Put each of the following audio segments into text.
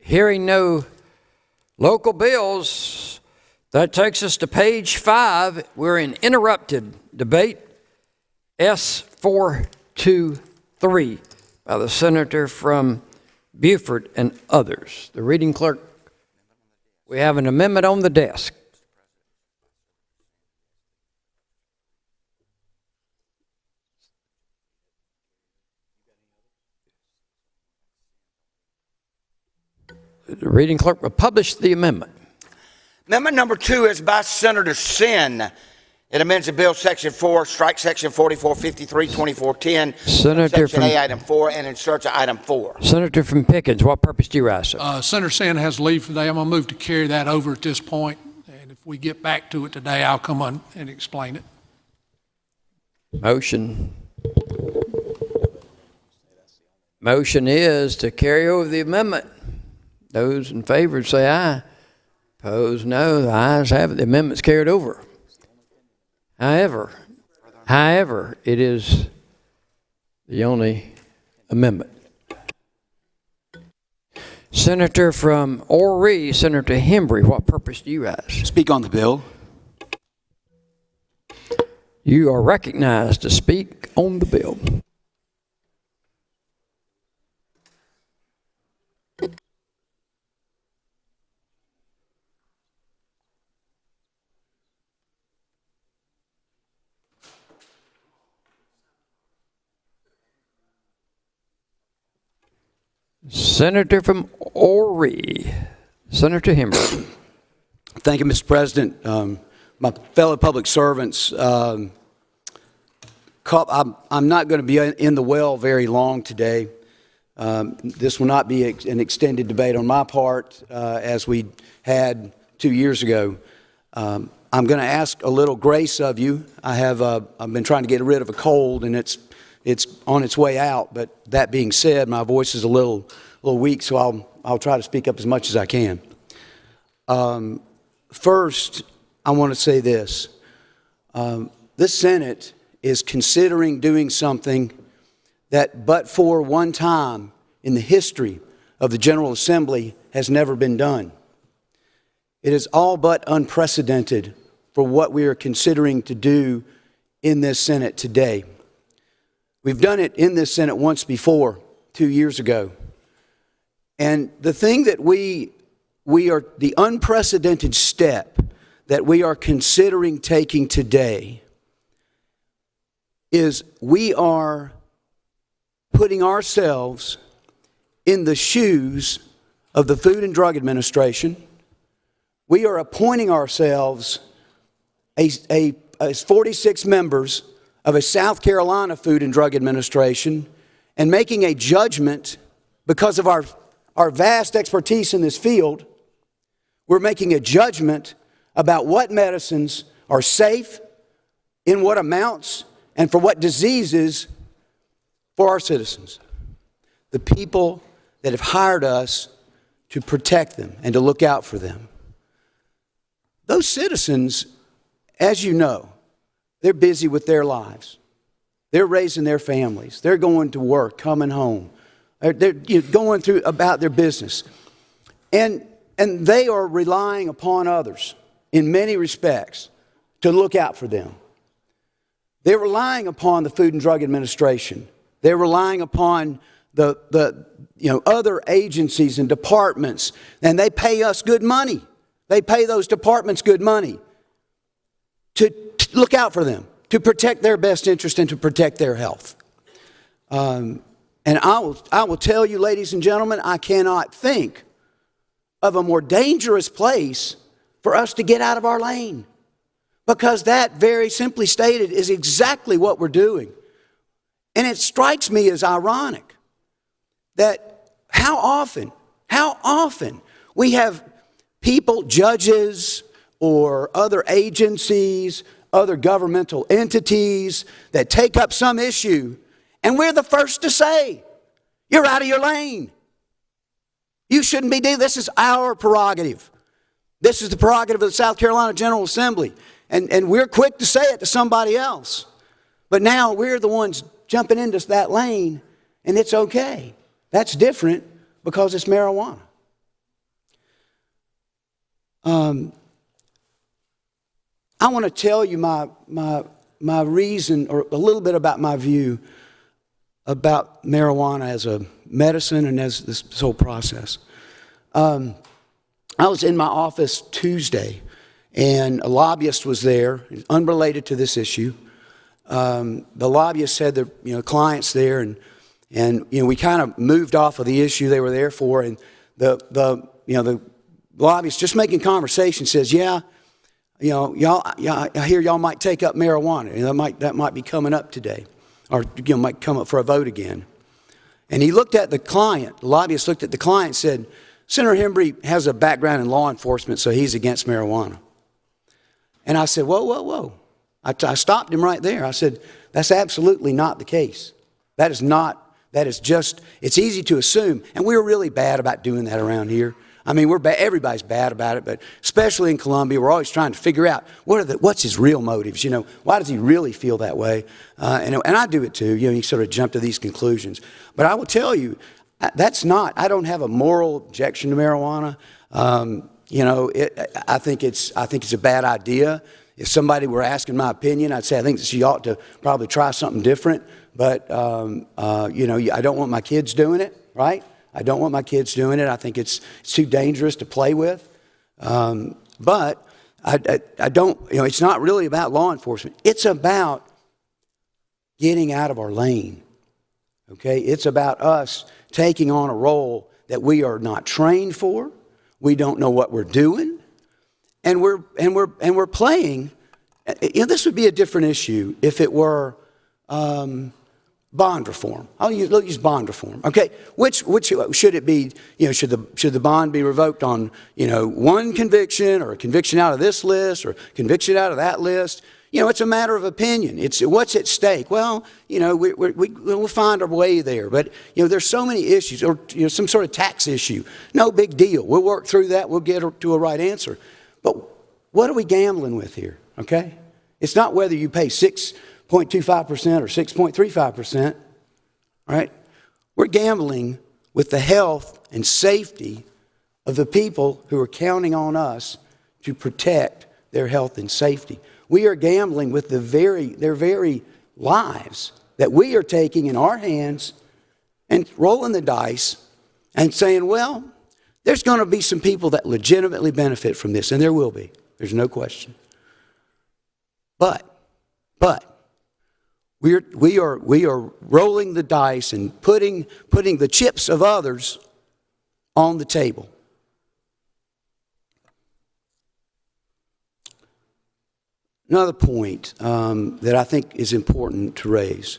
Hearing no local bills, that takes us to page 5. We're in interrupted debate, S423, by the senator from Beaufort and others. The reading clerk, we have an amendment on the desk. The reading clerk will publish the amendment. Amendment number 2 is by Senator Senn. It amends the bill section 4, strike section 4453, 2410, Senator section A, item 4, and inserts item 4. Senator from Pickens, what purpose do you rise, sir? Senator Senn has leave today. I'm going to move to carry that over at this point. And if we get back to it today, I'll come on and explain it. Motion is to carry over the amendment. Those in favor say aye. Opposed, no. The ayes have it. The amendment's carried over. However, it is the only amendment. Senator from Oree, Senator Hembry, what purpose do you rise? Speak on the bill. You are recognized to speak on the bill. Senator from Oree, Senator Hembry. Thank you, Mr. President. My fellow public servants, I'm not going to be in the well very long today. This will not be an extended debate on my part as we had 2 years ago. I'm going to ask a little grace of you. I've been trying to get rid of a cold, and it's on its way out. But that being said, my voice is a little weak, so I'll try to speak up as much as I can. First, I want to say this. This Senate is considering doing something that but for one time in the history of the General Assembly has never been done. It is all but unprecedented for what we are considering to do in this Senate today. We've done it in this Senate once before, 2 years ago. And the thing that we are, the unprecedented step that we are considering taking today is we are putting ourselves in the shoes of the Food and Drug Administration. We are appointing ourselves as 46 members of a South Carolina Food and Drug Administration and making a judgment because of our vast expertise in this field. We're making a judgment about what medicines are safe, in what amounts, and for what diseases for our citizens. The people that have hired us to protect them and to look out for them. Those citizens, as you know, they're busy with their lives. They're raising their families. They're going to work, coming home. They're going through about their business. And they are relying upon others in many respects to look out for them. They're relying upon the Food and Drug Administration. They're relying upon the other agencies and departments, and they pay us good money. They pay those departments good money to look out for them, to protect their best interest and to protect their health. And I will tell you, ladies and gentlemen, I cannot think of a more dangerous place for us to get out of our lane, because that, very simply stated, is exactly what we're doing. And it strikes me as ironic that how often we have people, judges or other agencies, other governmental entities that take up some issue, and we're the first to say, you're out of your lane. You shouldn't be doing this. Is our prerogative. This is the prerogative of the South Carolina General Assembly. And we're quick to say it to somebody else. But now we're the ones jumping into that lane, and it's okay. That's different because it's marijuana. I want to tell you my reason, or a little bit about my view about marijuana as a medicine and as this whole process. I was in my office Tuesday, and a lobbyist was there, unrelated to this issue. The lobbyist had their clients there, and we kind of moved off of the issue they were there for, and the lobbyist, just making conversation, says, "Yeah, I hear y'all might take up marijuana. That might be coming up today, or might come up for a vote again." And he looked at the client. The lobbyist looked at the client and said, "Senator Hembree has a background in law enforcement, so he's against marijuana." And I said, "Whoa." I stopped him right there. I said, "That's absolutely not the case. That is just, it's easy to assume." And we're really bad about doing that around here. I mean, everybody's bad about it, but especially in Columbia, we're always trying to figure out what's his real motives. Why does he really feel that way? And I do it too. You sort of jump to these conclusions. But I will tell you, I don't have a moral objection to marijuana. I think it's a bad idea. If somebody were asking my opinion, I'd say I think she ought to probably try something different. But I don't want my kids doing it, right? I don't want my kids doing it. I think it's too dangerous to play with. But I don't. It's not really about law enforcement. It's about getting out of our lane. Okay, it's about us taking on a role that we are not trained for. We don't know what we're doing, and we're playing. This would be a different issue if it were bond reform. I'll use bond reform. Okay, which should it be? Should the bond be revoked on one conviction, or a conviction out of this list, or conviction out of that list? It's a matter of opinion. It's what's at stake. Well, we'll find our way there. But there's so many issues, or some sort of tax issue. No big deal. We'll work through that. We'll get to a right answer. But what are we gambling with here? Okay, it's not whether you pay 6.25% or 6.35%. Right? We're gambling with the health and safety of the people who are counting on us to protect their health and safety. We are gambling with their very lives that we are taking in our hands and rolling the dice and saying, well, there's going to be some people that legitimately benefit from this, and there will be. There's no question. But we are rolling the dice and putting the chips of others on the table. Another point that I think is important to raise.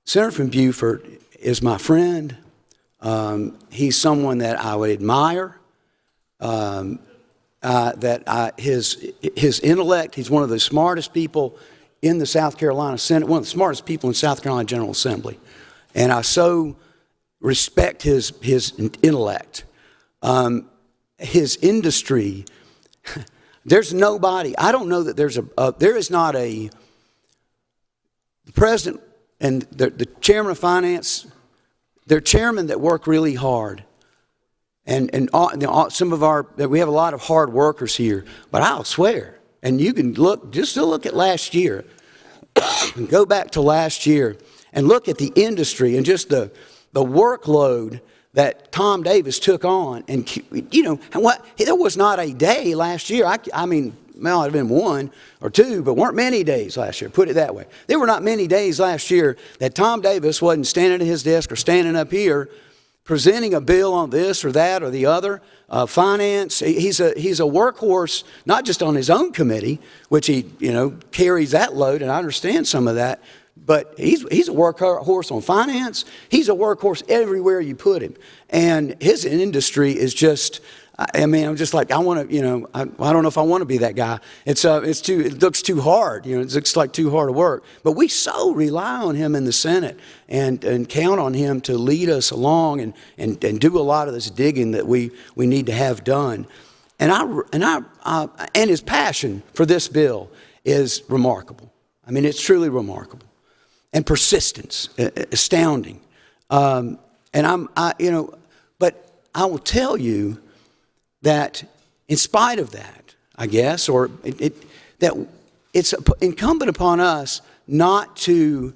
Senator from Beaufort is my friend. He's someone that I would admire. His intellect, he's one of the smartest people in the South Carolina Senate, one of the smartest people in South Carolina General Assembly. And I so respect his intellect. His industry, there's nobody, I don't know that there is not the president and the chairman of finance, they're chairmen that work really hard. And some of we have a lot of hard workers here, but I'll swear, and you can just look at last year, and go back to last year, and look at the industry and just the workload that Tom Davis took on. And there was not a day last year. I mean, well, it had been one or two, but weren't many days last year. Put it that way. There were not many days last year that Tom Davis wasn't standing at his desk or standing up here presenting a bill on this or that or the other, finance. He's a workhorse, not just on his own committee, which he carries that load, and I understand some of that. But he's a workhorse on finance. He's a workhorse everywhere you put him, and his industry is just. I mean, I'm just like, I want to, I don't know if I want to be that guy. It looks too hard, it looks like too hard to work. But we so rely on him in the Senate and count on him to lead us along and do a lot of this digging that we need to have done. And his passion for this bill is remarkable. I mean, it's truly remarkable, and persistence, astounding. But I will tell you that in spite of that, I guess, or that it's incumbent upon us not to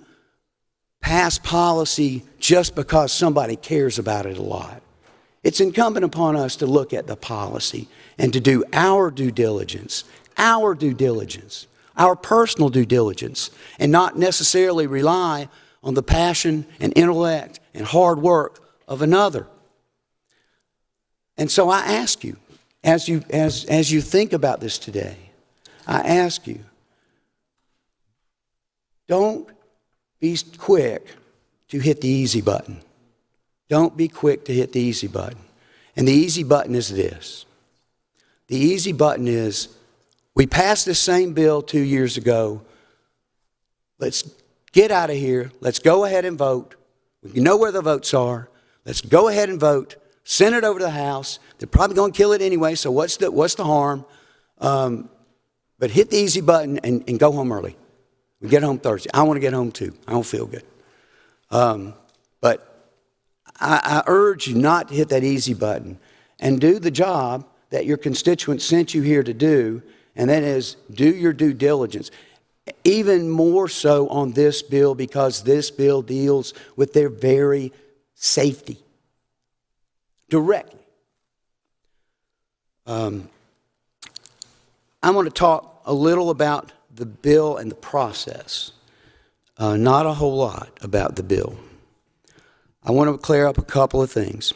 pass policy just because somebody cares about it a lot. It's incumbent upon us to look at the policy and to do our due diligence, our personal due diligence, and not necessarily rely on the passion and intellect and hard work of another. And so I ask you, as you think about this today, I ask you, don't be quick to hit the easy button. Don't be quick to hit the easy button. And the easy button is this. The easy button is, we passed this same bill 2 years ago. Let's get out of here. Let's go ahead and vote. We know where the votes are. Let's go ahead and vote. Send it over to the House. They're probably going to kill it anyway, so what's the harm? But hit the easy button and go home early. We get home Thursday. I want to get home too. I don't feel good. But I urge you not to hit that easy button and do the job that your constituents sent you here to do, and that is do your due diligence. Even more so on this bill, because this bill deals with their very safety directly. I'm going to talk a little about the bill and the process. Not a whole lot about the bill. I want to clear up a couple of things.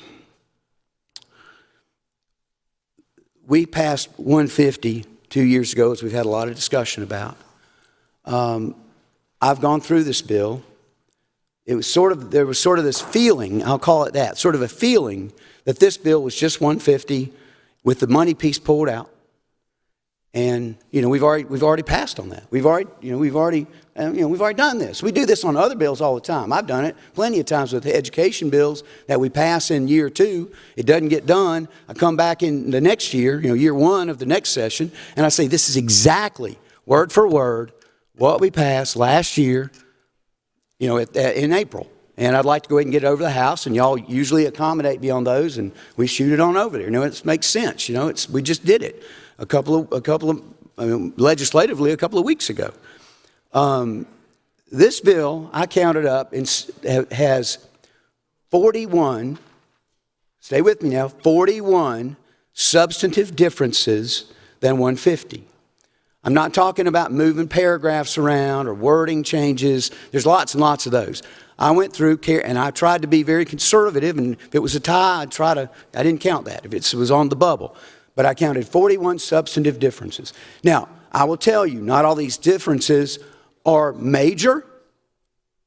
We passed 150 2 years ago, as we've had a lot of discussion about. I've gone through this bill. There was sort of this feeling, I'll call it that, sort of a feeling that this bill was just 150 with the money piece pulled out. And we've already passed on that. We've already done this. We do this on other bills all the time. I've done it plenty of times with the education bills that we pass in year 2. It doesn't get done. I come back in the next year, year 1 of the next session, and I say this is exactly word for word what we passed last year, in April. And I'd like to go ahead and get it over to the House, and y'all usually accommodate me on those, and we shoot it on over there. It makes sense. We just did it legislatively a couple of weeks ago. This bill, I counted up, has 41, stay with me now, 41 substantive differences than 150. I'm not talking about moving paragraphs around or wording changes. There's lots and lots of those. I went through and I tried to be very conservative, and if it was a tie, I didn't count that if it was on the bubble. But I counted 41 substantive differences. Now, I will tell you, not all these differences are major,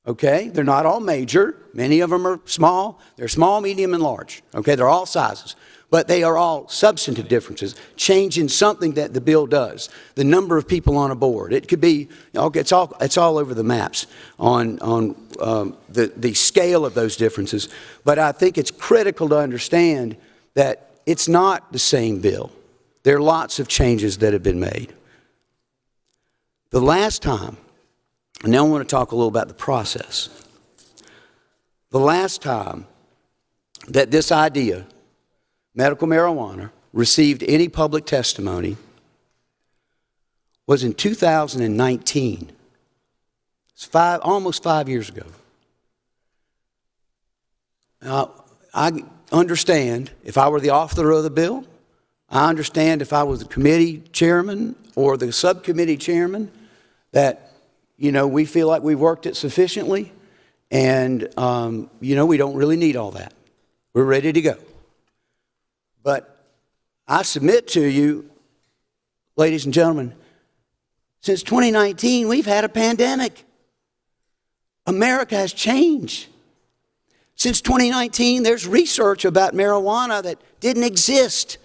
okay? They're not all major. Many of them are small. They're small, medium, and large, okay? They're all sizes. But they are all substantive differences, changing something that the bill does. The number of people on a board. It could be, it's all over the maps on the scale of those differences. But I think it's critical to understand that it's not the same bill. There are lots of changes that have been made. The last time, and now I want to talk a little about the process. The last time that this idea, medical marijuana, received any public testimony was in 2019. It's almost 5 years ago. Now, I understand if I were the author of the bill, I understand if I was the committee chairman or the subcommittee chairman, that, we feel like we've worked it sufficiently, and, we don't really need all that. We're ready to go. But I submit to you, ladies and gentlemen, since 2019, we've had a pandemic. America has changed. Since 2019, there's research about marijuana that didn't exist.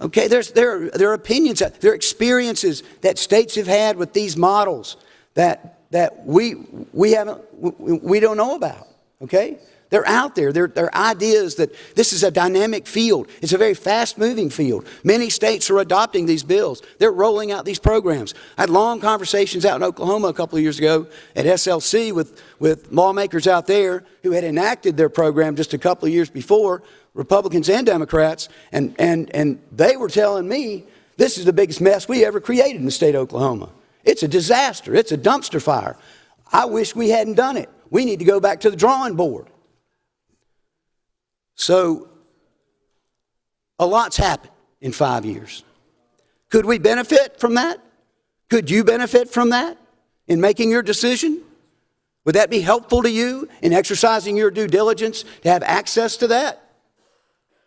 Okay, there are opinions, there are experiences that states have had with these models that we don't know about. Okay, They're out there. They're ideas that this is a dynamic field. It's a very fast-moving field. Many states are adopting these bills. They're rolling out these programs. I had long conversations out in Oklahoma a couple of years ago at SLC with lawmakers out there who had enacted their program just a couple of years before, Republicans and Democrats, and they were telling me this is the biggest mess we ever created in the state of Oklahoma. It's a disaster. It's a dumpster fire. I wish we hadn't done it. We need to go back to the drawing board. So, a lot's happened in 5 years. Could we benefit from that? Could you benefit from that in making your decision? Would that be helpful to you in exercising your due diligence to have access to that?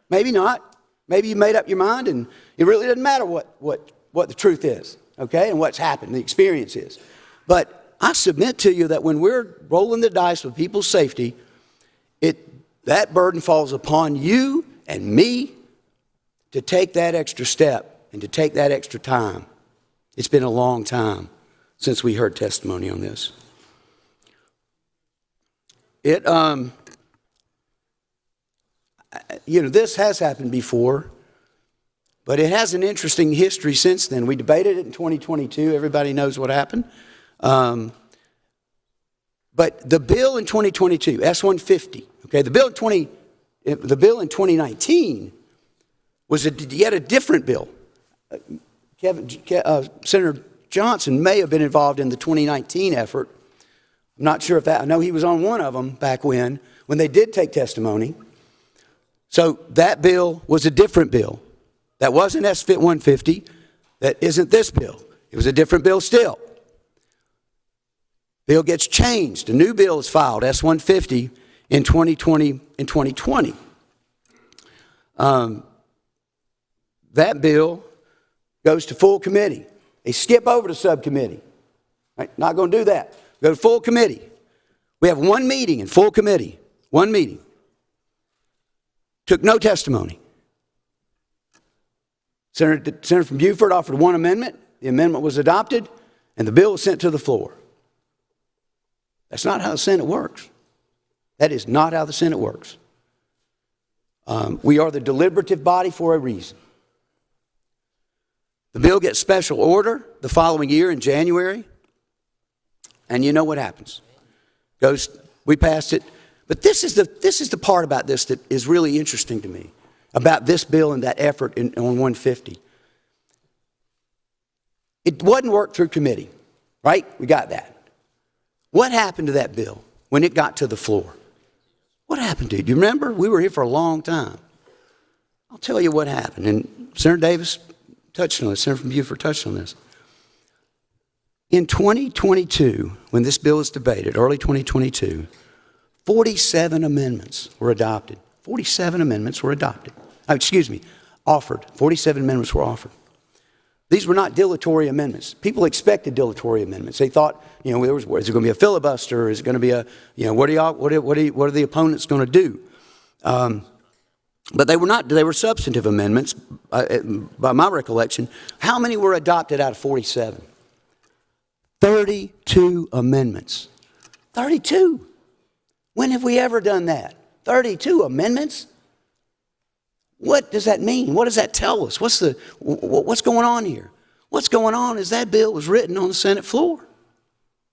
Maybe not. Maybe you made up your mind and it really doesn't matter what the truth is, okay, and what's happened, the experience is. But I submit to you that when we're rolling the dice with people's safety, that burden falls upon you and me to take that extra step and to take that extra time. It's been a long time since we heard testimony on this. This has happened before, but it has an interesting history since then. We debated it in 2022. Everybody knows what happened. But the bill in 2022, S-150, okay, the bill in 2019 was yet a different bill. Senator Johnson may have been involved in the 2019 effort. I'm not sure if I know he was on one of them back when they did take testimony. So that bill was a different bill. That wasn't S-150. That isn't this bill. It was a different bill still. Bill gets changed. A new bill is filed, S-150, in 2020. That bill goes to full committee. They skip over to subcommittee. Right? Not going to do that. Go to full committee. We have one meeting in full committee. One meeting. Took no testimony. Senator from Beaufort offered one amendment. The amendment was adopted, and the bill was sent to the floor. That's not how the Senate works. That is not how the Senate works. We are the deliberative body for a reason. The bill gets special order the following year in January, and you know what happens. We passed it. But this is the part about this that is really interesting to me, about this bill and that effort on 150. It wasn't worked through committee, right? We got that. What happened to that bill when it got to the floor? What happened to it? Do you remember? We were here for a long time. I'll tell you what happened. And Senator Davis touched on this. Senator from Beaufort touched on this. In 2022, when this bill was debated, early 2022, 47 amendments were adopted. 47 amendments were adopted. Offered. 47 amendments were offered. These were not dilatory amendments. People expected dilatory amendments. They thought, is it going to be a filibuster? Is it going to be what are the opponents going to do? But they were not. They were substantive amendments, by my recollection. How many were adopted out of 47? 32 amendments. 32. When have we ever done that? 32 amendments? What does that mean? What does that tell us? What's going on here? What's going on is that bill was written on the Senate floor.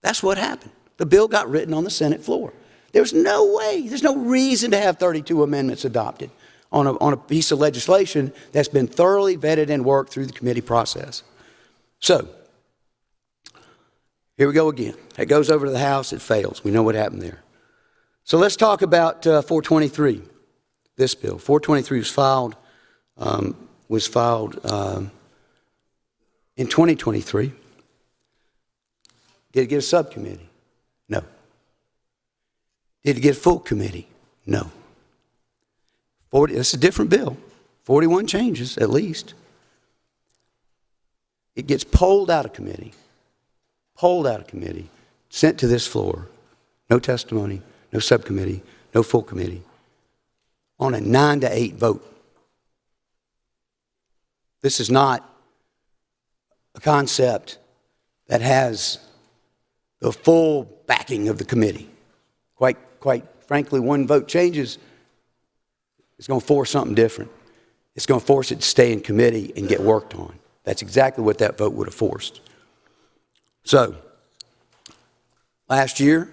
That's what happened. The bill got written on the Senate floor. There's no way, there's no reason to have 32 amendments adopted on a piece of legislation that's been thoroughly vetted and worked through the committee process. So, here we go again. It goes over to the House, it fails. We know what happened there. So let's talk about 423, this bill. 423 was filed in 2023. Did it get a subcommittee? No. Did it get a full committee? No. It's a different bill. 41 changes, at least. It gets polled out of committee, sent to this floor. No testimony, no subcommittee, no full committee, on a 9-8 vote. This is not a concept that has the full backing of the committee. Quite frankly, one vote changes, it's going to force something different. It's going to force it to stay in committee and get worked on. That's exactly what that vote would have forced. So, last year,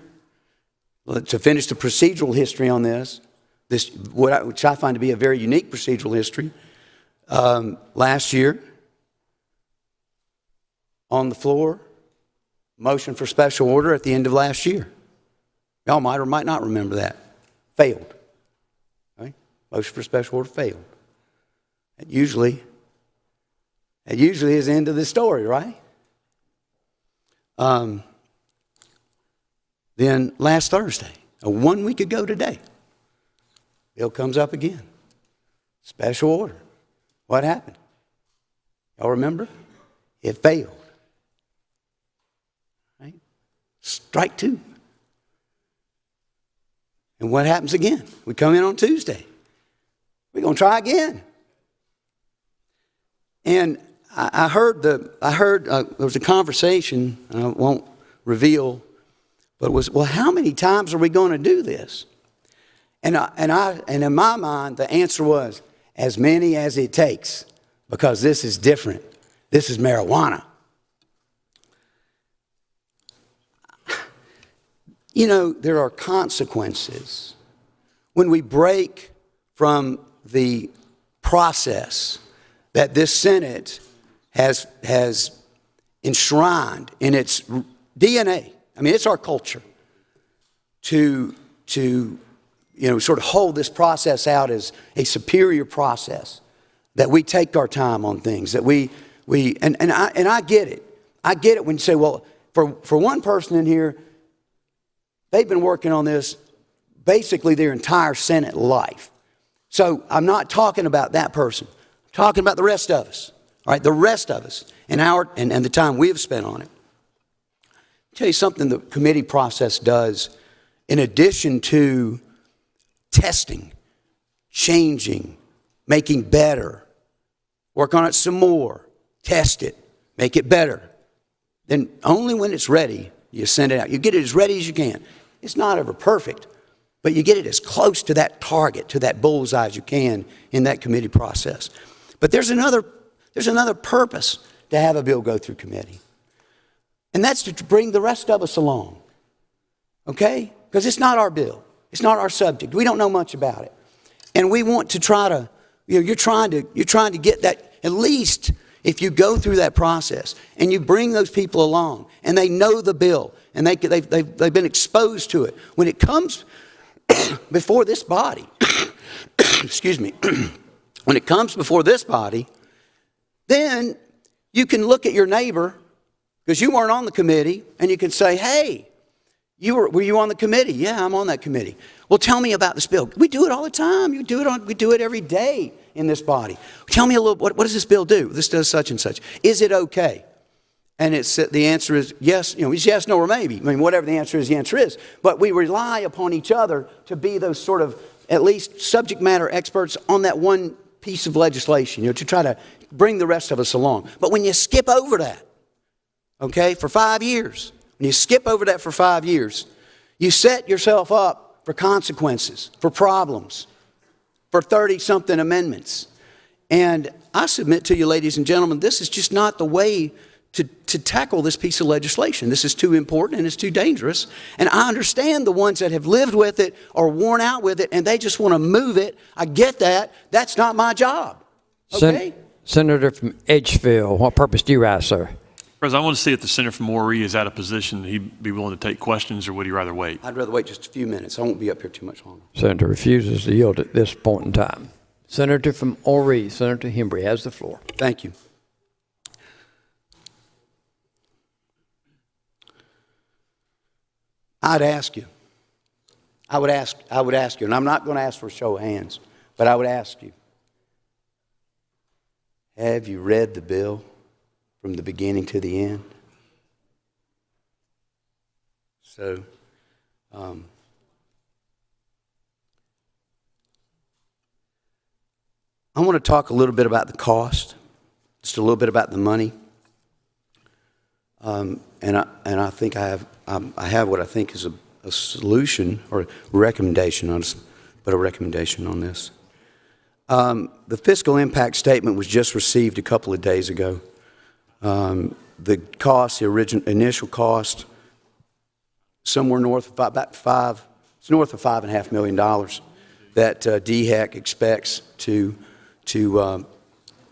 to finish the procedural history on this, which I find to be a very unique procedural history, last year, on the floor, motion for special order at the end of last year. Y'all might or might not remember that. Failed. Right? Motion for special order failed. That usually is the end of the story, right? Then last Thursday, 1 week ago today, bill comes up again. Special order. What happened? Y'all remember? It failed. Right? Strike two. And what happens again? We come in on Tuesday. We're going to try again. And I heard there was a conversation, and I won't reveal, but it was, well, how many times are we going to do this? And in my mind, the answer was, as many as it takes, because this is different. This is marijuana. You know, there are consequences when we break from the process that this Senate has enshrined in its DNA. I mean, it's our culture to sort of hold this process out as a superior process, that we take our time on things, that I get it. I get it when you say, well, for one person in here, they've been working on this basically their entire Senate life. So I'm not talking about that person. I'm talking about the rest of us. All right, the rest of us and the time we have spent on it. I'll tell you something the committee process does in addition to testing, changing, making better, work on it some more, test it, make it better. Then only when it's ready, you send it out. You get it as ready as you can. It's not ever perfect, but you get it as close to that target, to that bullseye as you can in that committee process. But there's another purpose to have a bill go through committee. And that's to bring the rest of us along. Okay? Because it's not our bill. It's not our subject. We don't know much about it. And we want to try to, you're trying to get that, at least if you go through that process and you bring those people along and they know the bill and they've been exposed to it. When it comes before this body, excuse me, when it comes before this body, then you can look at your neighbor, because you weren't on the committee, and you can say, hey, were you on the committee? Yeah, I'm on that committee. Well, tell me about this bill. We do it all the time. We do it every day in this body. Tell me a little, what does this bill do? This does such and such. Is it okay? And the answer is yes, it's yes, no, or maybe. I mean, whatever the answer is. But we rely upon each other to be those sort of, at least subject matter experts on that one piece of legislation, to try to bring the rest of us along. But when you skip over that, okay, for 5 years, when you skip over that for 5 years, you set yourself up for consequences, for problems, for 30-something amendments. And I submit to you, ladies and gentlemen, this is just not the way to tackle this piece of legislation. This is too important and it's too dangerous. And I understand the ones that have lived with it or worn out with it and they just want to move it. I get that. That's not my job. Okay? Senator from Edgefield, what purpose do you rise, sir? President, I want to see if the senator from Moree is at a position that he'd be willing to take questions, or would he rather wait? I'd rather wait just a few minutes. I won't be up here too much longer. Senator refuses to yield at this point in time. Senator from Moree, Senator Hembry has the floor. Thank you. I would ask you, and I'm not going to ask for a show of hands, but I would ask you, have you read the bill from the beginning to the end? So, I want to talk a little bit about the cost, just a little bit about the money. And I think I have what I think is a solution or recommendation on, but a recommendation on this. The fiscal impact statement was just received a couple of days ago. The cost, the initial cost, somewhere north of it's north of $5.5 million that DHEC expects to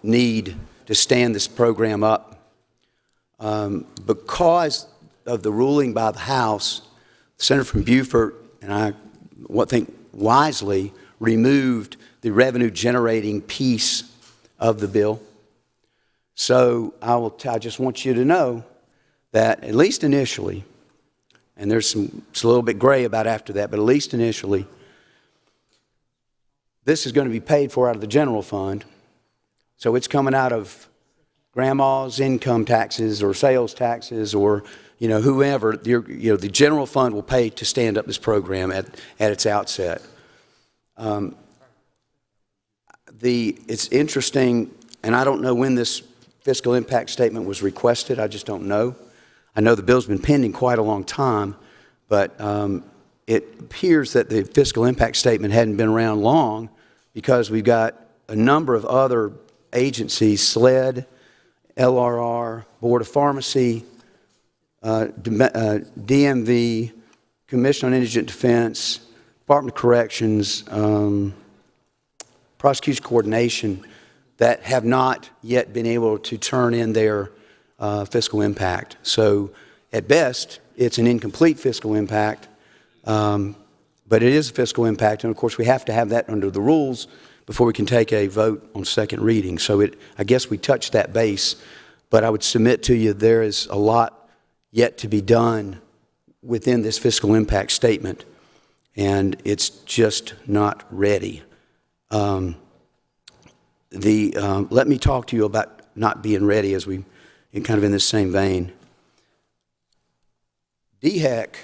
need to stand this program up. Because of the ruling by the House, the Senator from Beaufort and I think wisely removed the revenue-generating piece of the bill. So I just want you to know that at least initially, and it's a little bit gray about after that, but at least initially, this is going to be paid for out of the general fund. So it's coming out of grandma's income taxes or sales taxes or, whoever. The general fund will pay to stand up this program at its outset. It's interesting, and I don't know when this fiscal impact statement was requested. I just don't know. I know the bill's been pending quite a long time, but it appears that the fiscal impact statement hadn't been around long because we've got a number of other agencies, SLED, LRR, Board of Pharmacy, DMV, Commission on Indigent Defense, Department of Corrections, Prosecution Coordination, that have not yet been able to turn in their fiscal impact. So at best, it's an incomplete fiscal impact, but it is a fiscal impact, and of course we have to have that under the rules before we can take a vote on second reading. So I guess we touched that base, but I would submit to you there is a lot yet to be done within this fiscal impact statement, and it's just not ready. Let me talk to you about not being ready as we, kind of in this same vein. DHEC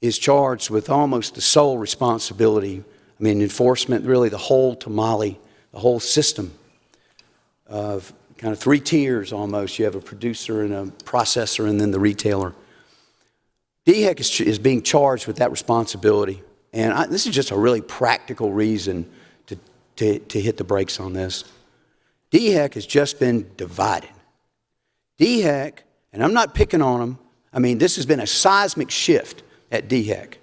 is charged with almost the sole responsibility, enforcement, really the whole tamale, the whole system of kind of three tiers almost. You have a producer and a processor and then the retailer. DHEC is being charged with that responsibility. And this is just a really practical reason to hit the brakes on this. DHEC has just been divided. DHEC, and I'm not picking on them, this has been a seismic shift at DHEC.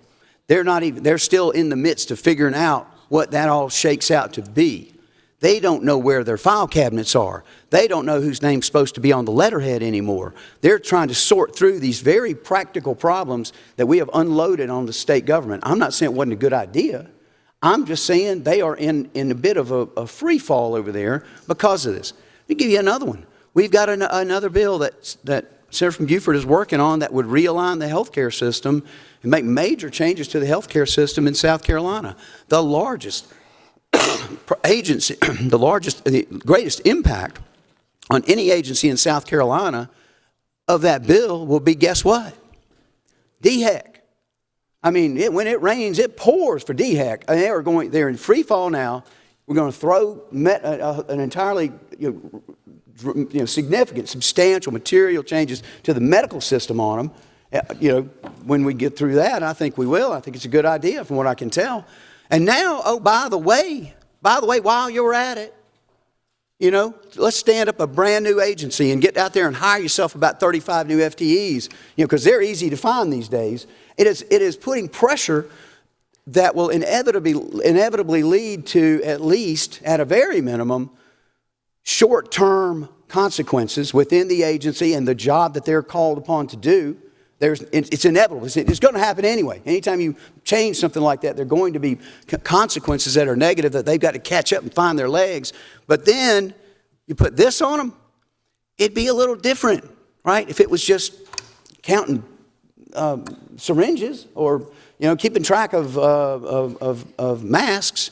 They're still in the midst of figuring out what that all shakes out to be. They don't know where their file cabinets are. They don't know whose name's supposed to be on the letterhead anymore. They're trying to sort through these very practical problems that we have unloaded on the state government. I'm not saying it wasn't a good idea. I'm just saying they are in a bit of a free fall over there because of this. Let me give you another one. We've got another bill that Senator from Beaufort is working on that would realign the healthcare system and make major changes to the healthcare system in South Carolina. The largest agency, the greatest impact on any agency in South Carolina of that bill will be, guess what? DHEC. When it rains, it pours for DHEC. And they're in free fall now. We're going to throw an entirely significant, substantial material changes to the medical system on them. When we get through that, I think we will. I think it's a good idea from what I can tell. And now, by the way, while you're at it, let's stand up a brand new agency and get out there and hire yourself about 35 new FTEs, because they're easy to find these days. It is putting pressure that will inevitably lead to, at least at a very minimum, short-term consequences within the agency and the job that they're called upon to do. It's inevitable. It's going to happen anyway. Anytime you change something like that, there are going to be consequences that are negative that they've got to catch up and find their legs. But then you put this on them, it'd be a little different, right? If it was just counting syringes or keeping track of masks.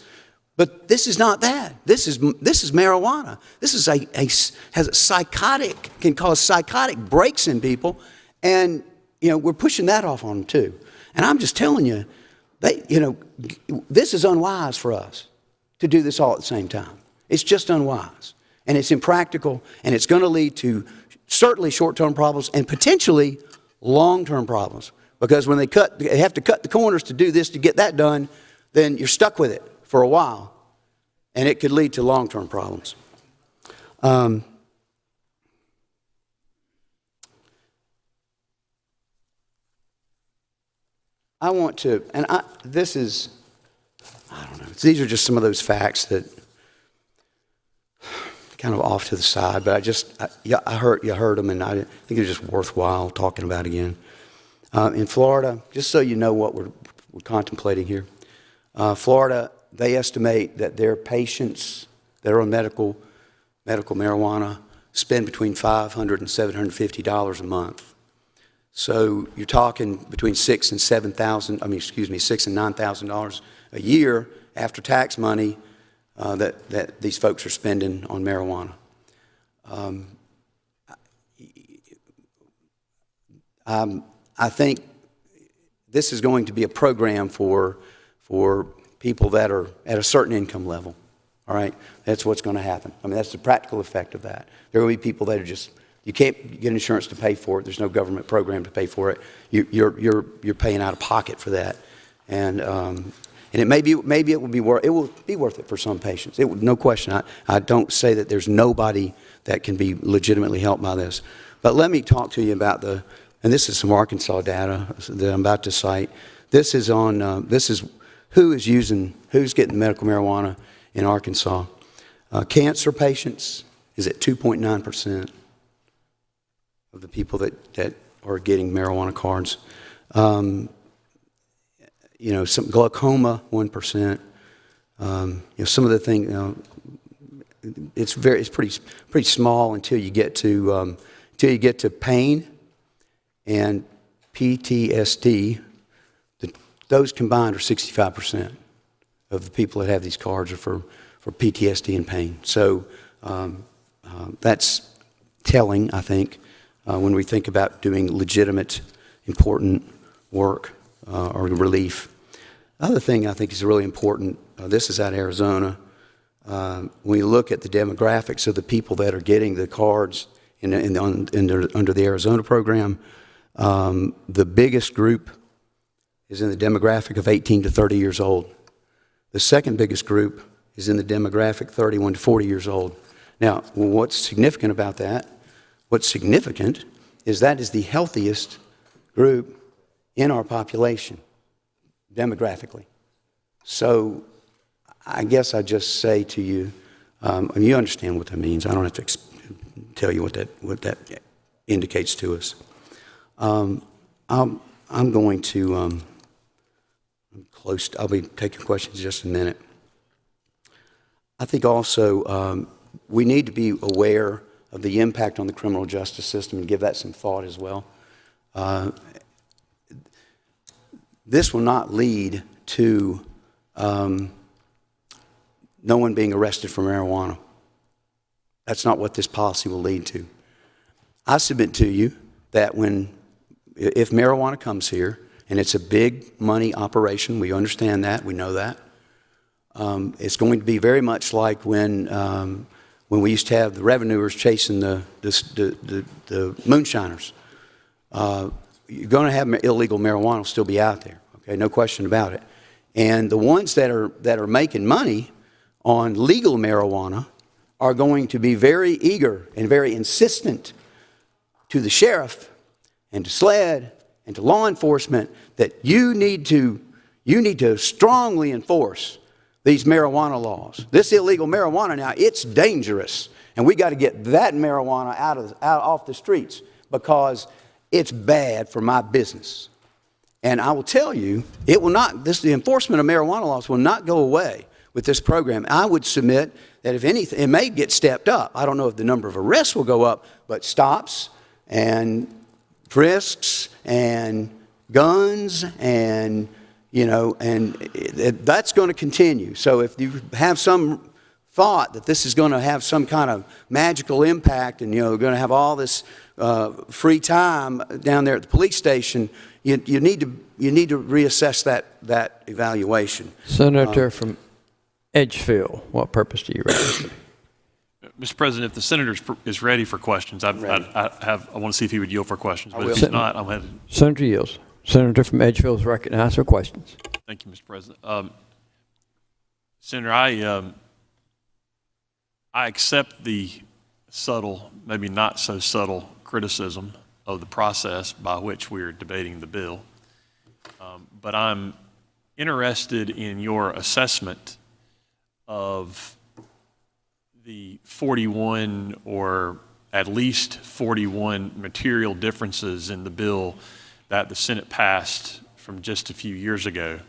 But this is not that. This is marijuana. This is has a psychotic, can cause psychotic breaks in people, and we're pushing that off on them too. And I'm just telling you, this is unwise for us to do this all at the same time. It's just unwise, and it's impractical, and it's going to lead to certainly short-term problems and potentially long-term problems. Because when they have to cut the corners to do this, to get that done, then you're stuck with it for a while. And it could lead to long-term problems. I want to, and this is, I don't know, these are just some of those facts that kind of off to the side, but you heard them, and I think it's just worthwhile talking about again. In Florida, just so you know what we're contemplating here, Florida, they estimate that their patients that are on medical marijuana spend between $500 and $750 a month. So you're talking between $6,000 and $6,000 and $9,000 a year after tax money that these folks are spending on marijuana. I think this is going to be a program for people that are at a certain income level. All right, that's what's going to happen. I mean, that's the practical effect of that. There will be people that are just, you can't get insurance to pay for it. There's no government program to pay for it. You're paying out of pocket for that, and it maybe it will be worth it for some patients. No question. I don't say that there's nobody that can be legitimately helped by this, but let me talk to you about and this is some Arkansas data that I'm about to cite. This is who's getting medical marijuana in Arkansas. Cancer patients is at 2.9% of the people that are getting marijuana cards. Some glaucoma, 1%. Some of the things, it's pretty small until you get to pain and PTSD. Those combined are 65% of the people that have these cards are for PTSD and pain. So that's telling, I think, when we think about doing legitimate, important work or relief. Other thing I think is really important, this is out of Arizona. When you look at the demographics of the people that are getting the cards under the Arizona program, the biggest group is in the demographic of 18 to 30 years old. The second biggest group is in the demographic 31 to 40 years old. Now, what's significant about that? What's significant is that is the healthiest group in our population, demographically. So I guess I just say to you, and you understand what that means. I don't have to tell you what that indicates to us. I'm going to, I'm close. I'll be taking questions in just a minute. I think also we need to be aware of the impact on the criminal justice system and give that some thought as well. This will not lead to no one being arrested for marijuana. That's not what this policy will lead to. I submit to you that if marijuana comes here, and it's a big money operation, we understand that, we know that. It's going to be very much like when we used to have the revenuers chasing the moonshiners. You're going to have illegal marijuana will still be out there, okay, no question about it. And the ones that are making money on legal marijuana are going to be very eager and very insistent to the sheriff and to SLED and to law enforcement that you need to strongly enforce these marijuana laws. This illegal marijuana now, it's dangerous, and we got to get that marijuana out off the streets because it's bad for my business. And I will tell you, it will not. The enforcement of marijuana laws will not go away with this program. I would submit that if anything, it may get stepped up. I don't know if the number of arrests will go up, but stops and frisks and guns and that's going to continue. So if you have some thought that this is going to have some kind of magical impact and going to have all this free time down there at the police station, you need to reassess that evaluation. Senator from Edgefield, what purpose do you raise? Mr. President, if the senator is ready for questions, I want to see if he would yield for questions. But if he's not, I'm headed. Senator yields. Senator from Edgefield is recognized for questions. Thank you, Mr. President. Senator, I accept the subtle, maybe not so subtle criticism of the process by which we're debating the bill. But I'm interested in your assessment of the 41 or at least 41 material differences in the bill that the Senate passed from just a few years ago.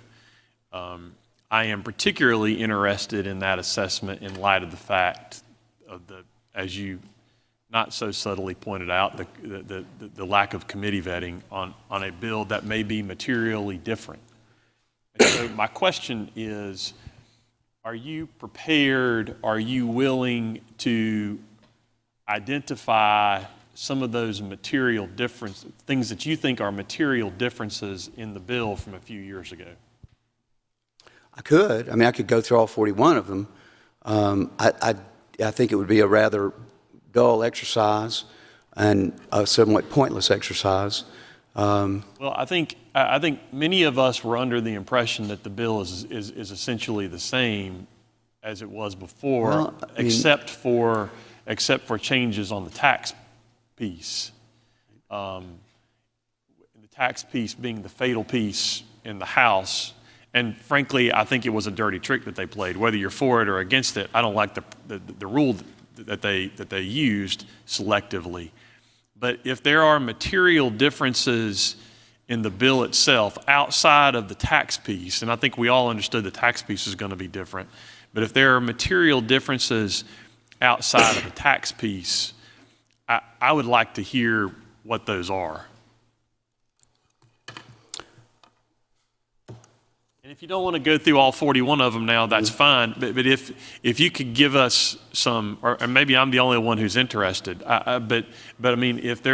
I am particularly interested in that assessment in light of the fact of as you not so subtly pointed out, the lack of committee vetting on a bill that may be materially different. And so my question is, are you prepared, are you willing to identify some of those material differences, things that you think are material differences in the bill from a few years ago? I could. I mean, I could go through all 41 of them. I think it would be a rather dull exercise and a somewhat pointless exercise. Well, I think many of us were under the impression that the bill is essentially the same as it was before, Well, I mean, except for changes on the tax piece. The tax piece being the fatal piece in the House. And frankly, I think it was a dirty trick that they played. Whether you're for it or against it, I don't like the rule that they used selectively. But if there are material differences in the bill itself outside of the tax piece, and I think we all understood the tax piece is going to be different, but if there are material differences outside of the tax piece, I would like to hear what those are. And if you don't want to go through all 41 of them now, that's fine. But if you could give us some, or maybe I'm the only one who's interested. But I mean, if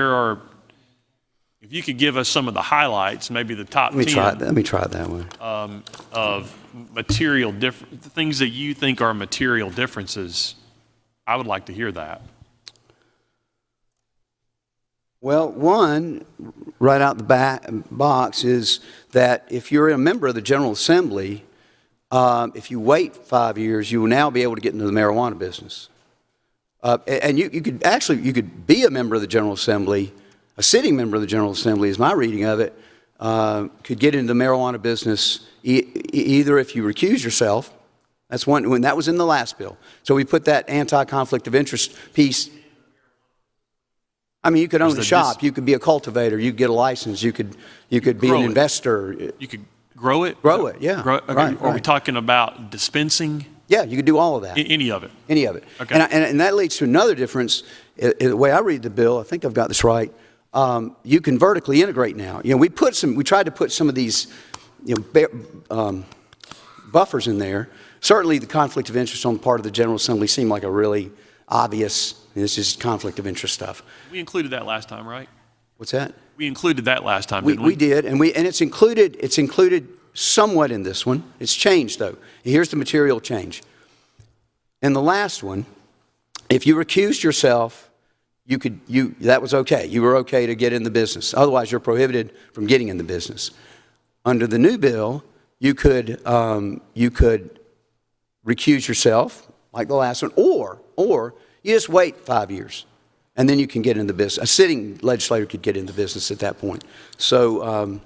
you could give us some of the highlights, maybe the top 10. Let me try it that way. Of material things that you think are material differences, I would like to hear that. Well, one, right out the back box, is that if you're a member of the General Assembly, if you wait 5 years, you will now be able to get into the marijuana business. And you could be a member of the General Assembly, a sitting member of the General Assembly, is my reading of it, could get into the marijuana business either if you recuse yourself. That's one, when that was in the last bill. So we put that anti-conflict of interest piece. I mean, you could own a shop, you could be a cultivator, you could get a license, you could be an investor. You could grow it? Grow it, yeah. Okay. Right, Are we talking about dispensing? Yeah, you could do all of that. Any of it? Any of it. Okay. And that leads to another difference. The way I read the bill, I think I've got this right, you can vertically integrate now. You know, we tried to put some of these, buffers in there. Certainly the conflict of interest on the part of the General Assembly seemed like a really obvious, this is conflict of interest stuff. We included that last time, right? What's that? We included that last time, didn't we? We did, and it's included somewhat in this one. It's changed though. Here's the material change. In the last one, if you recused yourself, that was okay. You were okay to get in the business. Otherwise, you're prohibited from getting in the business. Under the new bill, you could recuse yourself, like the last one, or you just wait 5 years, and then you can get in the business. A sitting legislator could get in the business at that point. So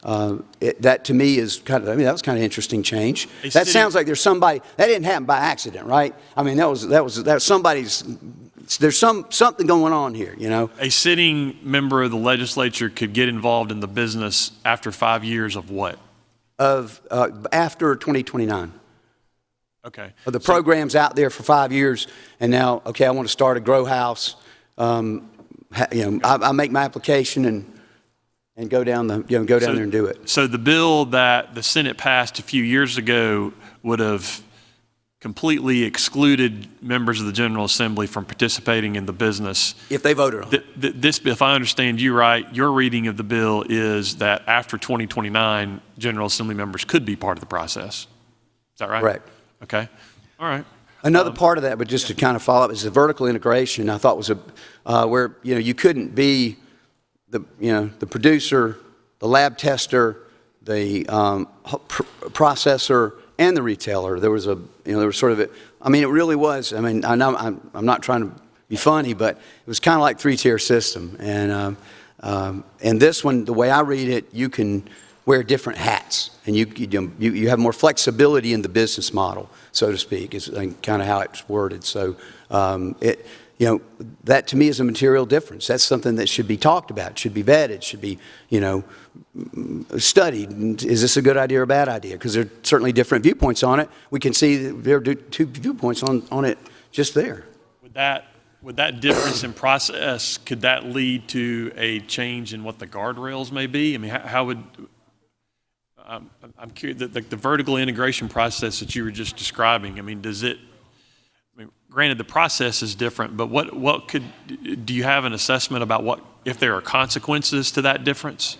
that to me is that was kind of interesting change. That sounds like there's somebody, that didn't happen by accident, right? I mean, that was somebody's, there's something going on here, you know? A sitting member of the legislature could get involved in the business after 5 years of what? After 2029. Okay. The program's out there for 5 years, and now, okay, I want to start a grow house. I make my application and go down there and do it. So the bill that the Senate passed a few years ago would have completely excluded members of the General Assembly from participating in the business. If they voted on it. This, if I understand you right, your reading of the bill is that after 2029, General Assembly members could be part of the process. Is that right? Correct. Okay. All right. Another part of that, but just to kind of follow up, is the vertical integration. I thought was where you couldn't be the producer the lab tester, the processor, and the retailer. There was there was sort of it really was. I mean, I know I'm not trying to be funny, but it was kind of like 3-tier system. And this one, the way I read it, you can wear different hats, and you have more flexibility in the business model, so to speak, is kind of how it's worded. So that to me is a material difference. That's something that should be talked about, should be vetted, should be studied. Is this a good idea or a bad idea? Because there are certainly different viewpoints on it. We can see that there are 2 viewpoints on it just there. Would that difference in process, could that lead to a change in what the guardrails may be? I mean, how would, I'm curious, the vertical integration process that you were just describing, I mean, granted the process is different, but do you have an assessment about if there are consequences to that difference?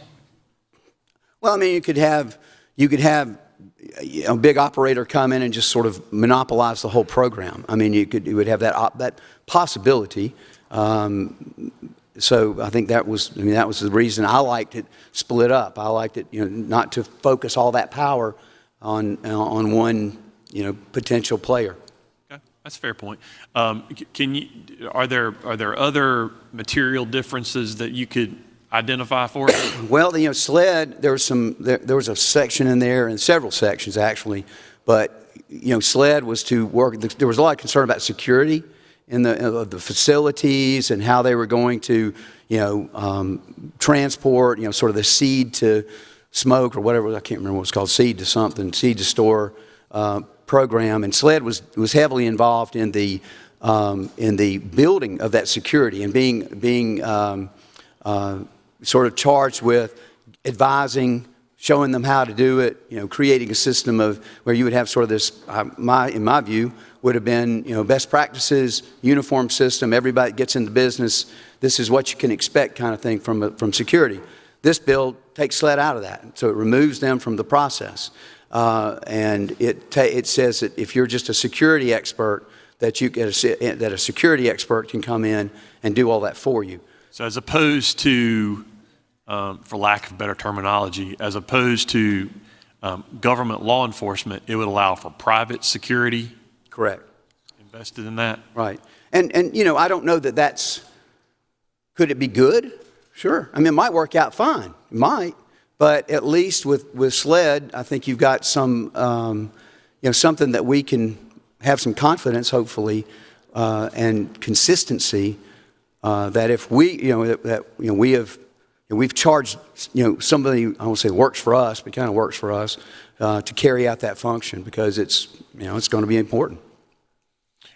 Well, I mean, you could have a big operator come in and just sort of monopolize the whole program. I mean, you would have that possibility. So I think that was the reason I liked it split up. I liked it, not to focus all that power on one, potential player. Okay, that's a fair point. Are there other material differences that you could identify for us? Well, SLED, there was a section in there, and several sections actually, but SLED was to work. There was a lot of concern about security of the facilities and how they were going to transport sort of the seed to smoke or whatever. I can't remember what it's called, seed to store program. And SLED was heavily involved in the building of that security and being sort of charged with advising, showing them how to do it, creating a system of where you would have sort of this, in my view, would have been, best practices, uniform system, everybody gets into business, this is what you can expect kind of thing from security. This bill takes SLED out of that, so it removes them from the process. And it says that if you're just a security expert, that a security expert can come in and do all that for you. So as opposed to, for lack of better terminology, as opposed to government law enforcement, it would allow for private security. Correct. Invested in that. Right. And I don't know could it be good? Sure. I mean, it might work out fine. It might. But at least with SLED, I think you've got some, something that we can have some confidence, hopefully, and consistency. That if we've charged, somebody, I won't say works for us, but kind of works for us, to carry out that function because it's going to be important.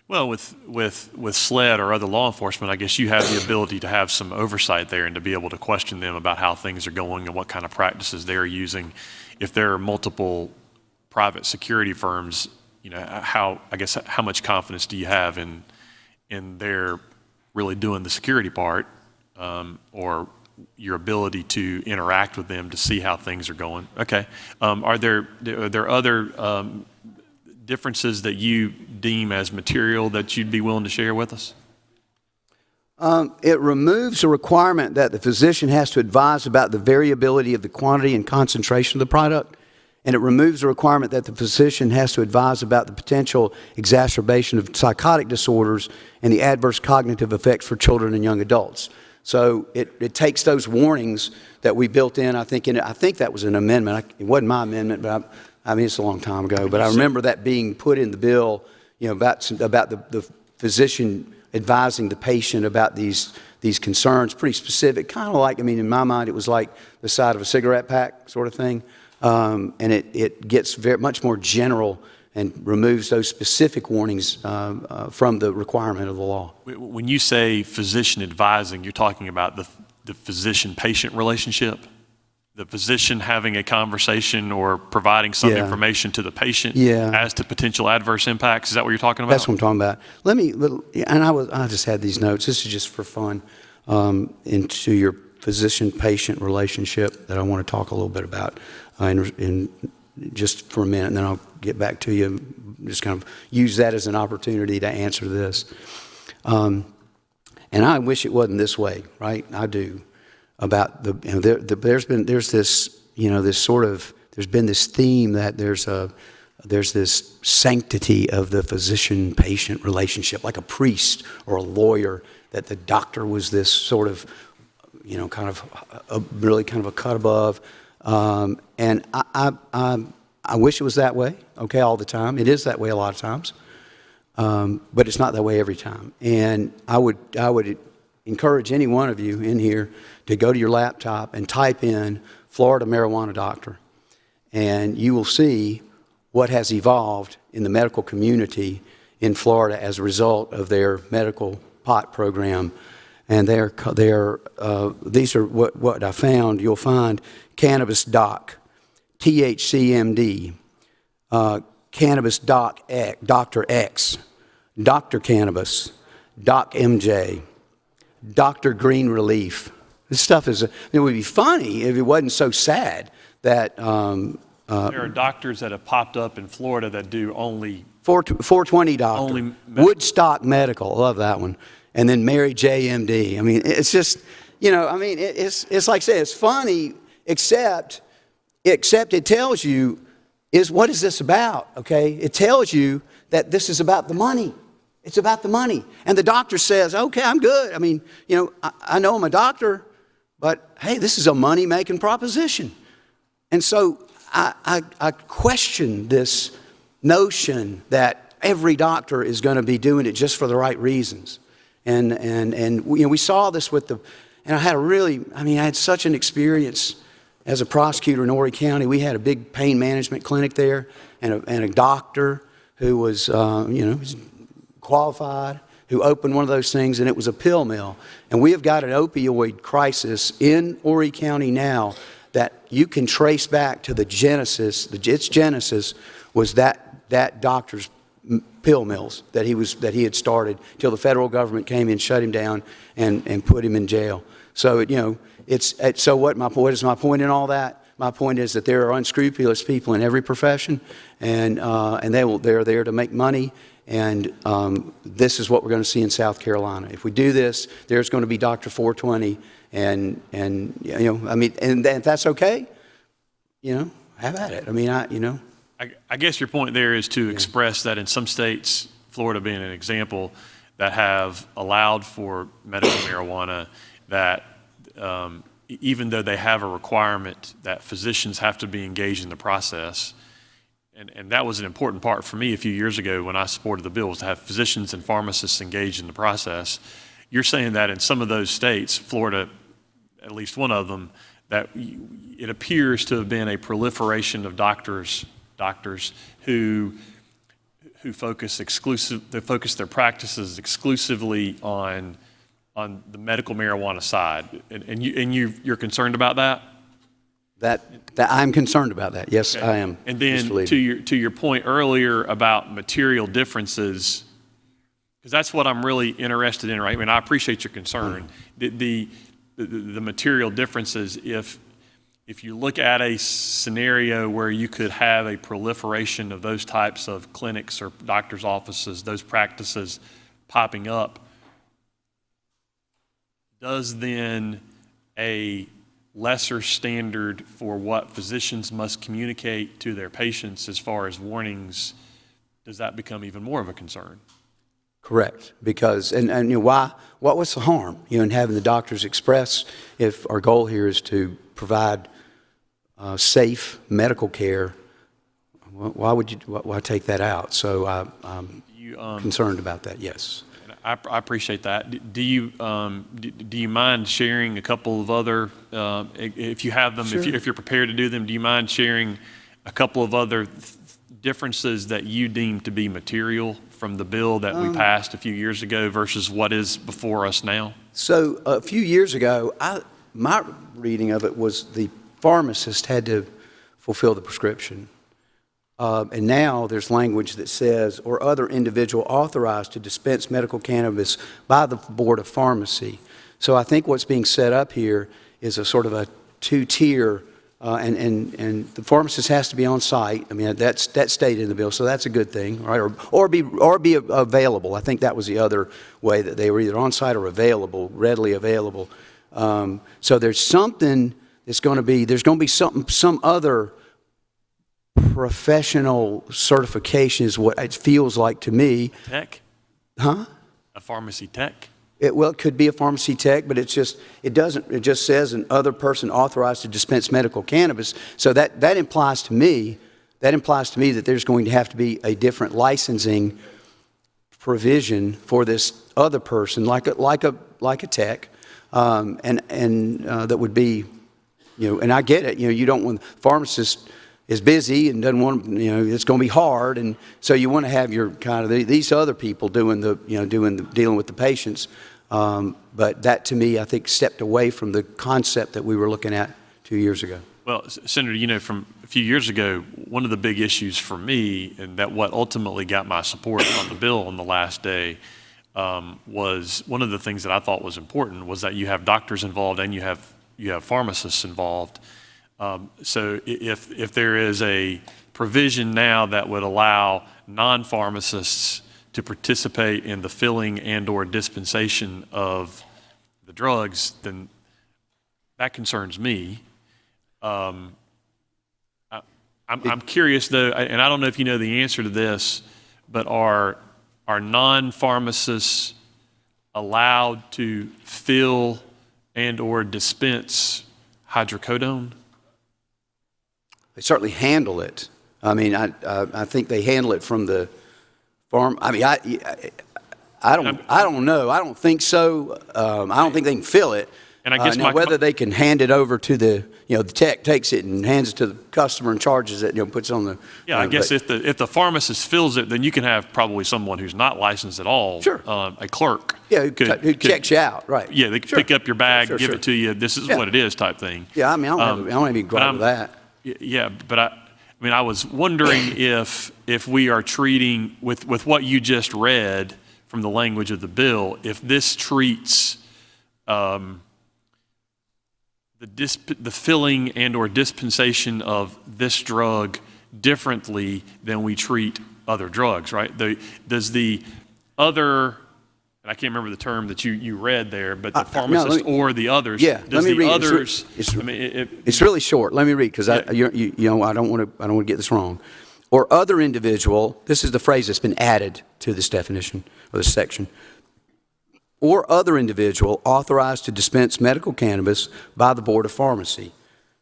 Well, with SLED or other law enforcement, I guess you have the ability to have some oversight there and to be able to question them about how things are going and what kind of practices they're using. If there are multiple private security firms, how much confidence do you have in their really doing the security part, or your ability to interact with them to see how things are going? Okay. Are there other differences that you deem as material that you'd be willing to share with us? It removes a requirement that the physician has to advise about the variability of the quantity and concentration of the product, and it removes a requirement that the physician has to advise about the potential exacerbation of psychotic disorders and the adverse cognitive effects for children and young adults. So it takes those warnings that we built in. I think that was an amendment. It wasn't my amendment, but it's a long time ago. But I remember that being put in the bill, about the physician advising the patient about these concerns, pretty specific, kind of like, in my mind, it was like the side of a cigarette pack sort of thing. And it gets much more general and removes those specific warnings from the requirement of the law. When you say physician advising, you're talking about the physician-patient relationship? The physician having a conversation or providing some information to the patient as to potential adverse impacts? Is that what you're talking about? That's what I'm talking about. I just had these notes. This is just for fun into your physician-patient relationship that I want to talk a little bit about in just for a minute, and then I'll get back to you. Just kind of use that as an opportunity to answer this. And I wish it wasn't this way, right? I do. about the, you know, there's been this theme that there's this sanctity of the physician-patient relationship, like a priest or a lawyer, that the doctor was this sort of, you know, kind of really kind of a cut above. And I wish it was that way, okay, all the time. It is that way a lot of times, but it's not that way every time. And I would encourage any one of you in here to go to your laptop and type in Florida marijuana doctor, and you will see what has evolved in the medical community in Florida as a result of their medical pot program. And these are what I found. You'll find Cannabis Doc, THCMD, Cannabis Doc X, Dr. X, Dr. Cannabis, Doc MJ, Dr. Green Relief. This stuff it would be funny if it wasn't so sad that There are doctors that have popped up in Florida that do only 420 doctor, Only medical. Woodstock Medical, I love that one, and then Mary J. MD. I mean, it's just, you know, I mean, it's like I say, it's funny, except it tells you what is this about, okay? It tells you that this is about the money. It's about the money. And the doctor says, okay, I'm good. I mean, you know, I know I'm a doctor, but hey, this is a money-making proposition. And so I question this notion that every doctor is going to be doing it just for the right reasons. And you know, we saw this with and I had such an experience as a prosecutor in Horry County. We had a big pain management clinic there, and a doctor who was, you know, qualified, who opened one of those things, and it was a pill mill. And we have got an opioid crisis in Horry County now that you can trace back to the genesis. Its genesis was that doctor's pill mills that he had started till the federal government came in, shut him down, and put him in jail. So you know, so what is my point in all that? My point is that there are unscrupulous people in every profession, and they're there to make money. And this is what we're going to see in South Carolina. If we do this, there's going to be Dr. 420, and you know, I mean, and if that's okay, you know, have at it. I mean, I guess your point there is to express that in some states, Florida being an example, that have allowed for medical marijuana, that even though they have a requirement that physicians have to be engaged in the process, and that was an important part for me a few years ago when I supported the bill, was to have physicians and pharmacists engaged in the process. You're saying that in some of those states, Florida, at least one of them, that it appears to have been a proliferation of doctors who focus their practices exclusively on the medical marijuana side, and you're concerned about that? That I'm concerned about that. Yes, okay. I am. And then to your point earlier about material differences, because that's what I'm really interested in, right? I mean, I appreciate your concern. The material differences, if you look at a scenario where you could have a proliferation of those types of clinics or doctors' offices, those practices popping up, does then a lesser standard for what physicians must communicate to their patients as far as warnings, does that become even more of a concern? Correct, because and you know, what was the harm, you know, in having the doctors express, if our goal here is to provide safe medical care, why take that out? So I'm concerned about that. Yes. I appreciate that. Do you mind sharing a couple of other, if you have them, sure. if you're prepared to do them, do you mind sharing a couple of other differences that you deem to be material from the bill that we passed a few years ago versus what is before us now? So a few years ago, my reading of it was the pharmacist had to fulfill the prescription. And now there's language that says, or other individual authorized to dispense medical cannabis by the Board of Pharmacy. So I think what's being set up here is a sort of a two-tier, and the pharmacist has to be on site. I mean, that's stated in the bill, so that's a good thing, right? Or be available. I think that was the other way, that they were either on site or available, readily available. So there's something that's going to be, there's going to be some other professional certification is what it feels like to me. Tech? Huh? A pharmacy tech? It could be a pharmacy tech, but it just says an other person authorized to dispense medical cannabis. So that implies to me that there's going to have to be a different licensing provision for this other person, like a tech, and that would be, and I get it, you don't want pharmacist is busy and doesn't want, it's going to be hard, and so you want to have your kind of these other people doing dealing with the patients. But that, to me, I think stepped away from the concept that we were looking at 2 years ago. Well, Senator, from a few years ago, one of the big issues for me, and that what ultimately got my support on the bill on the last day, was one of the things that I thought was important was that you have doctors involved and you have pharmacists involved. So if there is a provision now that would allow non-pharmacists to participate in the filling and/or dispensation of the drugs, then that concerns me. I'm curious though, and I don't know if you know the answer to this, but are non-pharmacists allowed to fill and/or dispense hydrocodone? They certainly handle it. I mean, I think they handle it from the farm. I mean, I don't know. I don't think so. I don't think they can fill it. And I guess now whether they can hand it over to the tech takes it and hands it to the customer and charges it, puts it on the. Yeah, I guess if the pharmacist fills it, then you can have probably someone who's not licensed at all. Sure. A clerk. Yeah, who checks you out, right? Yeah, they could pick up your bag, give it to you. This is what it is, type thing. Yeah, I mean, I don't have any gripe with that. Yeah, but I was wondering if we are treating with what you just read from the language of the bill, if this treats the filling and/or dispensation of this drug differently than we treat other drugs, right? Does the other, and I can't remember the term that you read there, but the pharmacist or the others. Yeah, does let me the read others? It's really short. Let me read because I don't want to get this wrong. Or other individual. This is the phrase that's been added to this definition or this section. Or other individual authorized to dispense medical cannabis by the Board of Pharmacy.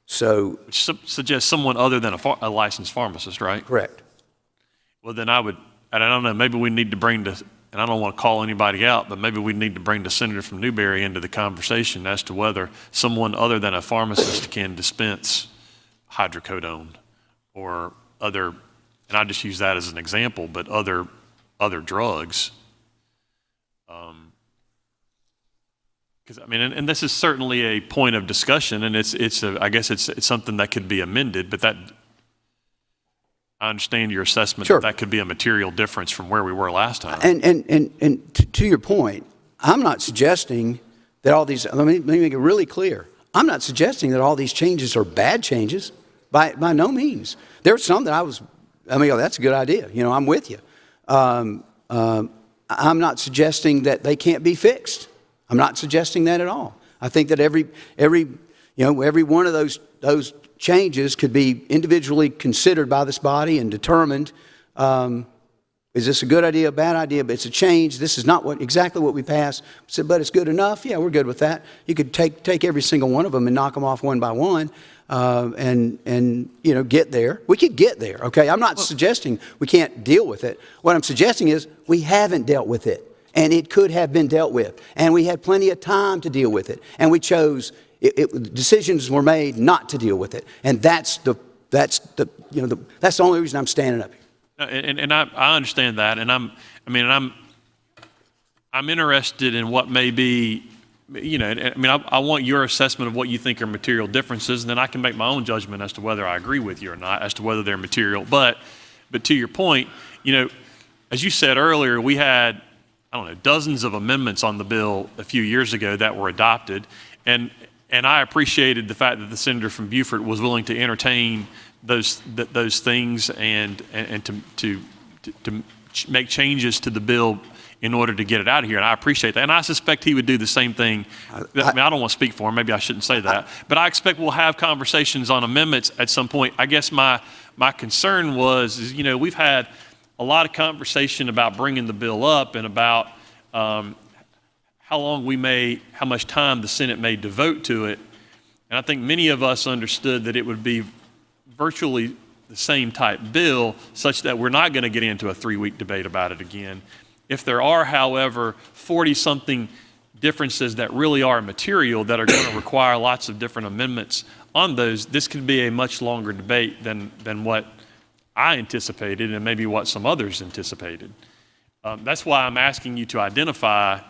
So, Which suggests someone other than a licensed pharmacist, right? correct. Well, then I don't know, maybe we need to bring and I don't want to call anybody out, but maybe we need to bring the senator from Newberry into the conversation as to whether someone other than a pharmacist can dispense hydrocodone or other, and I just use that as an example, but other drugs. Because and this is certainly a point of discussion, and I guess it's something that could be amended, but I understand your assessment Sure. that could be a material difference from where we were last time. And to your point, I'm not suggesting that all these. Let me make it really clear. I'm not suggesting that all these changes are bad changes. By no means. There are some that that's a good idea. I'm with you. I'm not suggesting that they can't be fixed. I'm not suggesting that at all. I think that every one of those changes could be individually considered by this body and determined, is this a good idea, a bad idea, but it's a change. This is not exactly what we passed, but it's good enough. Yeah, we're good with that. You could take every single one of them and knock them off one by one, and get there. We could get there, okay? I'm not suggesting we can't deal with it. What I'm suggesting is we haven't dealt with it, and it could have been dealt with, and we had plenty of time to deal with it, and we chose. Decisions were made not to deal with it, and that's the only reason I'm standing up here. And I understand that, and I'm interested in what may be, I want your assessment of what you think are material differences, and then I can make my own judgment as to whether I agree with you or not, as to whether they're material. But to your point, as you said earlier, we had, dozens of amendments on the bill a few years ago that were adopted, and I appreciated the fact that the senator from Beaufort was willing to entertain those things and to make changes to the bill in order to get it out of here, and I appreciate that. And I suspect he would do the same thing. I mean, I don't want to speak for him. Maybe I shouldn't say that. But I expect we'll have conversations on amendments at some point. I guess my concern is, we've had a lot of conversation about bringing the bill up and about how much time the Senate may devote to it. And I think many of us understood that it would be virtually the same type bill, such that we're not going to get into a 3-week debate about it again. If there are, however, 40-something differences that really are material that are going to require lots of different amendments on those, this could be a much longer debate than what I anticipated and maybe what some others anticipated. That's why I'm asking you to identify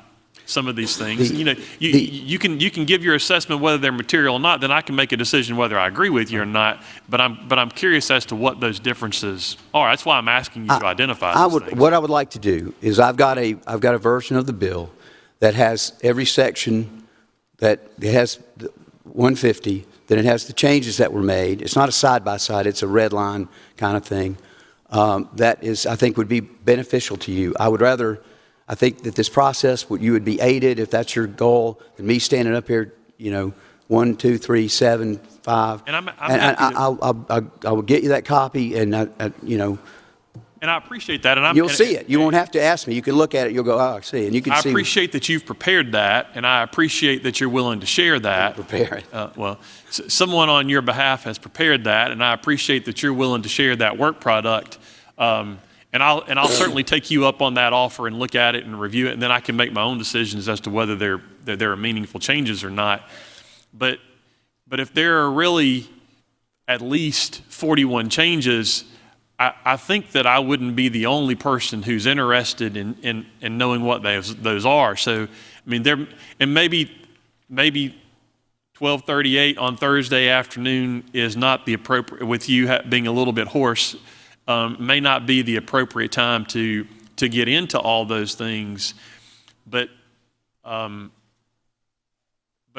some of these things. You can give your assessment whether they're material or not, then I can make a decision whether I agree with you or not. But I'm curious as to what those differences are. That's why I'm asking you to identify those things. What I would like to do is I've got a version of the bill that has every section, that it has 150, then it has the changes that were made. It's not a side-by-side, it's a red line kind of thing. That is, I think, would be beneficial to you. I think that this process, you would be aided, if that's your goal, than me standing up here, 1, 2, 3, 7, 5. And I will get you that copy, and and I appreciate that. And you'll see it. You won't have to ask me. You can look at it. You'll go, oh, I see. And you can see. I appreciate that you've prepared that, and I appreciate that you're willing to share that. Prepare it. Someone on your behalf has prepared that, and I appreciate that you're willing to share that work product. And I'll certainly take you up on that offer and look at it and review it, and then I can make my own decisions as to whether there are meaningful changes or not. But if there are really at least 41 changes, I think that I wouldn't be the only person who's interested in knowing what those are. So, I mean, maybe 12:38 on Thursday afternoon is not the appropriate, with you being a little bit hoarse, may not be the appropriate time to get into all those things. But at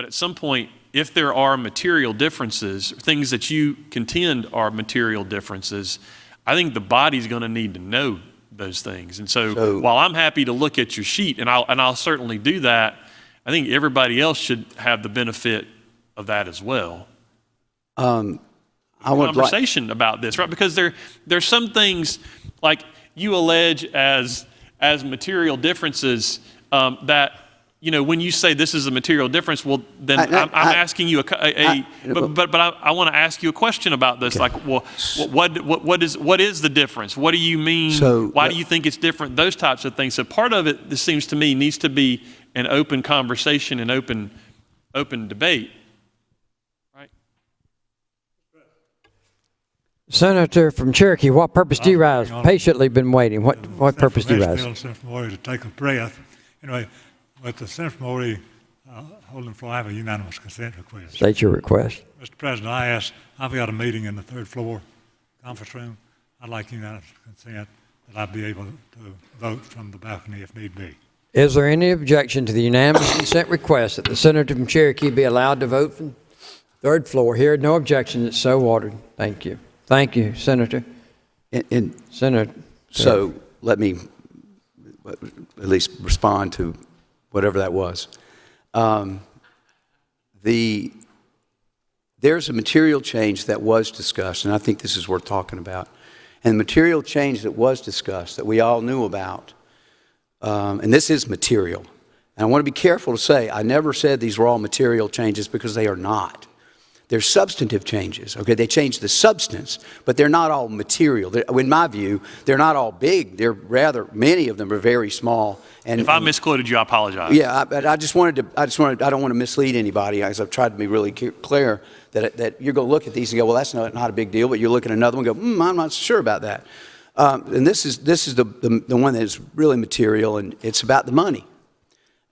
some point, if there are material differences, things that you contend are material differences, I think the body's going to need to know those things. And so while I'm happy to look at your sheet, and I'll certainly do that, I think everybody else should have the benefit of that as well. Conversation about this, right? Because there's some things, like you allege as material differences, that, when you say this is a material difference, well, then I'm asking you but I want to ask you a question about this. Okay. Like, well, what is the difference? What do you mean? Why do you think it's different? Those types of things. So part of it, this seems to me, needs to be an open conversation and open debate. Senator from Cherokee, what purpose do you rise? Patiently been waiting. What purpose do you rise? Senator from Maury, to take a breath. Anyway, with the Senator from Maury holding the floor, I have a unanimous consent request. State your request. Mr. President, I've got a meeting in the third floor conference room. I'd like unanimous consent that I be able to vote from the balcony if need be. Is there any objection to the unanimous consent request that the Senator from Cherokee be allowed to vote from third floor? Here, no objection. It's so ordered. Thank you. Thank you, Senator. Senator. So let me at least respond to whatever that was. There's a material change that was discussed, and I think this is worth talking about. And the material change that was discussed, that we all knew about, and this is material. And I want to be careful to say, I never said these were all material changes, because they are not. They're substantive changes, okay? They change the substance, but they're not all material. In my view, they're not all big. Many of them are very small. And if I misquoted you, I apologize. Yeah, I don't want to mislead anybody, as I've tried to be really clear, that you're going to look at these and go, well, that's not a big deal, but you look at another one and go, I'm not sure about that. And this is the one that is really material, and it's about the money.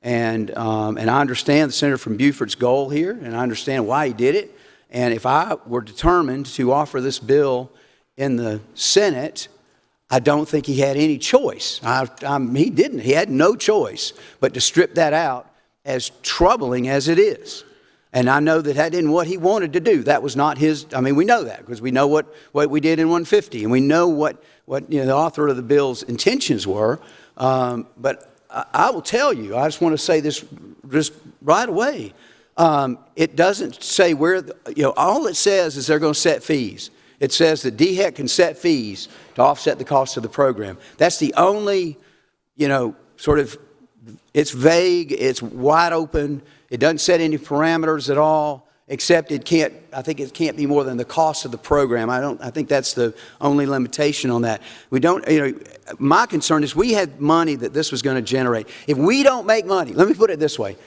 And I understand the Senator from Beaufort's goal here, and I understand why he did it. And if I were determined to offer this bill in the Senate, I don't think he had any choice. He didn't. He had no choice but to strip that out, as troubling as it is. And I know that isn't what he wanted to do. That was not his. I mean, we know that because we know what we did in 150, and we know what the author of the bill's intentions were. But I will tell you, I just want to say this just right away. It doesn't say where, all it says is they're going to set fees. It says that DHEC can set fees to offset the cost of the program. That's the only, sort of, it's vague, it's wide open. It doesn't set any parameters at all, except I think it can't be more than the cost of the program. I think that's the only limitation on that. We don't, my concern is we had money that this was going to generate. If we don't make money, let me put it this way.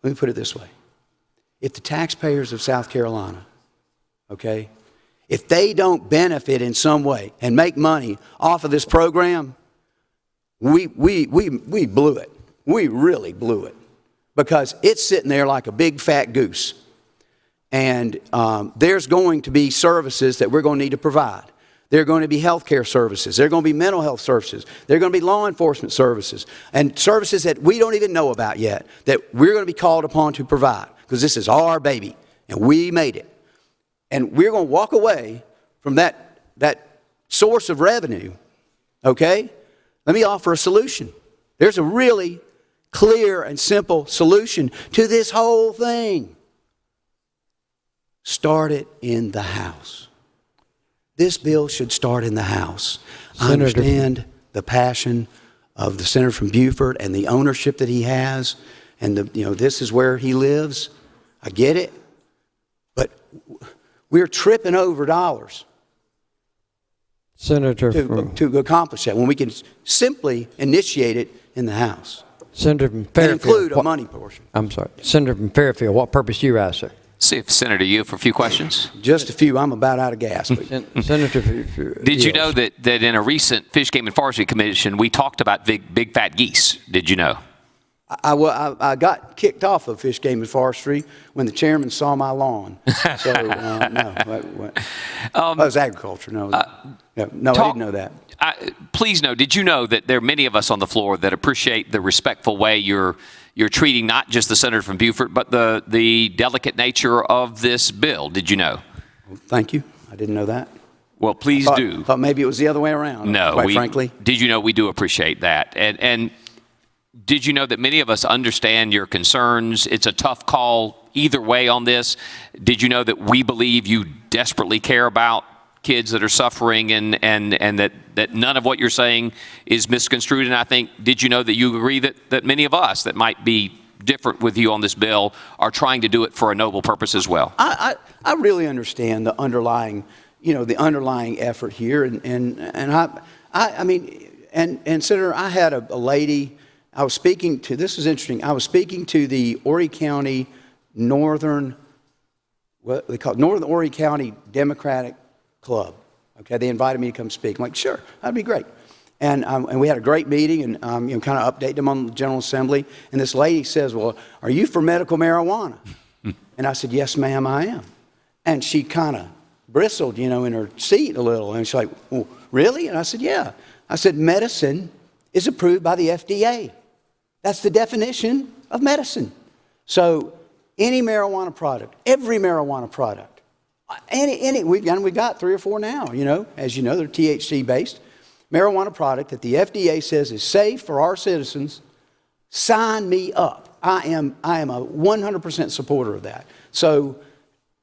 If the taxpayers of South Carolina, okay, if they don't benefit in some way and make money off of this program, we blew it. We really blew it, because it's sitting there like a big fat goose. And there's going to be services that we're going to need to provide. There are going to be health care services. There are going to be mental health services. There are going to be law enforcement services, and services that we don't even know about yet that we're going to be called upon to provide, because this is our baby, and we made it. And we're going to walk away from that source of revenue, okay? Let me offer a solution. There's a really clear and simple solution to this whole thing. Start it in the House. This bill should start in the House. I understand the passion of the senator from Beaufort and the ownership that he has, and this is where he lives. I get it, but we're tripping over dollars to accomplish that when we can simply initiate it in the House. Senator from And Fairfield. include a money portion. I'm sorry. Senator from Fairfield, what purpose do you rise, sir? See if Senator Yu for a few questions. Just a few. I'm about out of gas. But Senator, Did you know that in a recent Fish, Game, and Forestry Commission, we talked about big fat geese? Did you know? I got kicked off of Fish, Game, and Forestry when the chairman saw my lawn. So, no. That was agriculture. No, I didn't know that. Please know, did you know that there are many of us on the floor that appreciate the respectful way you're treating not just the senator from Beaufort, but the delicate nature of this bill? Did you know? Well, thank you. I didn't know that. Well, please do. Thought maybe it was the other way around. No, quite frankly. Did you know we do appreciate that? And did you know that many of us understand your concerns? It's a tough call either way on this. Did you know that we believe you desperately care about kids that are suffering, and that none of what you're saying is misconstrued? And I think, did you know that you agree that many of us that might be different with you on this bill are trying to do it for a noble purpose as well? I really understand the underlying effort here, and I mean, Senator, I had a lady I was speaking to. This is interesting. I was speaking to the Horry County Northern Horry County Democratic Club. Okay, they invited me to come speak. I'm like, sure, that'd be great. And we had a great meeting, and kind of updated them on the General Assembly. And this lady says, "Well, are you for medical marijuana?" And I said, "Yes, ma'am, I am." And she kind of bristled, in her seat a little. And she's like, "Well, really?" And I said, "Yeah." I said, "Medicine is approved by the FDA. That's the definition of medicine. So any marijuana product, every marijuana product, we've got 3 or 4 now, as you know, they're THC based. Marijuana product that the FDA says is safe for our citizens, sign me up. I am a 100% supporter of that." So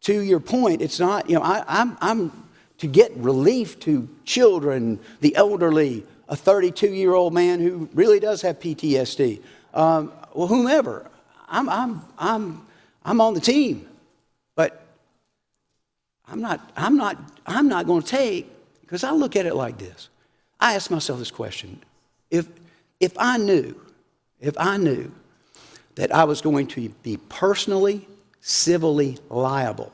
to your point, it's not, I'm to get relief to children, the elderly, a 32-year-old man who really does have PTSD, whomever. I'm on the team, but I'm not going to take, because I look at it like this. I ask myself this question: if I knew that I was going to be personally, civilly liable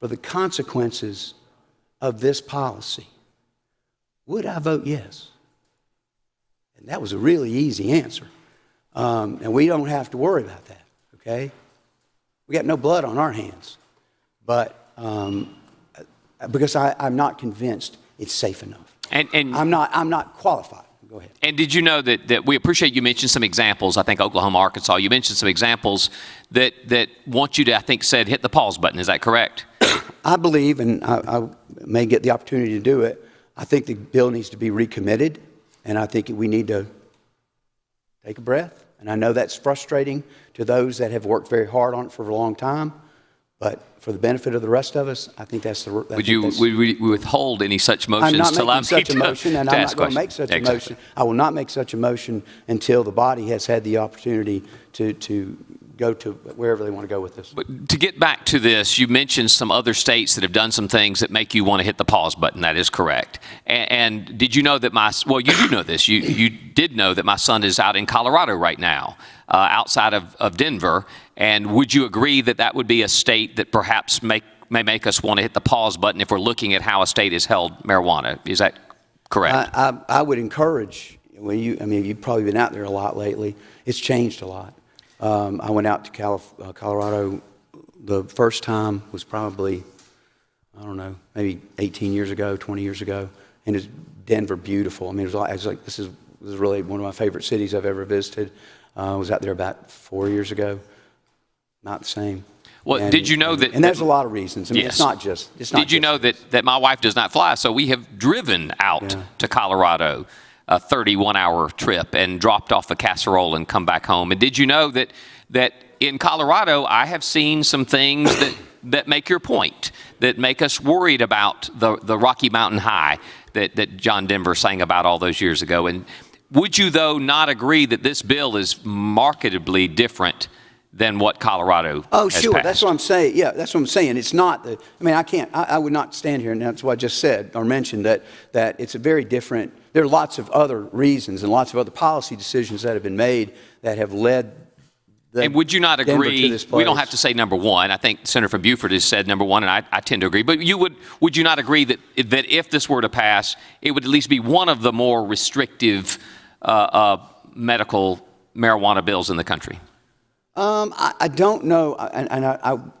for the consequences of this policy, would I vote yes? And that was a really easy answer. And we don't have to worry about that, okay? We got no blood on our hands. But because I'm not convinced it's safe enough. And I'm not qualified. Go ahead. And did you know that we appreciate you mentioned some examples, I think Oklahoma, Arkansas, you mentioned some examples that want you to, I think, said hit the pause button. Is that correct? I believe, and I may get the opportunity to do it, I think the bill needs to be recommitted, and I think we need to take a breath. And I know that's frustrating to those that have worked very hard on it for a long time, but for the benefit of the rest of us, I think that's the. Would you withhold any such motions? I'm not till making such a to- motion, and to I'm ask not going to make questions. such a Exactly. motion. I will not make such a motion until the body has had the opportunity to go to wherever they want to go with this. But to get back to this, you mentioned some other states that have done some things that make you want to hit the pause button. That is correct. And did you know that well, you do know this. You did know that my son is out in Colorado right now, outside of Denver. And would you agree that that would be a state that perhaps may make us want to hit the pause button if we're looking at how a state has held marijuana? Is that correct? I would encourage, you've probably been out there a lot lately. It's changed a lot. I went out to Colorado. The first time was probably, I don't know, maybe 18 years ago, 20 years ago. And it's Denver, beautiful. I mean, it was like this is really one of my favorite cities I've ever visited. I was out there about 4 years ago. Not the same. Well, did you know that? And there's a lot of reasons. I mean, Yes. it's not just. Did you know that my wife does not fly? So we have driven out to Colorado, a 31-hour trip, and dropped off a casserole and come back home. And did you know that in Colorado, I have seen some things that make your point, that make us worried about the Rocky Mountain High that John Denver sang about all those years ago. And would you, though, not agree that this bill is markedly different than what Colorado Oh, has sure. passed? That's what I'm saying. Yeah, that's what I'm saying. It's not the. I mean, I would not stand here, and that's what I just said or mentioned that it's a very different. There are lots of other reasons and lots of other policy decisions that have been made that have led. And would you not Denver to agree? this We don't place. have to say number one. I think Senator from Beaufort has said number one, and I tend to agree. But would you not agree that if this were to pass, it would at least be one of the more restrictive medical marijuana bills in the country? I don't know, and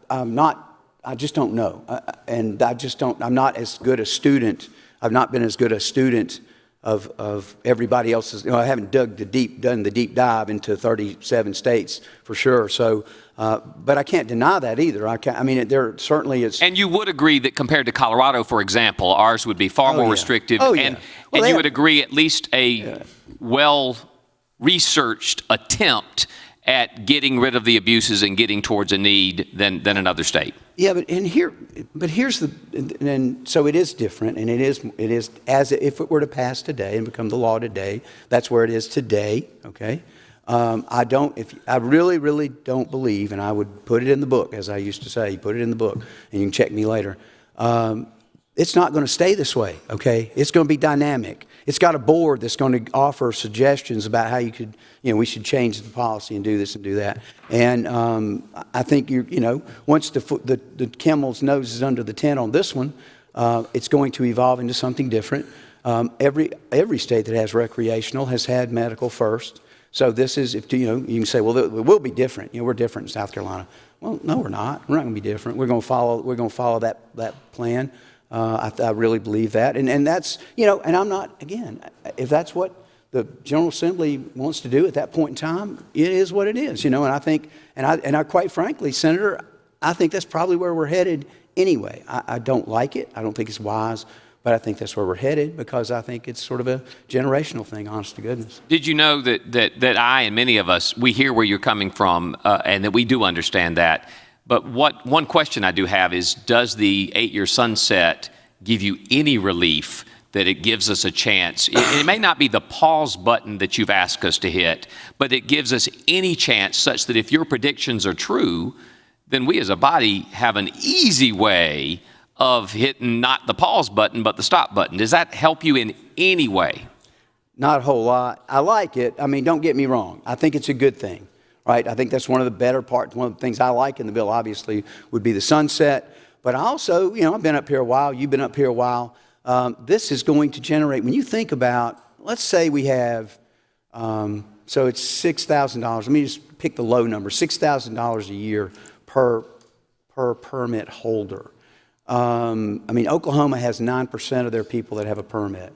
I'm not. I just don't know, and I just don't. I'm not as good a student. I've not been as good a student of everybody else's. I haven't done the deep dive into 37 states for sure. So, but I can't deny that either. I mean, there certainly is. And you would agree that compared to Colorado, for example, ours would be far more yeah. restrictive. Oh, yeah. And, Well, and they you have- would agree at least a well-researched attempt at getting rid of the abuses and getting towards a need than another state. Yeah, here's the, and so it is different, and it is as if it were to pass today and become the law today. That's where it is today. Okay, I really don't believe, and I would put it in the book, as I used to say, put it in the book, and you can check me later. It's not going to stay this way. Okay, it's going to be dynamic. It's got a board that's going to offer suggestions about how you could, we should change the policy and do this and do that. And I think once the camel's nose is under the tent on this one, it's going to evolve into something different. Every state that has recreational has had medical first. So this is, you can say, well, it will be different. We're different in South Carolina. Well, no, we're not. We're not going to be different. We're going to follow that plan. I really believe that, and that's and I'm not, again, if that's what the General Assembly wants to do at that point in time, it is what it is, and I think, and I quite frankly, Senator, I think that's probably where we're headed anyway. I don't like it. I don't think it's wise, but I think that's where we're headed because I think it's sort of a generational thing, honest to goodness. Did you know that I and many of us, we hear where you're coming from, and that we do understand that. But one question I do have is, does the 8-year sunset give you any relief that it gives us a chance? It may not be the pause button that you've asked us to hit, but it gives us any chance such that if your predictions are true, then we as a body have an easy way of hitting not the pause button, but the stop button. Does that help you in any way? Not a whole lot. I like it. I mean, don't get me wrong. I think it's a good thing. Right, I think that's one of the better parts. One of the things I like in the bill, obviously, would be the sunset. But I also, I've been up here a while. You've been up here a while. This is going to generate. When you think about, let's say we have, so it's $6,000. Let me just pick the low number: $6,000 a year per permit holder. Oklahoma has 9% of their people that have a permit.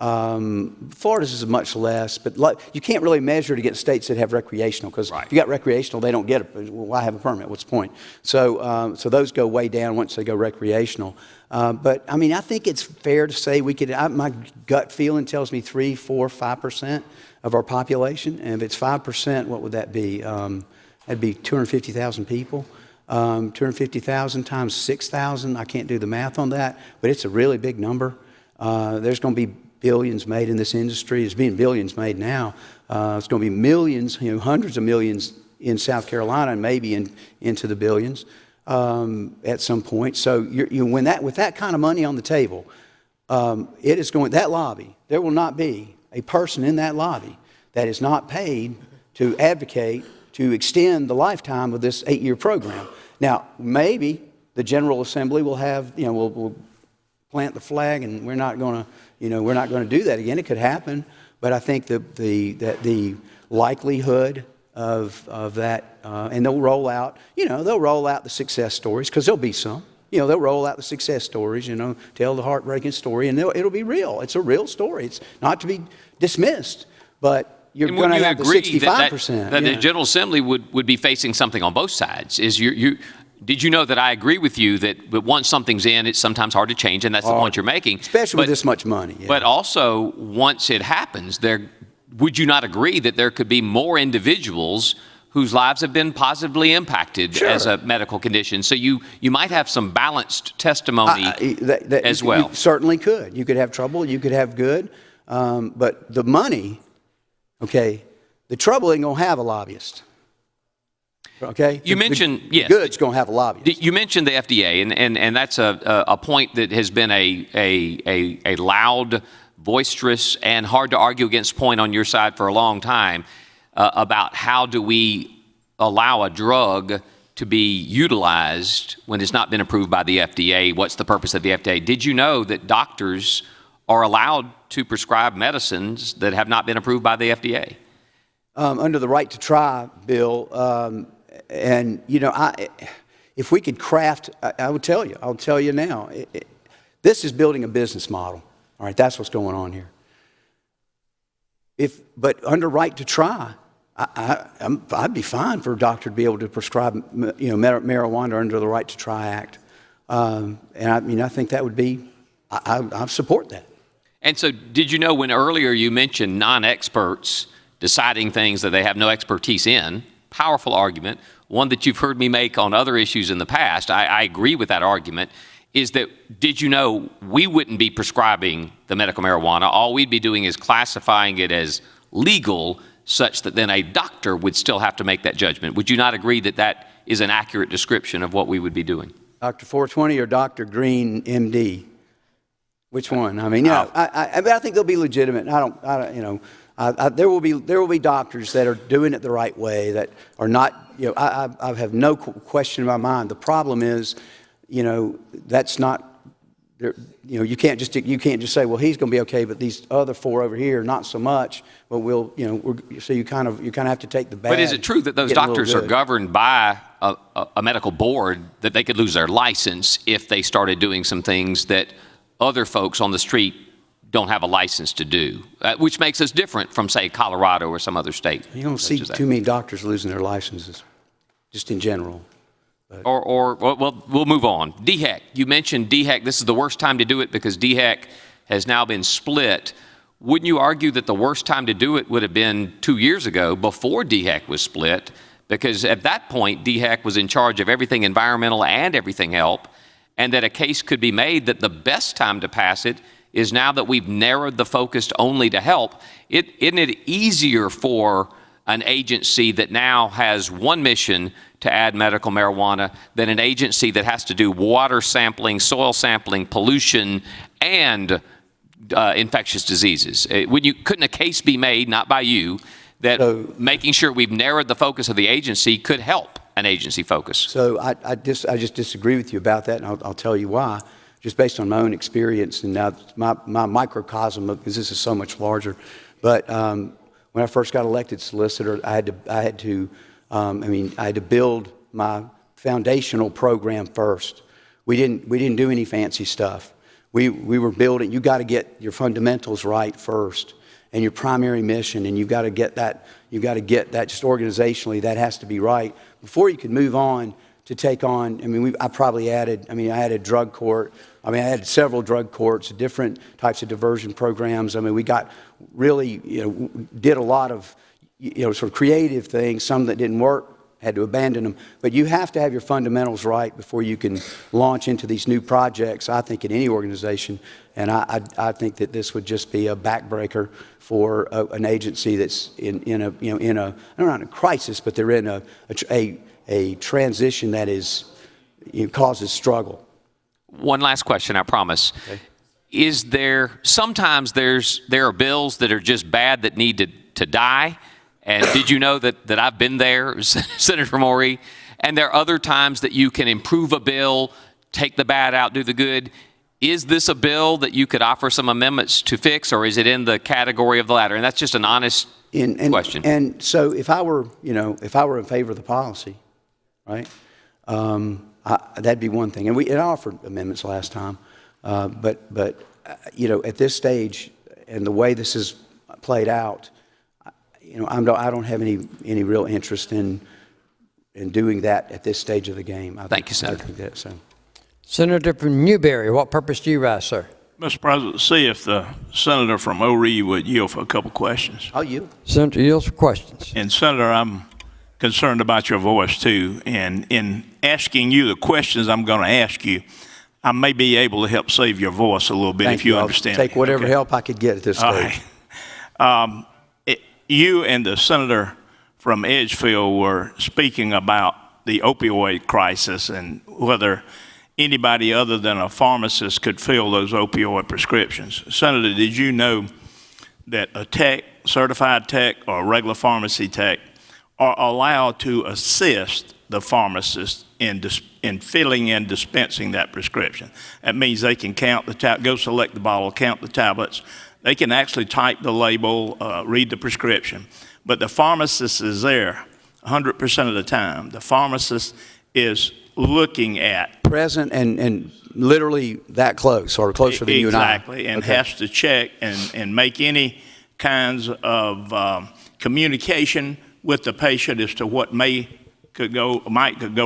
Florida's is much less, but you can't really measure it against states that have recreational, because Right. if you got recreational, they don't get it. Well, why have a permit? What's the point? So those go way down once they go recreational. But I mean, I think it's fair to say we could. My gut feeling tells me 3, 4, 5% of our population, and if it's 5%, what would that be? That'd be 250,000 people. 250,000 times 6,000. I can't do the math on that, but it's a really big number. There's going to be billions made in this industry. There's being billions made now. It's going to be millions, hundreds of millions in South Carolina, and maybe into the billions at some point. So with that kind of money on the table, it is going, that lobby, there will not be a person in that lobby that is not paid to advocate to extend the lifetime of this 8-year program. Now, maybe the General Assembly will have, we'll plant the flag, and we're not going to do that again. It could happen, but I think that the likelihood of that, and they'll roll out the success stories, because there'll be some. They'll roll out the success stories, tell the heartbreaking story, and it'll be real. It's a real story. It's not to be dismissed, but you're And going would to you have the agree 65%. that yeah. the General Assembly would be facing something on both sides? Did you know that I agree with you that once something's in, it's sometimes hard to change, and that's the point you're making. Especially with this much money. Yeah. But also, once it happens, would you not agree that there could be more individuals whose lives have been positively impacted as a medical condition? So you might have some balanced testimony as well. You certainly could. You could have trouble. You could have good. But the money, okay, the trouble ain't going to have a lobbyist. Okay? You mentioned, yes. The good's going to have a lobbyist. You mentioned the FDA, and that's a point that has been a loud, boisterous, and hard to argue against point on your side for a long time about how do we allow a drug to be utilized when it's not been approved by the FDA? What's the purpose of the FDA? Did you know that doctors are allowed to prescribe medicines that have not been approved by the FDA? Under the right to try bill, and if we could craft, I would tell you. I'll tell you now. This is building a business model. All right, that's what's going on here. But under right to try, I'd be fine for a doctor to be able to prescribe, marijuana under the Right to Try Act, and I think that would be. I support that. And so, did you know when earlier you mentioned non-experts deciding things that they have no expertise in? Powerful argument, one that you've heard me make on other issues in the past. I agree with that argument. Is that, did you know we wouldn't be prescribing the medical marijuana? All we'd be doing is classifying it as legal, such that then a doctor would still have to make that judgment. Would you not agree that that is an accurate description of what we would be doing? Dr. 420 or Dr. Green, MD? Which one? I mean, I think they'll be legitimate. There will be doctors that are doing it the right way, that are not. I have no question in my mind. The problem is, that's not. You can't just say, well, he's going to be okay, but these other 4 over here, not so much. But so you kind of have to take the bad. But is it true that those doctors are governed by a medical board, that they could lose their license if they started doing some things that other folks on the street don't have a license to do, which makes us different from, say, Colorado or some other state? You don't see too many doctors losing their licenses, just in general. Well, we'll move on. DHEC, you mentioned DHEC. This is the worst time to do it because DHEC has now been split. Wouldn't you argue that the worst time to do it would have been 2 years ago, before DHEC was split? Because at that point, DHEC was in charge of everything environmental and everything health, and that a case could be made that the best time to pass it is now that we've narrowed the focus only to help. Isn't it easier for an agency that now has one mission to add medical marijuana than an agency that has to do water sampling, soil sampling, pollution, and infectious diseases? Couldn't a case be made, not by you, that making sure we've narrowed the focus of the agency could help an agency focus? So I just disagree with you about that, and I'll tell you why. Just based on my own experience, and now my microcosm, because this is so much larger. But when I first got elected solicitor, I had to build my foundational program first. We didn't do any fancy stuff. we were building, you got to get your fundamentals right first and your primary mission, and you've got to get that just organizationally, that has to be right before you can move on to take on. I mean, I added drug court. I mean, I had several drug courts, different types of diversion programs. I mean, we got really, did a lot of, sort of creative things, some that didn't work, had to abandon them. But you have to have your fundamentals right before you can launch into these new projects, I think, in any organization. And I think that this would just be a backbreaker for an agency that's in a not a crisis, but they're in a transition that causes struggle. One last question, I promise. Okay. Sometimes there are bills that are just bad that need to die? And did you know that I've been there, Senator Morey? And there are other times that you can improve a bill, take the bad out, do the good. Is this a bill that you could offer some amendments to fix, or is it in the category of the latter? And that's just an honest question. And so if I were in favor of the policy, right, that'd be one thing. And I offered amendments last time, but at this stage and the way this is played out, I don't have any real interest in doing that at this stage of the game. Thank you, Senator. I think that, so. Senator from Newberry, what purpose do you rise, sir? Mr. President, see if the senator from O'Ree would yield for a couple questions. I'll yield. Senator yields for questions. And Senator, I'm concerned about your voice too. And in asking you the questions I'm going to ask you, I may be able to help save your voice a little bit. Thank if you I'll understand. Take whatever okay. help I could get at this stage. All right. You and the senator from Edgefield were speaking about the opioid crisis and whether anybody other than a pharmacist could fill those opioid prescriptions. Senator, did you know that a tech, certified tech, or a regular pharmacy tech are allowed to assist the pharmacist in filling and dispensing that prescription? That means they can count go select the bottle, count the tablets. They can actually type the label, read the prescription. But the pharmacist is there 100% of the time. The pharmacist is looking at. Present and literally that close or closer than you and I. Exactly, and has to check and make any kinds of communication with the patient as to what might could go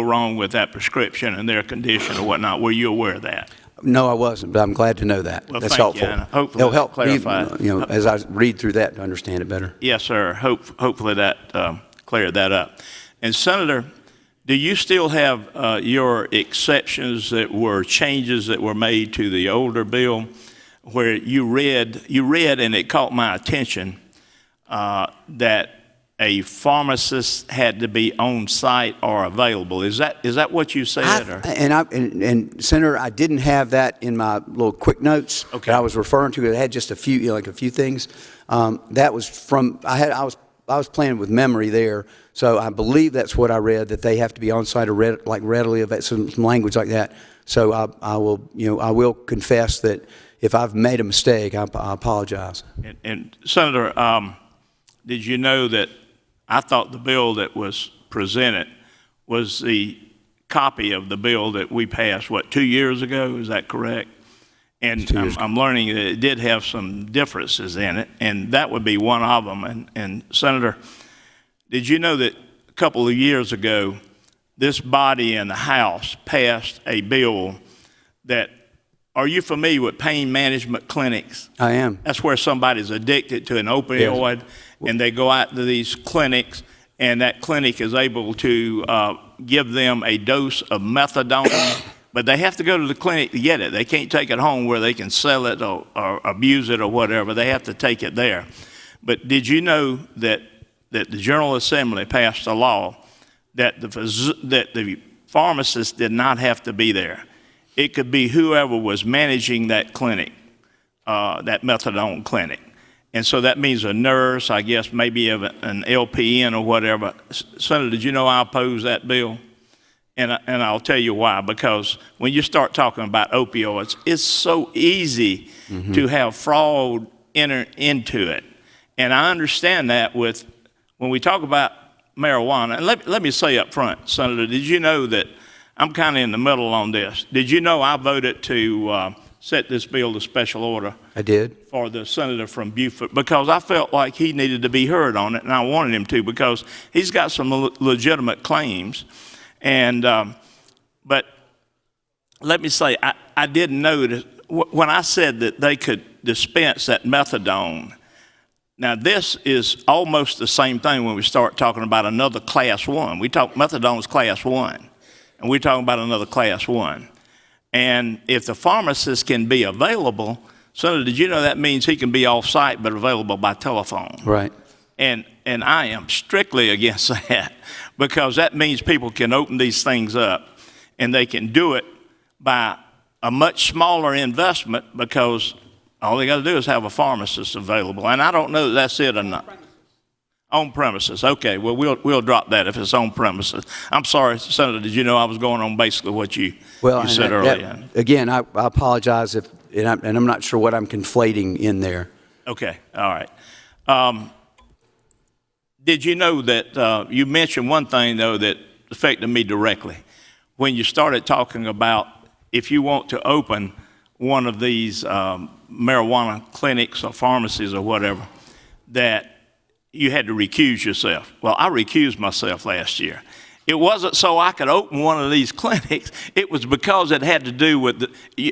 wrong with that prescription and their condition or whatnot. Were you aware of that? No, I wasn't, but I'm glad to know that. Well, that's thank helpful. you, and hopefully It'll help clarify. as I read through that to understand it better. Yes, sir. Hopefully that cleared that up. And Senator, do you still have your exceptions that were changes that were made to the older bill, where you read, and it caught my attention that a pharmacist had to be on site or available? Is that what you said? And Senator, I didn't have that in my little quick notes Okay. that I was referring to. It had just a few, like a few things. That was from I was playing with memory there, so I believe that's what I read, that they have to be on site or readily available, some language like that. So I will confess that if I've made a mistake, I apologize. And Senator, did you know that I thought the bill that was presented was the copy of the bill that we passed, 2 years ago? Is that correct? And I'm learning that it did have some differences in it, and that would be one of them. And Senator, did you know that a couple of years ago, this body in the House passed a bill that, are you familiar with pain management clinics? I am. That's where somebody's addicted to an opioid, and they go out to these clinics, and that clinic is able to give them a dose of methadone, but they have to go to the clinic to get it. They can't take it home where they can sell it or abuse it or whatever. They have to take it there. But did you know that the General Assembly passed a law that the pharmacist did not have to be there? It could be whoever was managing that clinic, that methadone clinic. And so that means a nurse, I guess maybe an LPN or whatever. Senator, did you know I oppose that bill? And I'll tell you why. Because when you start talking about opioids, it's so easy to have fraud enter into it. And I understand that when we talk about marijuana. And let me say up front, Senator, did you know that I'm kind of in the middle on this? Did you know I voted to set this bill to special order I did. for the senator from Beaufort because I felt like he needed to be heard on it, and I wanted him to because he's got some legitimate claims. And but let me say, I didn't know that when I said that they could dispense that methadone. Now this is almost the same thing when we start talking about another class 1. We talk methadone's class 1, and we're talking about another class 1. And if the pharmacist can be available, Senator, did you know that means he can be off-site but available by telephone? Right. And I am strictly against that because that means people can open these things up and they can do it by a much smaller investment because all they got to do is have a pharmacist available. And I don't know that that's it or not. On premises. Okay, well, we'll drop that if it's on premises. I'm sorry, Senator, did you know I was going on basically what you said earlier? Again, I apologize if, and I'm not sure what I'm conflating in there. Okay, all right. Did you know that you mentioned one thing, though, that affected me directly? When you started talking about if you want to open one of these marijuana clinics or pharmacies or whatever, that you had to recuse yourself. Well, I recused myself last year. It wasn't so I could open one of these clinics. It was because it had to do with,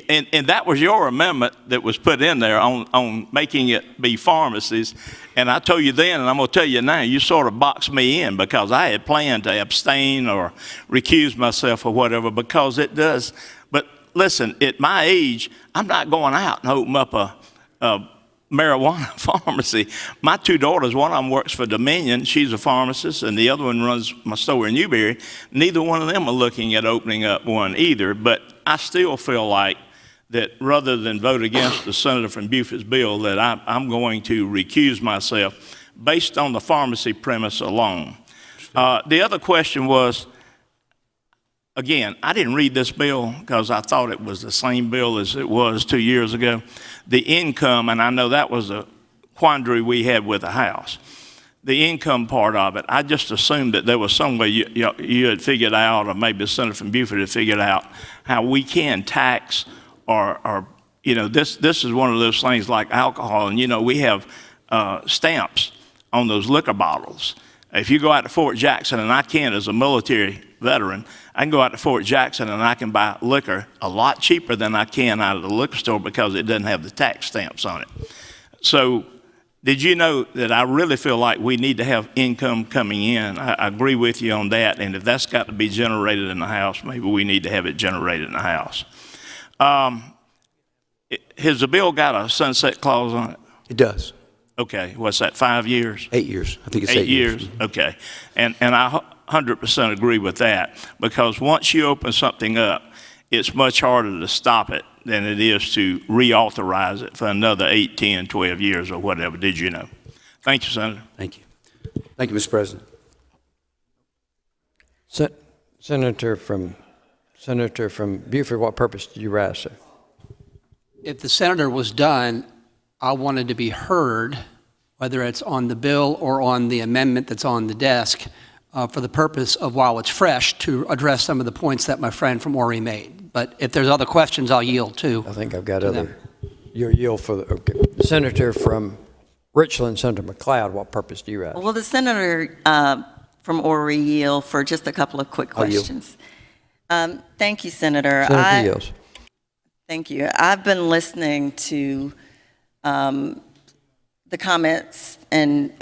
and that was your amendment that was put in there on making it be pharmacies. And I told you then, and I'm going to tell you now, you sort of boxed me in because I had planned to abstain or recuse myself or whatever because it does. But listen, at my age, I'm not going out and open up a marijuana pharmacy. My 2 daughters, one of them works for Dominion. She's a pharmacist, and the other one runs my store in Newberry. Neither one of them are looking at opening up one either, but I still feel like that rather than vote against the senator from Beaufort's bill, that I'm going to recuse myself based on the pharmacy premise alone. The other question was, again, I didn't read this bill because I thought it was the same bill as it was 2 years ago. The income, and I know that was a quandary we had with the House. The income part of it, I just assumed that there was some way you had figured out, or maybe the senator from Beaufort had figured out, how we can tax or this is one of those things like alcohol, and we have stamps on those liquor bottles. If you go out to Fort Jackson, and I can as a military veteran, I can go out to Fort Jackson and I can buy liquor a lot cheaper than I can out of the liquor store because it doesn't have the tax stamps on it. So did you know that I really feel like we need to have income coming in? I agree with you on that, and if that's got to be generated in the House, maybe we need to have it generated in the House. Has the bill got a sunset clause on it? It does. Okay, what's that, 5 years? 8 years. I think it's 8 years. Okay, and I 100% agree with that because once you open something up, it's much harder to stop it than it is to reauthorize it for another 8, 10, 12 years or whatever. Did you know? Thank you, Senator. Thank you. Thank you, Mr. President. Senator from Beaufort, what purpose did you rise, sir? If the senator was done, I wanted to be heard, whether it's on the bill or on the amendment that's on the desk, for the purpose of, while it's fresh, to address some of the points that my friend from Ori made. But if there's other questions, I'll yield too. I think I've got to other. them. Your yield for the, okay. Senator from Richland, Senator McLeod, what purpose do you rise? Well, the senator from Ori yield for just a couple of quick I'll yield. questions. Thank you, Senator. Senator yields. Thank you. I've been listening to the comments and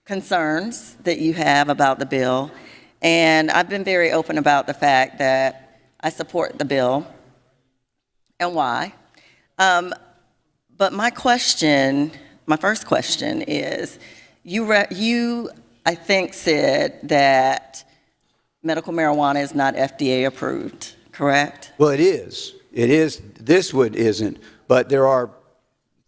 concerns that you have about the bill, and I've been very open about the fact that I support the bill and why. But my first question is, you I think said that medical marijuana is not FDA approved, correct? Well, it is. It is. This one isn't, but there are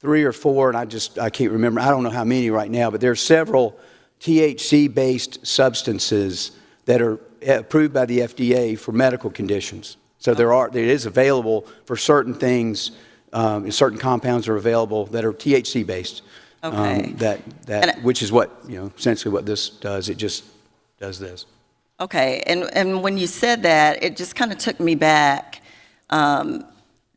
3 or 4, and I can't remember. I don't know how many right now, but there are several THC-based substances that are approved by the FDA for medical conditions. So it is available for certain things. Certain compounds are available that are THC-based. Okay. Which is what essentially what this does. It just does this. Okay, and when you said that, it just kind of took me back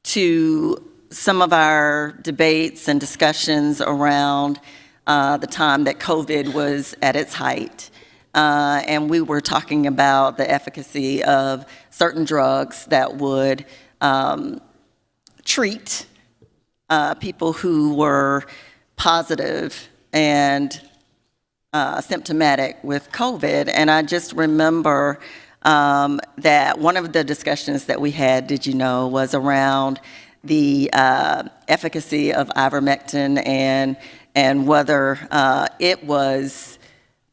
to some of our debates and discussions around the time that COVID was at its height. And we were talking about the efficacy of certain drugs that would treat people who were positive and symptomatic with COVID. And I just remember that one of the discussions that we had, did you know, was around the efficacy of ivermectin and whether it was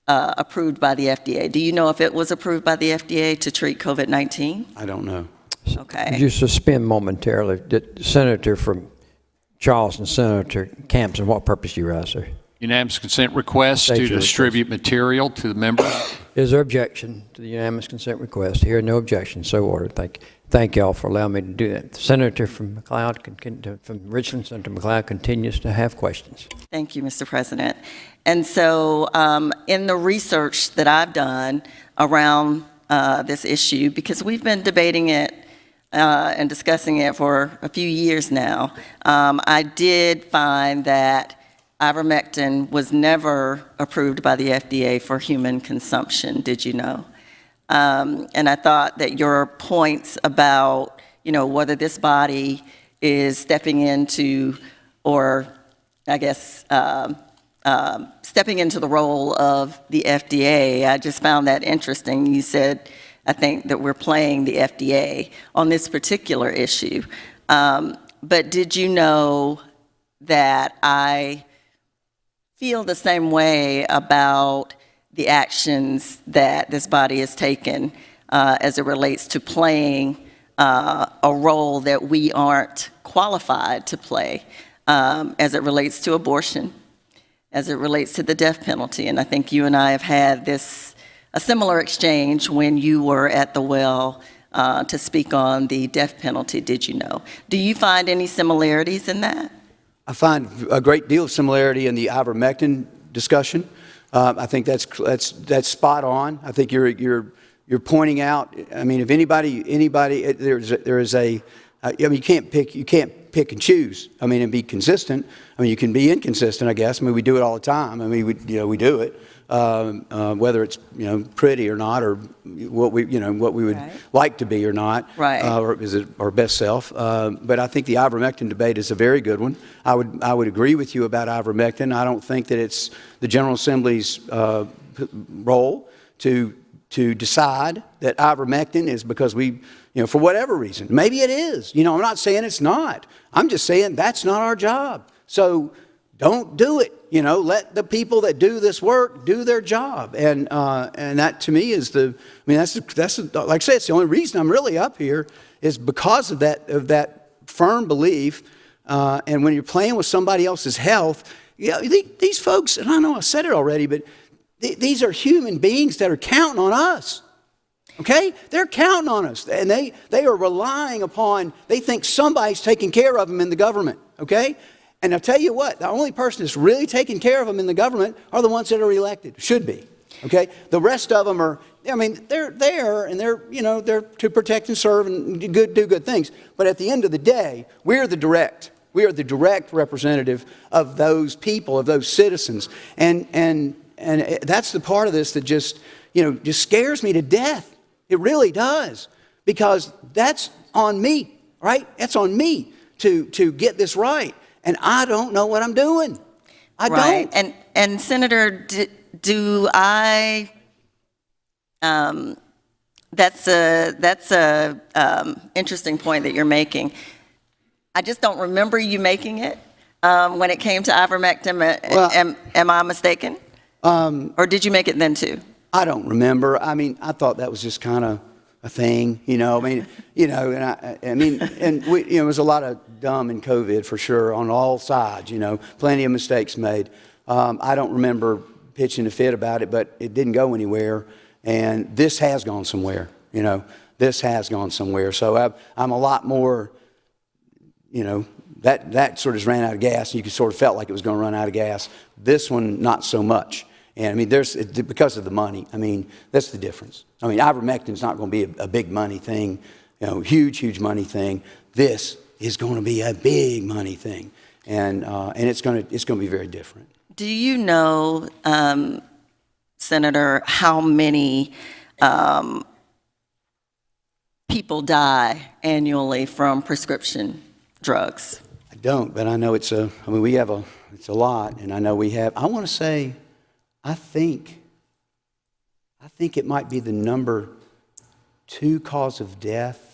approved by the FDA. Do you know if it was approved by the FDA to treat COVID-19? I don't know. Okay. Would you suspend momentarily? The Senator from Charleston, Senator Campson, what purpose you rise, sir? Unanimous consent request State to your distribute material to the members. Is there objection to the unanimous consent request? Here, no objection. So ordered. Thank y'all for allowing me to do that. The Senator from McLeod, from Richland, Senator McLeod, continues to have questions. Thank you, Mr. President. And so in the research that I've done around this issue, because we've been debating it and discussing it for a few years now, I did find that ivermectin was never approved by the FDA for human consumption. Did you know? And I thought that your points about, whether this body is stepping into, or I guess, stepping into the role of the FDA, I just found that interesting. You said, I think, that we're playing the FDA on this particular issue. But did you know that I feel the same way about the actions that this body has taken as it relates to playing a role that we aren't qualified to play as it relates to abortion, as it relates to the death penalty? And I think you and I have had a similar exchange when you were at the well to speak on the death penalty. Did you know? Do you find any similarities in that? I find a great deal of similarity in the ivermectin discussion. I think that's spot on. I think you're pointing out. I mean, if anybody, there is a. You can't pick and choose. I mean, and be consistent. I mean, you can be inconsistent, I guess. I mean, we do it all the time. I mean, we do it. Whether it's pretty or not, or what we would Right. like to be or not, Right. Or is it our best self? But I think the ivermectin debate is a very good one. I would agree with you about ivermectin. I don't think that it's the General Assembly's role to decide that ivermectin is because we, for whatever reason. Maybe it is. I'm not saying it's not. I'm just saying that's not our job. So don't do it. Let the people that do this work do their job. And that to me is that's like I say, it's the only reason I'm really up here is because of that firm belief. And when you're playing with somebody else's health, these folks, and I know I said it already, but these are human beings that are counting on us. Okay? They're counting on us. And they are relying upon, they think somebody's taking care of them in the government. Okay? And I'll tell you what, the only person that's really taking care of them in the government are the ones that are elected. Should be. Okay? The rest of them are, they're there and they're to protect and serve and do good things. But at the end of the day, we are the direct representative of those people, of those citizens. And that's the part of this that just scares me to death. It really does. Because that's on me, right? That's on me to get this right. And I don't know what I'm doing. I don't. And Senator, do I? That's a interesting point that you're making. I just don't remember you making it when it came to ivermectin. Am I mistaken? Or did you make it then too? I don't remember. I mean, I thought that was just kind of a thing, and it was a lot of dumb in COVID for sure on all sides, plenty of mistakes made. I don't remember pitching a fit about it, but it didn't go anywhere. And this has gone somewhere, this has gone somewhere. So I'm a lot more, that sort of ran out of gas. And you sort of felt like it was going to run out of gas. This one, not so much. And because of the money, that's the difference. Ivermectin's not going to be a big money thing, huge money thing. This is going to be a big money thing, and it's going to be very different. Do you know, Senator, how many people die annually from prescription drugs? I don't, but I know it's a lot, and I know we have. I want to say, I think it might be the number 2 cause of death.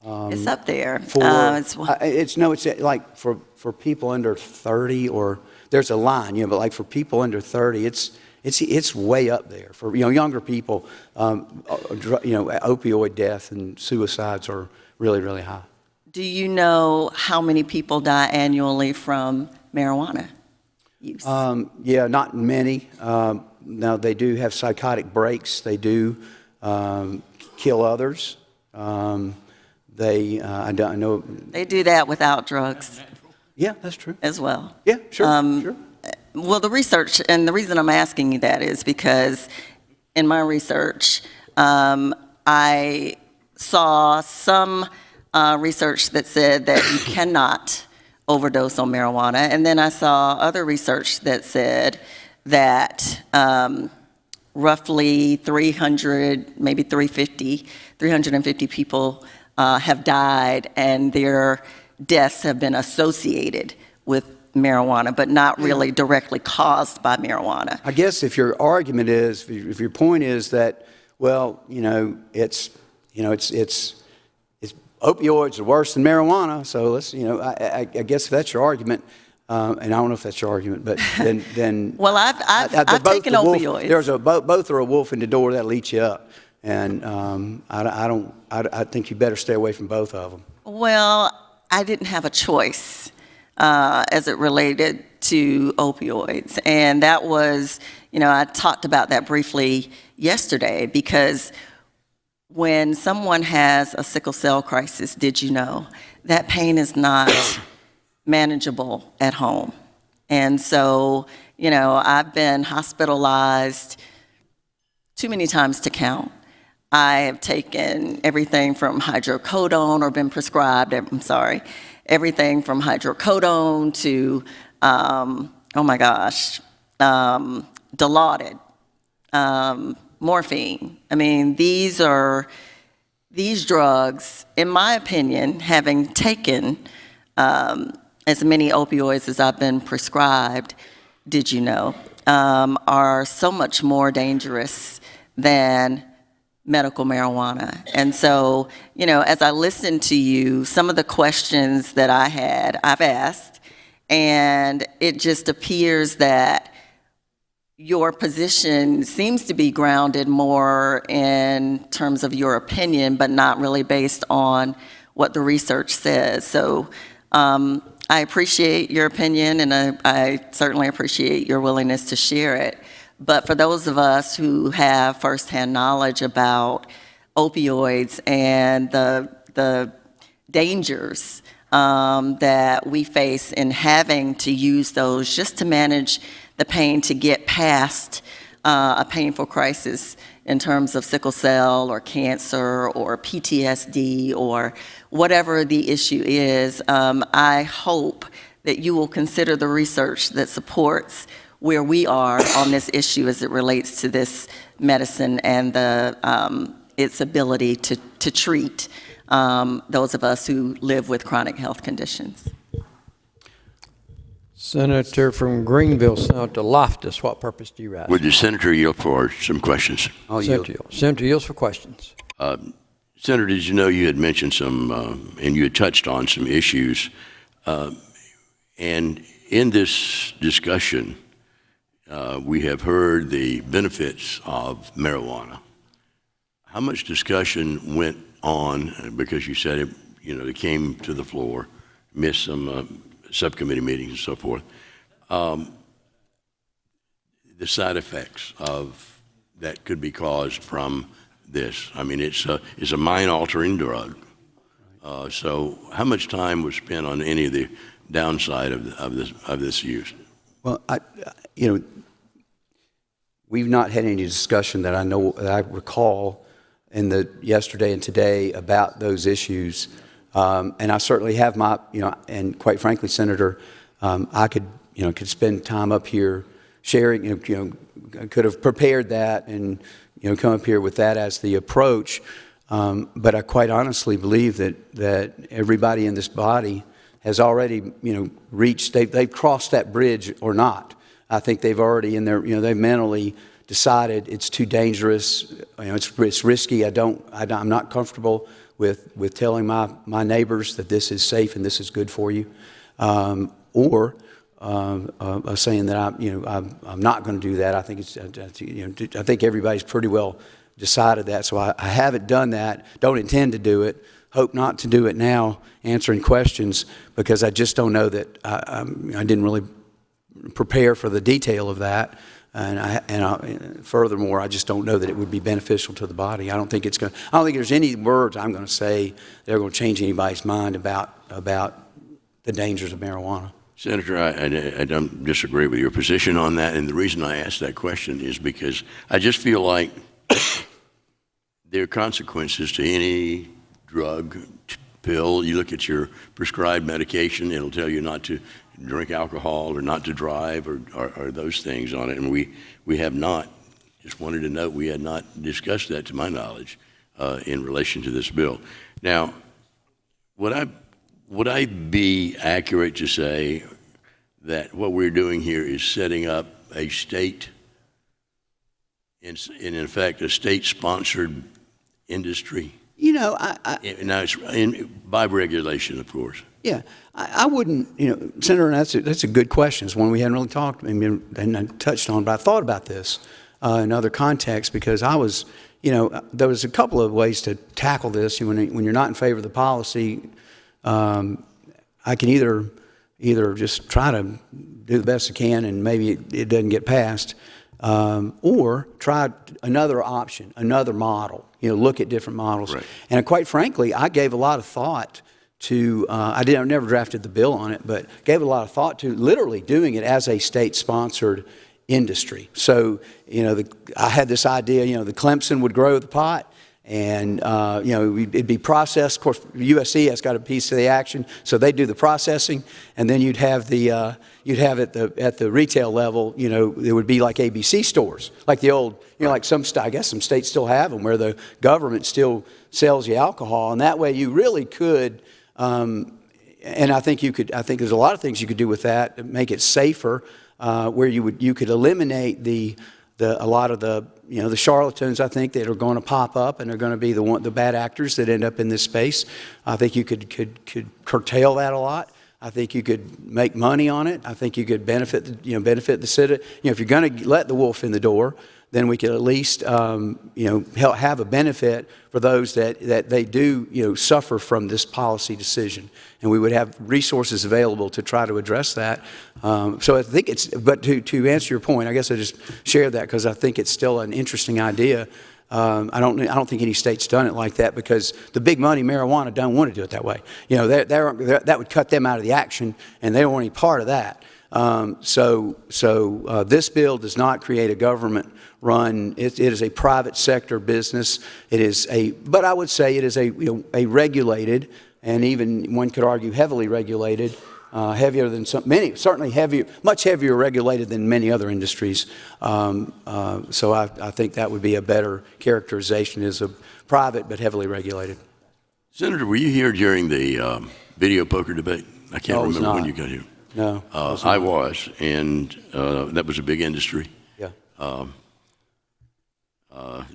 It's up there. It's like for people under 30, or there's a line, but like for people under 30, it's way up there. For younger people, opioid death and suicides are really, really high. Do you know how many people die annually from marijuana use? Yeah, not many. Now they do have psychotic breaks. They do kill others. I don't know. They do that without drugs. Yeah, that's true. As well. Yeah, sure, sure. Well, the research, and the reason I'm asking you that is because in my research, I saw some research that said that you cannot overdose on marijuana, and then I saw other research that said that roughly 300, maybe 350 people have died, and their deaths have been associated with marijuana, but not really directly caused by marijuana. I guess if your argument is, if your point is that, well, it's opioids are worse than marijuana, so let's, I guess if that's your argument, and I don't know if that's your argument, but then Well, I've taken opioids. Both are a wolf in the door that'll eat you up, and I think you better stay away from both of them. Well, I didn't have a choice as it related to opioids, and that was, I talked about that briefly yesterday, because when someone has a sickle cell crisis, did you know that pain is not manageable at home? And so, I've been hospitalized too many times to count. I have taken everything from hydrocodone, or been prescribed, everything from hydrocodone to, Dilaudid, morphine. I mean, these drugs, in my opinion, having taken as many opioids as I've been prescribed, did you know, are so much more dangerous than medical marijuana. And so, as I listened to you, some of the questions that I've asked, and it just appears that your position seems to be grounded more in terms of your opinion, but not really based on what the research says. So I appreciate your opinion, and I certainly appreciate your willingness to share it. But for those of us who have firsthand knowledge about opioids and the dangers that we face in having to use those just to manage the pain, to get past a painful crisis in terms of sickle cell or cancer or PTSD or whatever the issue is, I hope that you will consider the research that supports where we are on this issue as it relates to this medicine and its ability to treat those of us who live with chronic health conditions. Senator from Greenville, Senator Loftus, what purpose do you rise? Would the senator yield for some questions? I'll yield. Senator yields for questions. Senator, did you know you had mentioned some, and you had touched on some issues, and in this discussion, we have heard the benefits of marijuana. How much discussion went on, because you said it, it came to the floor, missed some subcommittee meetings and so forth, the side effects of that could be caused from this? I mean, it's a mind-altering drug. So how much time was spent on any of the downside of this use? Well, we've not had any discussion that I recall in the yesterday and today about those issues. And I certainly have my, and quite frankly, Senator, I could spend time up here sharing, I could have prepared that and, come up here with that as the approach. But I quite honestly believe that everybody in this body has already, reached, they've crossed that bridge or not. I think they've already in their, they've mentally decided it's too dangerous, it's risky. I'm not comfortable with telling my neighbors that this is safe and this is good for you, or saying that I'm not going to do that. I think I think everybody's pretty well decided that. So I haven't done that. Don't intend to do it. Hope not to do it now, answering questions, because I just don't know that I didn't really prepare for the detail of that. And furthermore, I just don't know that it would be beneficial to the body. I don't think there's any words I'm going to say that are going to change anybody's mind about the dangers of marijuana. Senator, I don't disagree with your position on that, and the reason I asked that question is because I just feel like there are consequences to any drug, pill. You look at your prescribed medication, it'll tell you not to drink alcohol or not to drive or those things on it, and we have not, just wanted to note, we had not discussed that to my knowledge in relation to this bill. Now, would I be accurate to say that what we're doing here is setting up a state, in effect, a state-sponsored industry? Now it's by regulation, of course. Yeah, I wouldn't, Senator, and that's a good question. It's one we hadn't really talked and touched on, but I thought about this in other contexts because I was, there was a couple of ways to tackle this. When you're not in favor of the policy, I can either just try to do the best I can and maybe it doesn't get passed, or try another option, another model, look at different models. Right. And quite frankly, I gave a lot of thought to, I never drafted the bill on it, but gave a lot of thought to literally doing it as a state-sponsored industry. So, I had this idea, the Clemson would grow the pot, and it'd be processed. Of course, USC has got a piece of the action, so they do the processing, and then you'd have at the retail level, it would be like ABC stores, like the old, like I guess some states still have them, where the government still sells you alcohol, and that way you really could. And I think there's a lot of things you could do with that to make it safer, where you could eliminate a lot of the charlatans, I think, that are going to pop up and are going to be the bad actors that end up in this space. I think you could curtail that a lot. I think you could make money on it. I think you could benefit the city. If you're going to let the wolf in the door, then we could at least help have a benefit for those that they do suffer from this policy decision, and we would have resources available to try to address that. So I think but to answer your point, I guess I just shared that because I think it's still an interesting idea. I don't think any state's done it like that because the big money marijuana don't want to do it that way. That would cut them out of the action, and they don't want any part of that. So this bill does not create a government-run. It is a private sector business. But I would say it is a regulated, and even one could argue heavily regulated, heavier than many, certainly heavier, much heavier regulated than many other industries. So I think that would be a better characterization as a private but heavily regulated. Senator, were you here during the video poker debate? I can't remember when you got here. No. I was, and that was a big industry. Yeah.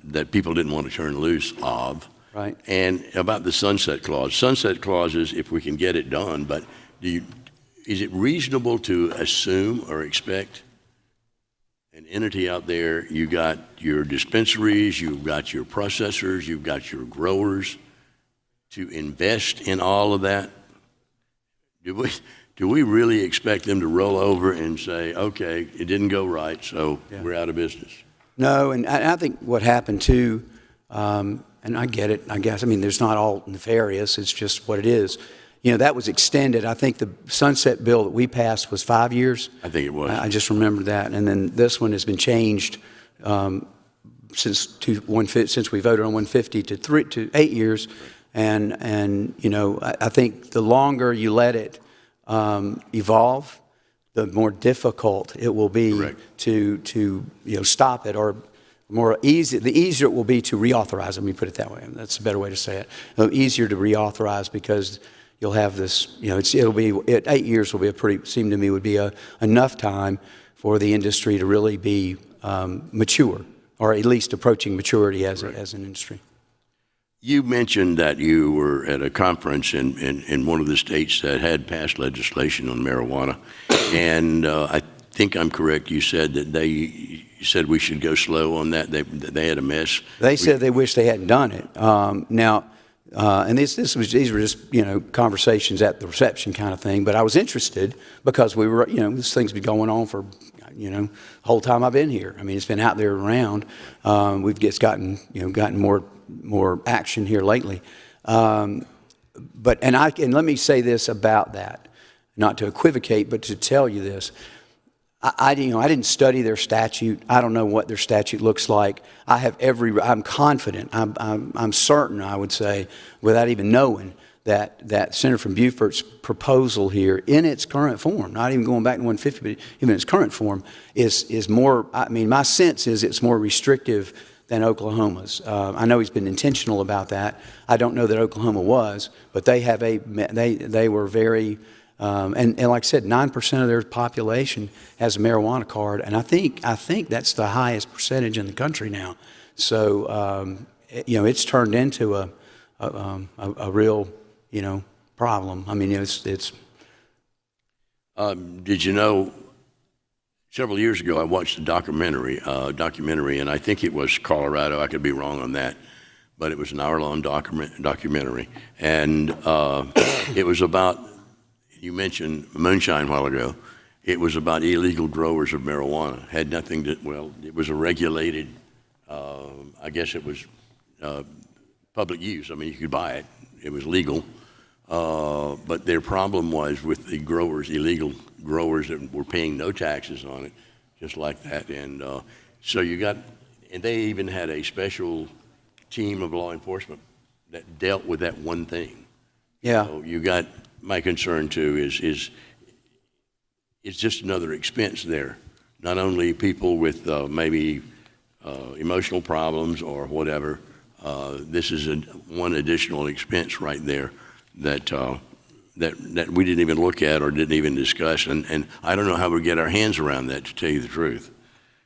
That people didn't want to turn loose of. Right. And about the sunset clause. Sunset clauses, if we can get it done, but is it reasonable to assume or expect an entity out there, you got your dispensaries, you've got your processors, you've got your growers, to invest in all of that? Do we really expect them to roll over and say, okay, it didn't go right, so we're out of business? No, and I think what happened too, and I get it, I guess, there's not all nefarious, it's just what it is. That was extended. I think the sunset bill that we passed was 5 years. I think it was. I just remember that. And then this one has been changed since we voted on 150 to 8 years. And I think the longer you let it evolve, the more difficult it will be Correct. to stop it, or the easier it will be to reauthorize. Let me put it that way. That's a better way to say it. Easier to reauthorize because you'll have this. It'll be 8 years will be seem to me would be enough time for the industry to really be mature, or at least approaching maturity as an industry. You mentioned that you were at a conference in one of the states that had passed legislation on marijuana, and I think I'm correct. You said that you said we should go slow on that. They had a mess. They said they wish they hadn't done it. And these were just conversations at the reception kind of thing. But I was interested because we were this thing's been going on for the whole time I've been here. I mean, it's been out there around. We've just gotten more action here lately. And let me say this about that, not to equivocate, but to tell you this. I didn't study their statute. I don't know what their statute looks like. I'm confident. I'm certain, I would say, without even knowing, that Senator from Beaufort's proposal here, in its current form, not even going back to 150, but even in its current form, is more. I mean, my sense is it's more restrictive than Oklahoma's. I know he's been intentional about that. I don't know that Oklahoma was, but they were very. And like I said, 9% of their population has a marijuana card, and I think that's the highest percentage in the country now. So it's turned into a real problem. I mean, it's. Did you know? Several years ago, I watched a documentary, and I think it was Colorado. I could be wrong on that, but it was an hour-long documentary, and it was about. You mentioned moonshine a while ago. It was about illegal growers of marijuana. Had nothing to, it was a regulated, I guess it was public use. I mean, you could buy it. It was legal. But their problem was with the growers, illegal growers that were paying no taxes on it, just like that. And so and they even had a special team of law enforcement that dealt with that one thing. Yeah. So you got. My concern too is it's just another expense there. Not only people with maybe emotional problems or whatever. This is one additional expense right there that we didn't even look at or didn't even discuss, and I don't know how we get our hands around that, to tell you the truth.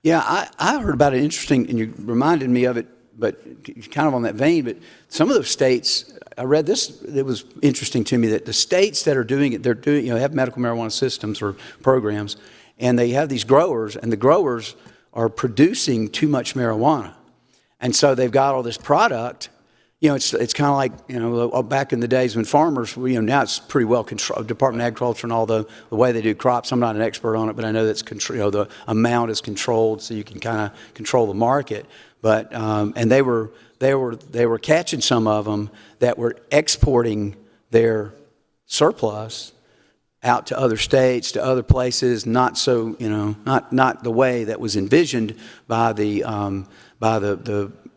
Yeah, I heard about it interesting, and you reminded me of it, but kind of on that vein. But some of those states. I read this. It was interesting to me that the states that are doing it, have medical marijuana systems or programs, and they have these growers, and the growers are producing too much marijuana, and so they've got all this product. It's kind of like back in the days when farmers, now it's pretty well controlled. Department of Agriculture and all the way they do crops. I'm not an expert on it, but I know that's the amount is controlled, so you can kind of control the market. But and they were catching some of them that were exporting their surplus out to other states, to other places, not so, not the way that was envisioned by the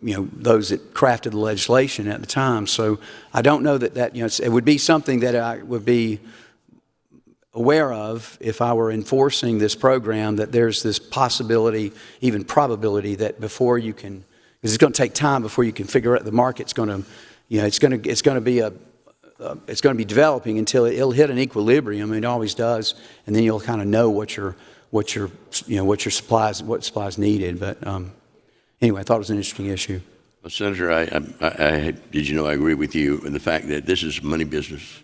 those that crafted the legislation at the time. So I don't know that it would be something that I would be aware of if I were enforcing this program, that there's this possibility, even probability, that before you can, because it's going to take time before you can figure out the market's going to, it's going to be developing until it'll hit an equilibrium. It always does, and then you'll kind of know what your supplies needed. But anyway, I thought it was an interesting issue. Well, Senator, did you know I agree with you in the fact that this is money business,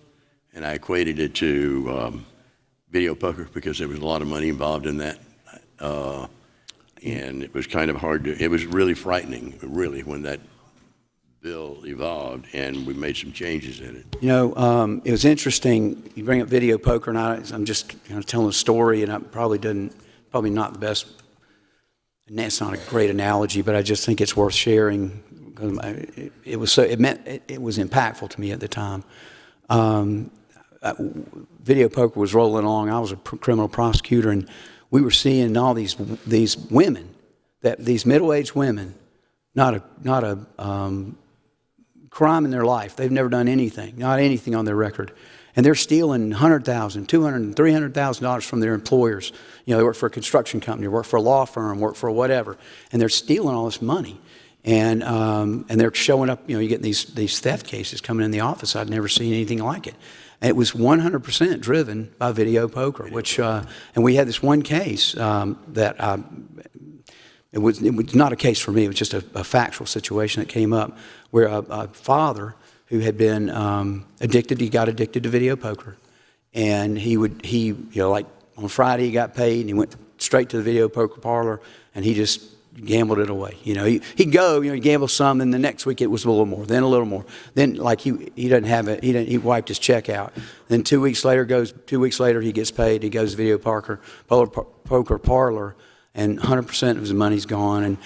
and I equated it to video poker because there was a lot of money involved in that. And it was kind of it was really frightening, really, when that bill evolved and we made some changes in it. It was interesting. You bring up video poker, and I'm just telling a story, and I probably not the best. And that's not a great analogy, but I just think it's worth sharing. It was impactful to me at the time. Video poker was rolling along. I was a criminal prosecutor, and we were seeing all these women, these middle-aged women, not a crime in their life. They've never done anything, not anything on their record. And they're stealing $100,000, $200,000, $300,000 from their employers. You know, they work for a construction company, work for a law firm, work for whatever. And they're stealing all this money. And they're showing up, you know, you get these theft cases coming in the office. I'd never seen anything like it. And it was 100% driven by video poker, which, and we had this one case that it was not a case for me. It was just a factual situation that came up where a father who had been addicted, he got addicted to video poker. And you know, like on Friday he got paid and he went straight to the video poker parlor and he just gambled it away. You know, he'd go, you know, he'd gamble some, and the next week it was a little more, then a little more. Then like he doesn't have it, he wiped his check out. Then 2 weeks later he gets paid, he goes to video poker parlor, and 100% of his money's gone, and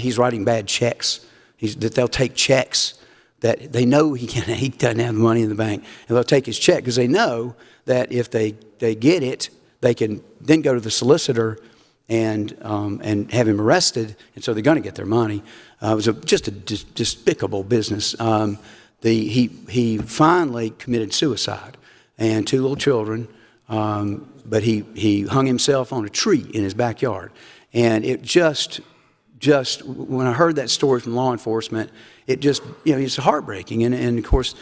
he's writing bad checks. That they'll take checks that they know he doesn't have money in the bank, and they'll take his check because they know that if they get it, they can then go to the solicitor and have him arrested, and so they're going to get their money. It was just a despicable business. He finally committed suicide, and 2 little children, but he hung himself on a tree in his backyard. And it just when I heard that story from law enforcement, it just, you know, it's heartbreaking. And of course,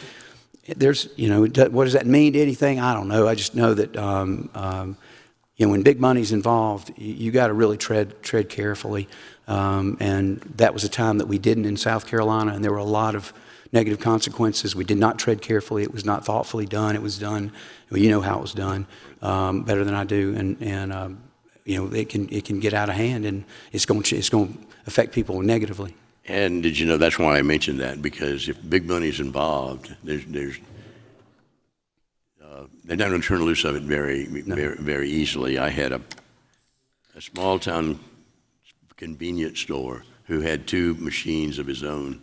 there's, you know, what does that mean to anything? I don't know. I just know that, you know, when big money's involved, you got to really tread carefully. And that was a time that we didn't in South Carolina, and there were a lot of negative consequences. We did not tread carefully. It was not thoughtfully done. It was done, well, you know how it was done, better than I do. And you know, it can get out of hand, and it's going to affect people negatively. And did you know, that's why I mentioned that, because if big money's involved, they're not going to turn loose of it very easily. I had a small town convenience store who had 2 machines of his own. And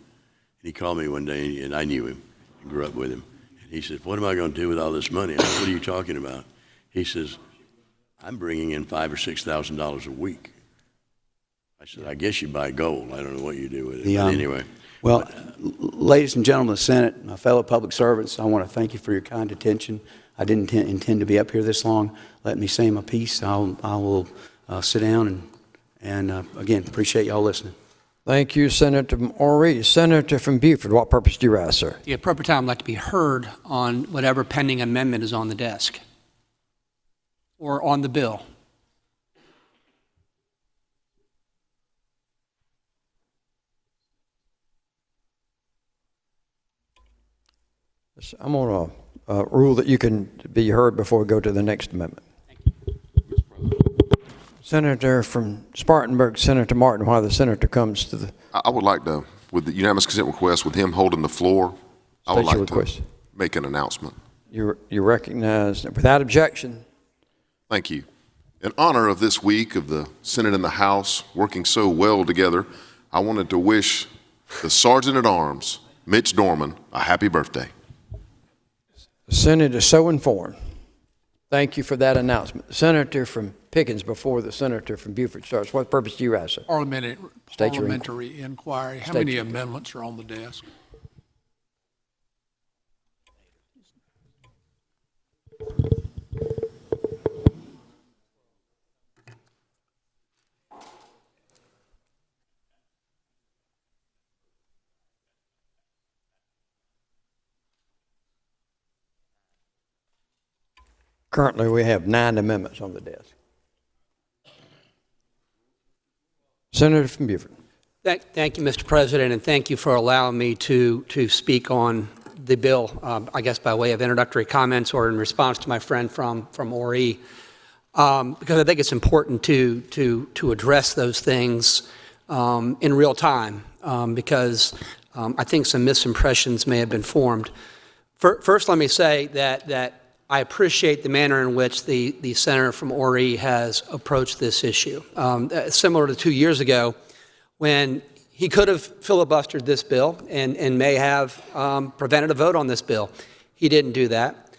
he called me one day, and I knew him, I grew up with him. And he said, "What am I going to do with all this money?" I said, "What are you talking about?" He says, "I'm bringing in $5,000 or $6,000 a week." I said, "I guess you buy gold. I don't know what you do with it." But anyway. Well, ladies and gentlemen of the Senate, my fellow public servants, I want to thank you for your kind attention. I didn't intend to be up here this long. Let me say my piece. I will sit down and again, appreciate y'all listening. Thank you, Senator Ori. Senator from Beaufort, what purpose do you ask, sir? The appropriate time, I'd like to be heard on whatever pending amendment is on the desk or on the bill. I'm going to rule that you can be heard before we go to the next amendment. Senator from Spartanburg, Senator Martin, while the senator comes to the... I would like to, with the unanimous consent request, with him holding the floor, I would like to make an announcement. You recognize, without objection. Thank you. In honor of this week of the Senate and the House working so well together, I wanted to wish the Sergeant-at-Arms, Mitch Dorman, a happy birthday. The Senate is so informed. Thank you for that announcement. The senator from Pickens, before the senator from Beaufort starts, what purpose do you ask, sir? Parliamentary inquiry. How many amendments are on the desk? Currently, we have 9 amendments on the desk. Senator from Beaufort. Thank you, Mr. President, and thank you for allowing me to speak on the bill, I guess by way of introductory comments or in response to my friend from Ori, because I think it's important to address those things in real time, because I think some misimpressions may have been formed. First, let me say that I appreciate the manner in which the senator from Ori has approached this issue. Similar to 2 years ago, when he could have filibustered this bill and may have prevented a vote on this bill. He didn't do that.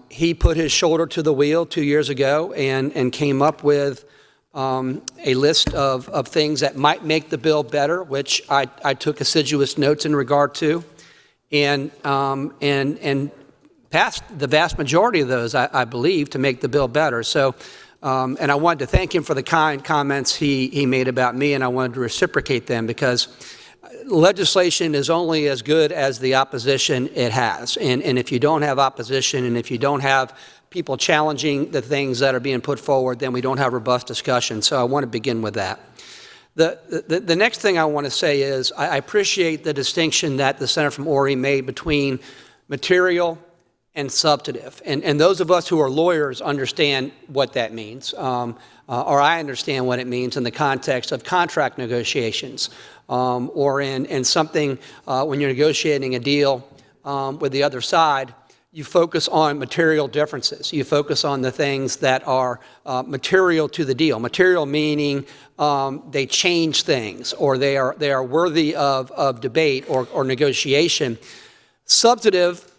He put his shoulder to the wheel 2 years ago and came up with a list of things that might make the bill better, which I took assiduous notes in regard to. and passed the vast majority of those, I believe, to make the bill better. So, and I wanted to thank him for the kind comments he made about me, and I wanted to reciprocate them because legislation is only as good as the opposition it has. And if you don't have opposition and if you don't have people challenging the things that are being put forward, then we don't have robust discussion. So I want to begin with that. The next thing I want to say is I appreciate the distinction that the Senator from Ori made between material and substantive. And those of us who are lawyers understand what that means, or I understand what it means in the context of contract negotiations, or in something when you're negotiating a deal with the other side. You focus on material differences. You focus on the things that are material to the deal. Material meaning they change things, or they are worthy of debate or negotiation. Substantive,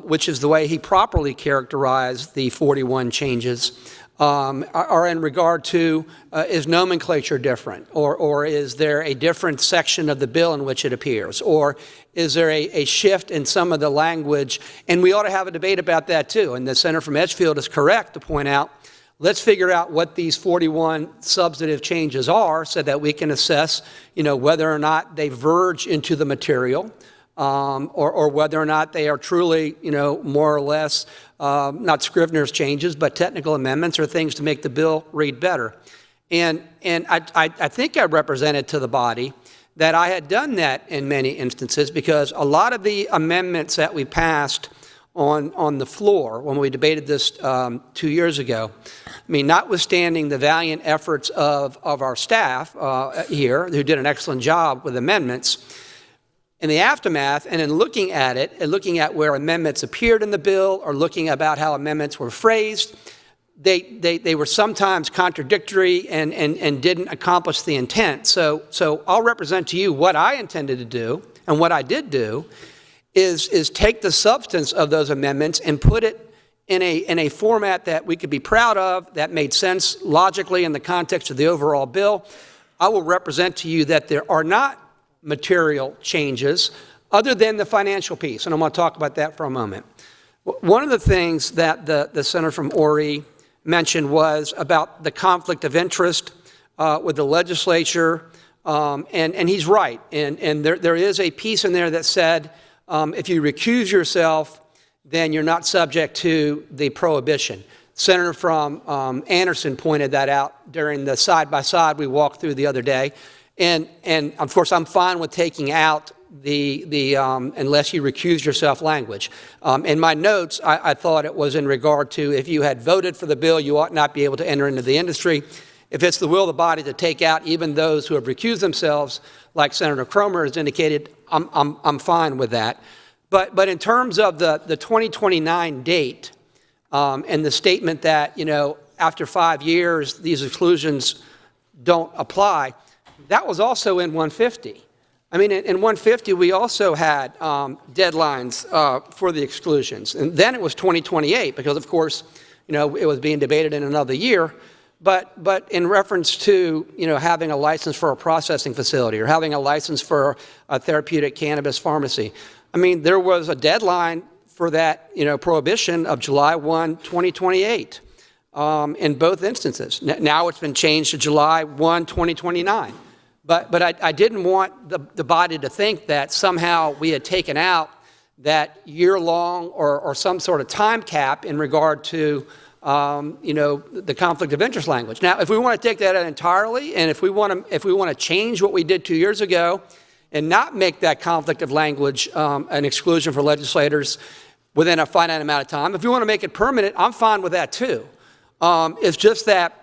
which is the way he properly characterized the 41 changes, are in regard to is nomenclature different, or is there a different section of the bill in which it appears, or is there a shift in some of the language? And we ought to have a debate about that too. And the Senator from Edgefield is correct to point out, let's figure out what these 41 substantive changes are so that we can assess, whether or not they verge into the material, or whether or not they are truly, more or less, not Scrivener's changes, but technical amendments or things to make the bill read better. And I think I represented to the body that I had done that in many instances because a lot of the amendments that we passed on the floor when we debated this 2 years ago, notwithstanding the valiant efforts of our staff here, who did an excellent job with amendments, in the aftermath and in looking at it and looking at where amendments appeared in the bill or looking about how amendments were phrased, they were sometimes contradictory and didn't accomplish the intent. So I'll represent to you what I intended to do, and what I did do is take the substance of those amendments and put it in a format that we could be proud of, that made sense logically in the context of the overall bill. I will represent to you that there are not material changes other than the financial piece, and I'm going to talk about that for a moment. One of the things that the Senator from Ori mentioned was about the conflict of interest with the legislature, and he's right. And there is a piece in there that said if you recuse yourself, then you're not subject to the prohibition. Senator from Anderson pointed that out during the side-by-side we walked through the other day. And of course, I'm fine with taking out the unless you recuse yourself language. In my notes, I thought it was in regard to if you had voted for the bill, you ought not be able to enter into the industry. If it's the will of the body to take out even those who have recused themselves, like Senator Cromer has indicated, I'm fine with that. But in terms of the 2029 date and the statement that, after 5 years, these exclusions don't apply, that was also in 150. In 150, we also had deadlines for the exclusions. And then it was 2028 because, of course, it was being debated in another year. But in reference to, having a license for a processing facility or having a license for a therapeutic cannabis pharmacy, there was a deadline for that, prohibition of July 1, 2028 in both instances. Now it's been changed to July 1, 2029. But I didn't want the body to think that somehow we had taken out that year-long or some sort of time cap in regard to, the conflict of interest language. Now, if we want to take that out entirely, and if we want to change what we did 2 years ago and not make that conflict of language an exclusion for legislators within a finite amount of time, if we want to make it permanent, I'm fine with that too. It's just that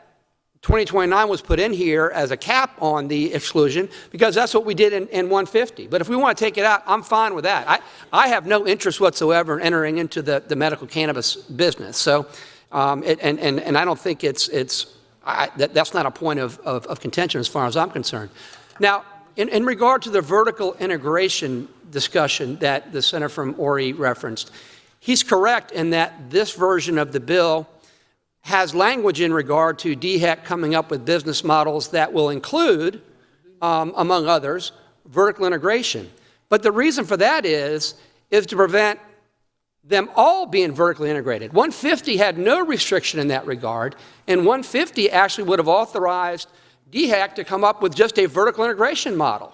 2029 was put in here as a cap on the exclusion because that's what we did in 150. But if we want to take it out, I'm fine with that. I have no interest whatsoever in entering into the medical cannabis business. So, and I don't think that's not a point of contention as far as I'm concerned. Now, in regard to the vertical integration discussion that the Senator from Ori referenced, he's correct in that this version of the bill has language in regard to DHEC coming up with business models that will include, among others, vertical integration. But the reason for that is is to prevent them all being vertically integrated. 150 had no restriction in that regard, and 150 actually would have authorized DHEC to come up with just a vertical integration model.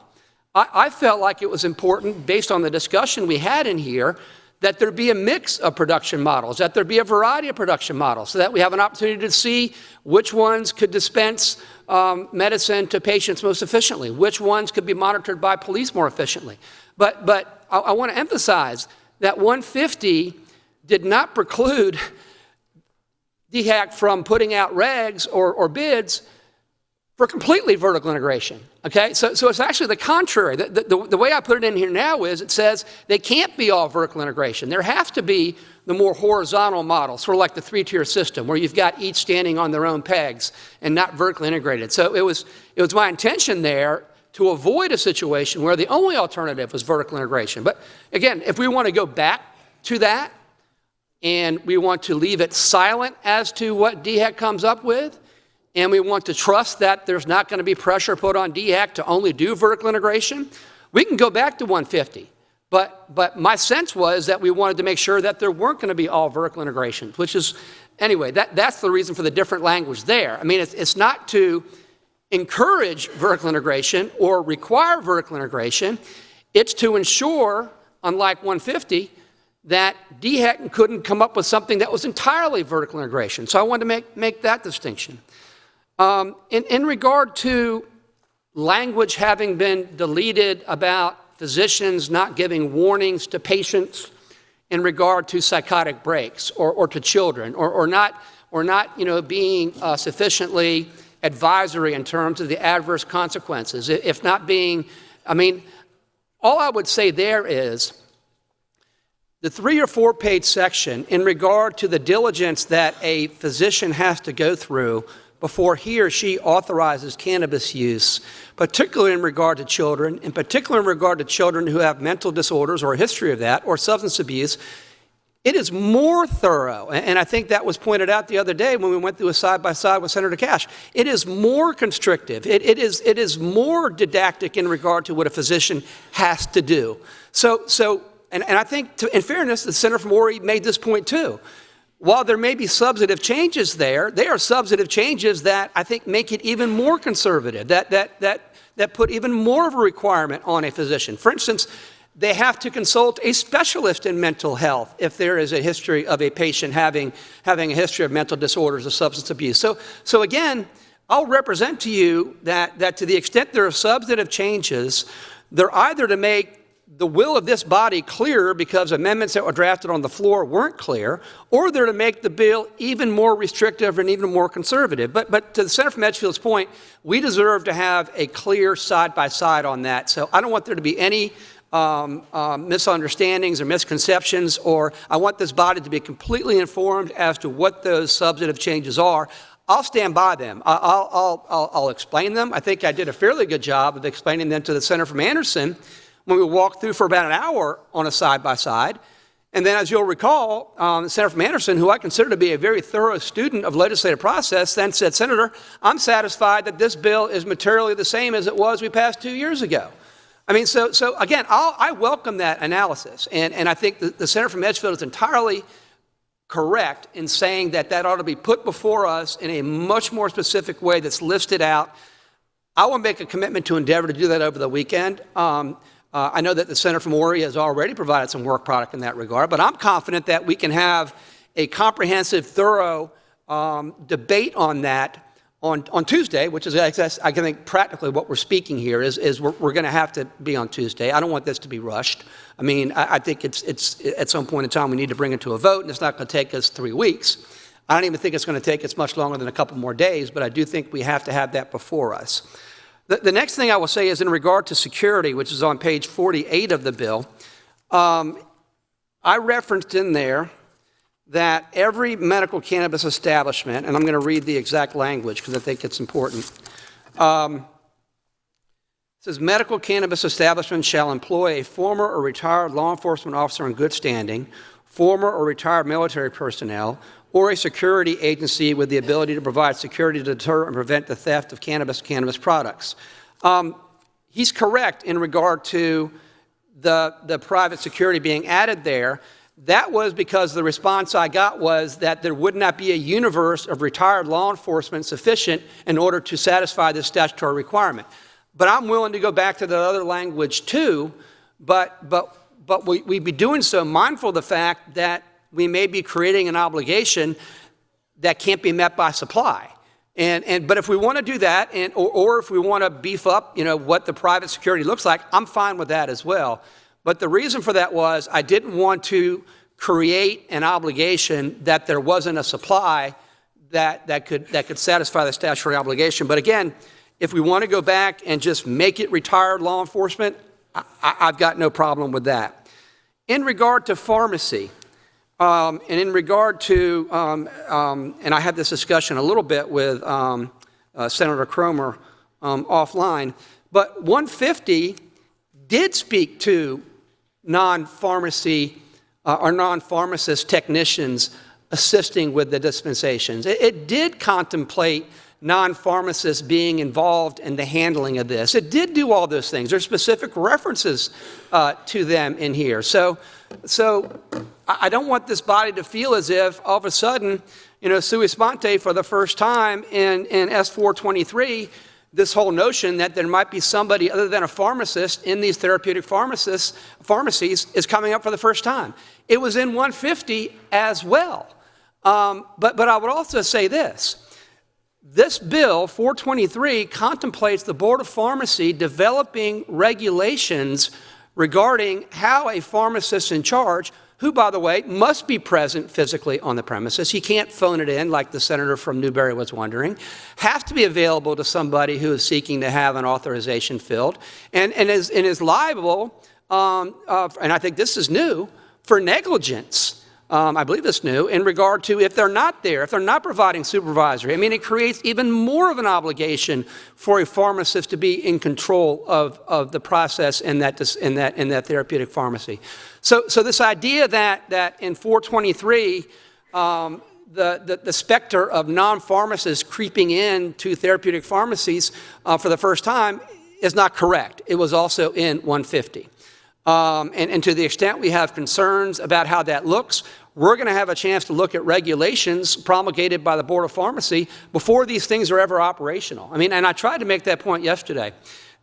I felt like it was important, based on the discussion we had in here, that there be a mix of production models, that there be a variety of production models, so that we have an opportunity to see which ones could dispense medicine to patients most efficiently, which ones could be monitored by police more efficiently. But I want to emphasize that 150 did not preclude DHEC from putting out regs or bids for completely vertical integration, okay? So it's actually the contrary. The way I put it in here now is it says they can't be all vertical integration. There have to be the more horizontal model, sort of like the three-tier system, where you've got each standing on their own pegs and not vertically integrated. So it was my intention there to avoid a situation where the only alternative was vertical integration. But again, if we want to go back to that and we want to leave it silent as to what DHEC comes up with, and we want to trust that there's not going to be pressure put on DHEC to only do vertical integration, we can go back to 150. But my sense was that we wanted to make sure that there weren't going to be all vertical integrations, which is, anyway, that's the reason for the different language there. I mean, it's not to encourage vertical integration or require vertical integration. It's to ensure, unlike 150, that DHEC couldn't come up with something that was entirely vertical integration. So I wanted to make that distinction. In regard to language having been deleted about physicians not giving warnings to patients in regard to psychotic breaks or to children, or not being sufficiently advisory in terms of the adverse consequences, if not being, all I would say there is the 3 or 4 page section in regard to the diligence that a physician has to go through before he or she authorizes cannabis use, particularly in regard to children, in particular in regard to children who have mental disorders or a history of that, or substance abuse, it is more thorough. And I think that was pointed out the other day when we went through a side-by-side with Senator Cash. It is more constrictive. It is more didactic in regard to what a physician has to do. And I think, in fairness, the Senator from Horry made this point too. While there may be substantive changes there, they are substantive changes that I think make it even more conservative, that put even more of a requirement on a physician. For instance, they have to consult a specialist in mental health if there is a history of a patient having a history of mental disorders or substance abuse. So again, I'll represent to you that to the extent there are substantive changes, they're either to make the will of this body clearer because amendments that were drafted on the floor weren't clear, or they're to make the bill even more restrictive and even more conservative. But to the Senator from Edgefield's point, we deserve to have a clear side-by-side on that. So I don't want there to be any misunderstandings or misconceptions, or I want this body to be completely informed as to what those substantive changes are. I'll stand by them. I'll explain them. I think I did a fairly good job of explaining them to the Senator from Anderson when we walked through for about an hour on a side-by-side. And then, as you'll recall, the Senator from Anderson, who I consider to be a very thorough student of legislative process, then said, Senator, I'm satisfied that this bill is materially the same as it was we passed 2 years ago. So again, I welcome that analysis. And I think the Senator from Edgefield is entirely correct in saying that ought to be put before us in a much more specific way that's listed out. I will make a commitment to endeavor to do that over the weekend. I know that the Senator from Horry has already provided some work product in that regard, but I'm confident that we can have a comprehensive, thorough debate on that on Tuesday, which is, I think, practically what we're speaking here is we're going to have to be on Tuesday. I don't want this to be rushed. I think it's at some point in time we need to bring it to a vote, and it's not going to take us 3 weeks. I don't even think it's going to take us much longer than a couple more days, but I do think we have to have that before us. The next thing I will say is in regard to security, which is on page 48 of the bill. I referenced in there that every medical cannabis establishment, and I'm going to read the exact language because I think it's important. It says, medical cannabis establishments shall employ a former or retired law enforcement officer in good standing, former or retired military personnel, or a security agency with the ability to provide security to deter and prevent the theft of cannabis products. He's correct in regard to the private security being added there, that was because the response I got was that there would not be a universe of retired law enforcement sufficient in order to satisfy this statutory requirement. But I'm willing to go back to the other language too, but we'd be doing so mindful of the fact that we may be creating an obligation that can't be met by supply. But if we want to do that, or if we want to beef up, what the private security looks like, I'm fine with that as well. But the reason for that was I didn't want to create an obligation that there wasn't a supply that could satisfy the statutory obligation. But again, if we want to go back and just make it retired law enforcement, I've got no problem with that. In regard to pharmacy, and in regard to, and I had this discussion a little bit with Senator Cromer offline, but 150 did speak to non-pharmacy or non-pharmacist technicians assisting with the dispensations. It did contemplate non-pharmacists being involved in the handling of this. It did do all those things. There's specific references to them in here. So I don't want this body to feel as if all of a sudden, sui sponte for the first time in S423, this whole notion that there might be somebody other than a pharmacist in these therapeutic pharmacies is coming up for the first time. It was in 150 as well. But I would also say this. This bill, 423, contemplates the Board of Pharmacy developing regulations regarding how a pharmacist in charge, who, by the way, must be present physically on the premises, he can't phone it in like the senator from Newberry was wondering, have to be available to somebody who is seeking to have an authorization filled, and is liable, and I think this is new, for negligence. I believe it's new, in regard to if they're not there, if they're not providing supervisory. I mean, it creates even more of an obligation for a pharmacist to be in control of the process in that therapeutic pharmacy. So this idea that in 423, the specter of non-pharmacists creeping into therapeutic pharmacies for the first time is not correct. It was also in 150. And to the extent we have concerns about how that looks, we're going to have a chance to look at regulations promulgated by the Board of Pharmacy before these things are ever operational. I mean, and I tried to make that point yesterday.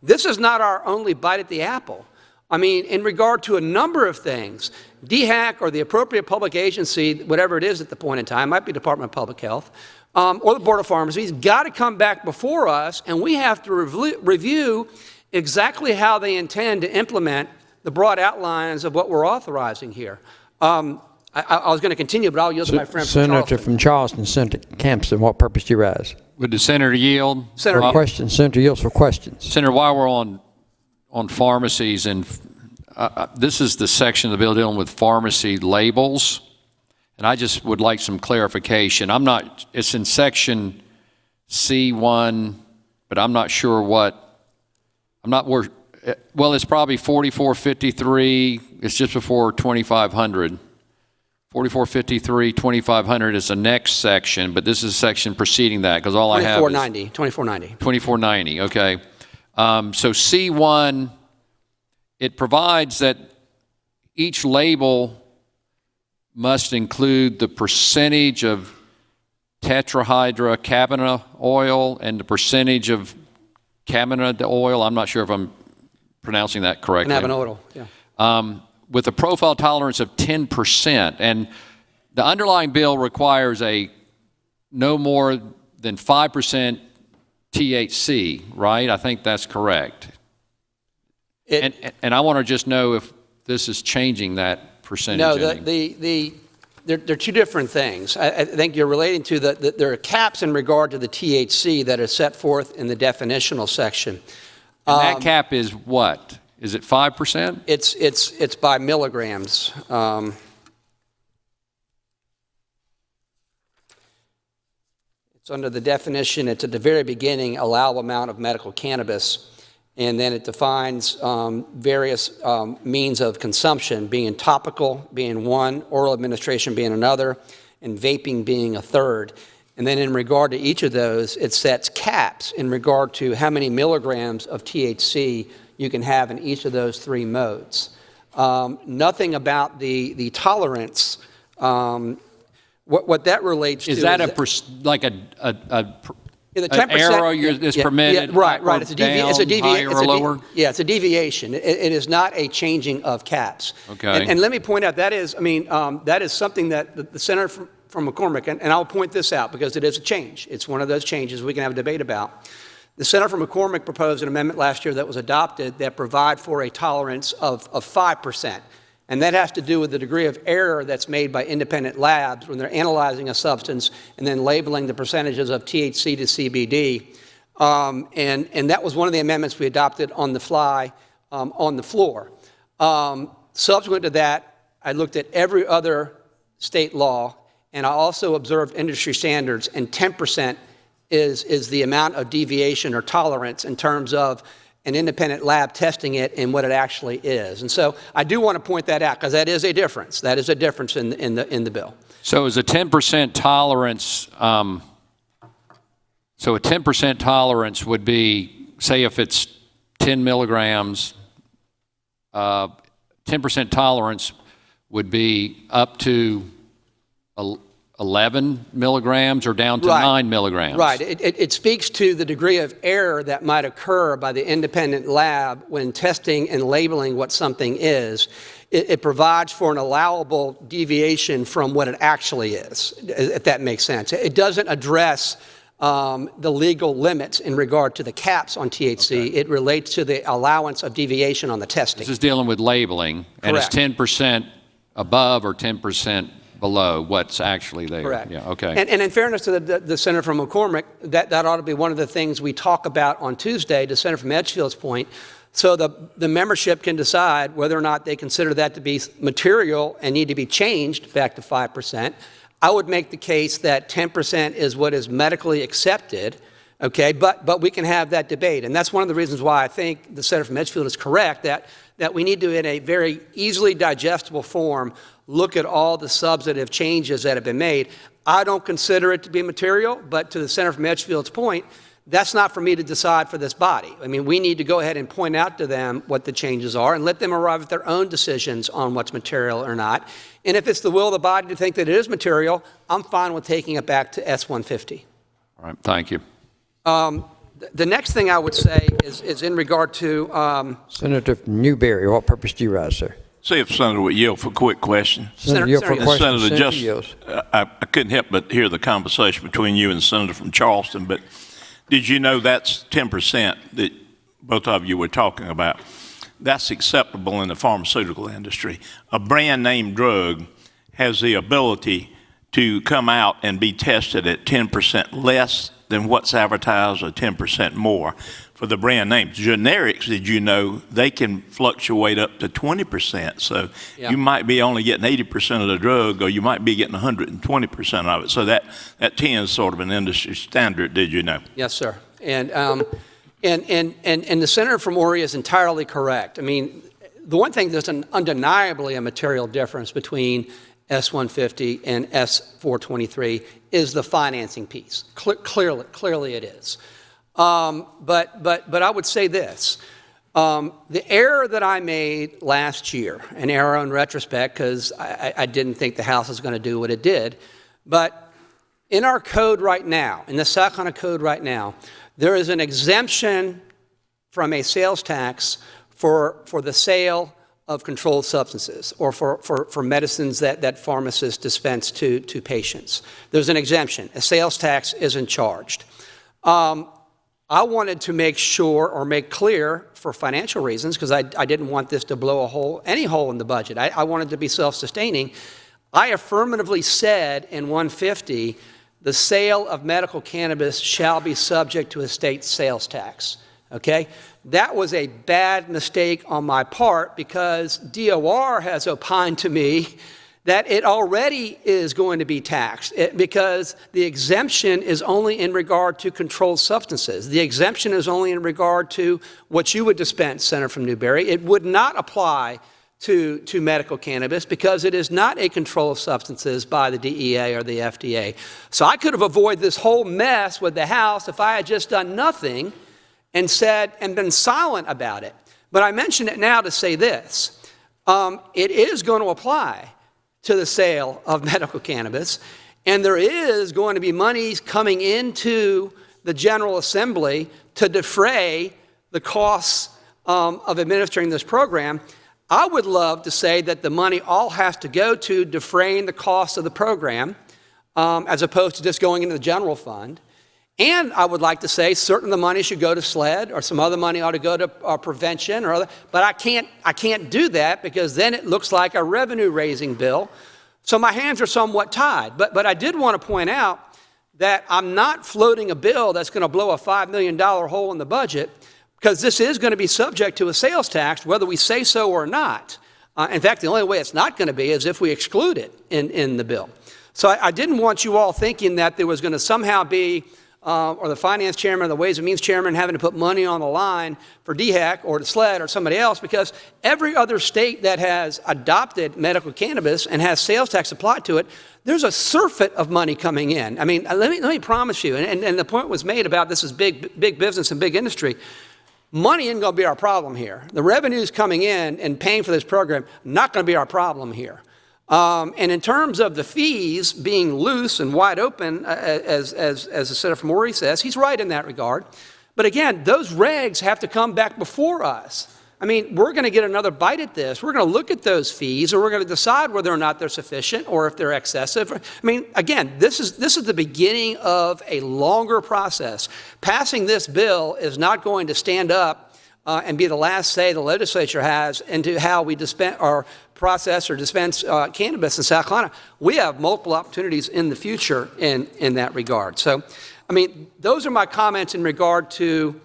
This is not our only bite at the apple. I mean, in regard to a number of things, DHAC or the appropriate public agency, whatever it is at the point in time, might be Department of Public Health, or the Board of Pharmacy, has got to come back before us, and we have to review exactly how they intend to implement the broad outlines of what we're authorizing here. I was going to continue, but I'll yield to my friend from Senator Charleston. from Charleston, Senator Campson, what purpose do you rise? Would the senator yield? Senator, For questions, Senator yields for questions. Senator, while we're on pharmacies, and this is the section of the bill dealing with pharmacy labels, and I just would like some clarification. It's in section C1, but I'm not sure well, it's probably 4453, it's just before 2500. 4453, 2500 is the next section, but this is a section preceding that, because all I have is 2490. 2490, okay. So C1, it provides that each label must include the percentage of tetrahydrocannabinol oil and the percentage of cannabinol oil. I'm not sure if I'm pronouncing that correctly. Cannabinol, yeah. With a profile tolerance of 10%, and the underlying bill requires a no more than 5% THC, right? I think that's correct. And I want to just know if this is changing that percentage. No, they're two different things. I think you're relating to there are caps in regard to the THC that are set forth in the definitional section. And that cap is what? Is it 5%? It's by milligrams. It's under the definition. It's at the very beginning, allowable amount of medical cannabis, and then it defines various means of consumption, being topical being one, oral administration being another, and vaping being a third. And then in regard to each of those, it sets caps in regard to how many milligrams of THC you can have in each of those three modes. Nothing about the tolerance. What that relates to Is that like a the an 10%, arrow is permitted? Right. up or It's a down, higher or lower? It's a deviation. It is not a changing of caps. Okay. And let me point out that is something that the Senator from McCormick, and I'll point this out because it is a change. It's one of those changes we can have a debate about. The Senator from McCormick proposed an amendment last year that was adopted that provide for a tolerance of 5%. And that has to do with the degree of error that's made by independent labs when they're analyzing a substance and then labeling the percentages of THC to CBD. And that was one of the amendments we adopted on the fly on the floor. Subsequent to that, I looked at every other state law, and I also observed industry standards, and 10% is the amount of deviation or tolerance in terms of an independent lab testing it and what it actually is. And so I do want to point that out because that is a difference. That is a difference in the bill. So is a 10% tolerance, so a 10% tolerance would be, say if it's 10 milligrams, 10% tolerance would be up to 11 milligrams or down to 9 milligrams. Right. It speaks to the degree of error that might occur by the independent lab when testing and labeling what something is. It provides for an allowable deviation from what it actually is, if that makes sense. It doesn't address the legal limits in regard to the caps on THC. Okay. It relates to the allowance of deviation on the testing. This is dealing with labeling, and it's 10% above or 10% below what's actually there. Correct. Yeah, okay. And in fairness to the Senator from McCormick, that ought to be one of the things we talk about on Tuesday, to Senator from Edgefield's point, so the membership can decide whether or not they consider that to be material and need to be changed back to 5%. I would make the case that 10% is what is medically accepted, okay, but we can have that debate. And that's one of the reasons why I think the Senator from Edgefield is correct, that we need to, in a very easily digestible form, look at all the substantive changes that have been made. I don't consider it to be material, but to the Senator from Edgefield's point, that's not for me to decide for this body. I mean, we need to go ahead and point out to them what the changes are and let them arrive at their own decisions on what's material or not. And if it's the will of the body to think that it is material, I'm fine with taking it back to S-150. All right, thank you. The next thing I would say is in regard to... Senator from Newberry, what purpose do you rise, sir? See if Senator would yield for a quick question. Senator, yield for a question. Senator, Senator yields. I couldn't help but hear the conversation between you and the Senator from Charleston, but did you know that's 10% that both of you were talking about? That's acceptable in the pharmaceutical industry. A brand name drug has the ability to come out and be tested at 10% less than what's advertised, or 10% more for the brand names. Generics, did you know, they can fluctuate up to 20%. So you might be only getting 80% of the drug, or you might be getting 120% of it. So that 10 is sort of an industry standard, did you know? Yes, sir. And the Senator from Horry is entirely correct. I mean, the one thing that's undeniably a material difference between S-150 and S-423 is the financing piece. Clearly it is. But I would say this. The error that I made last year, an error in retrospect because I didn't think the House was going to do what it did, but in our code right now, in the South Carolina code right now, there is an exemption from a sales tax for the sale of controlled substances or for medicines that pharmacists dispense to patients. There's an exemption. A sales tax isn't charged. I wanted to make sure or make clear for financial reasons, because I didn't want this to blow any hole in the budget. I wanted to be self-sustaining. I affirmatively said in 150, the sale of medical cannabis shall be subject to a state sales tax. Okay? That was a bad mistake on my part because DOR has opined to me that it already is going to be taxed because the exemption is only in regard to controlled substances. The exemption is only in regard to what you would dispense, Senator from Newberry. It would not apply to medical cannabis because it is not a control of substances by the DEA or the FDA. So I could have avoided this whole mess with the House if I had just done nothing and been silent about it. But I mention it now to say this. it is going to apply to the sale of medical cannabis, and there is going to be monies coming into the General Assembly to defray the costs of administering this program. I would love to say that the money all has to go to defraying the cost of the program, as opposed to just going into the general fund. And I would like to say certain of the money should go to SLED, or some other money ought to go to prevention, or other. But I can't do that, because then it looks like a revenue-raising bill. So my hands are somewhat tied. But I did want to point out that I'm not floating a bill that's going to blow a $5 million hole in the budget, because this is going to be subject to a sales tax, whether we say so or not. In fact, the only way it's not going to be is if we exclude it in the bill. So I didn't want you all thinking that there was going to somehow be, or the finance chairman or the Ways and Means chairman having to put money on the line for DHEC or the SLED or somebody else, because every other state that has adopted medical cannabis and has sales tax applied to it, there's a surfeit of money coming in. I mean, let me promise you, and the point was made about this is big business and big industry. Money isn't going to be our problem here. The revenues coming in and paying for this program, not going to be our problem here. And in terms of the fees being loose and wide open, as the Senator from Ori says, he's right in that regard. But again, those regs have to come back before us. I mean, we're going to get another bite at this. We're going to look at those fees, and we're going to decide whether or not they're sufficient or if they're excessive. I mean, again, this is the beginning of a longer process. Passing this bill is not going to stand up and be the last say the legislature has into how we dispense or process or dispense cannabis in South Carolina. We have multiple opportunities in the future in that regard. So, I mean, those are my comments in regard to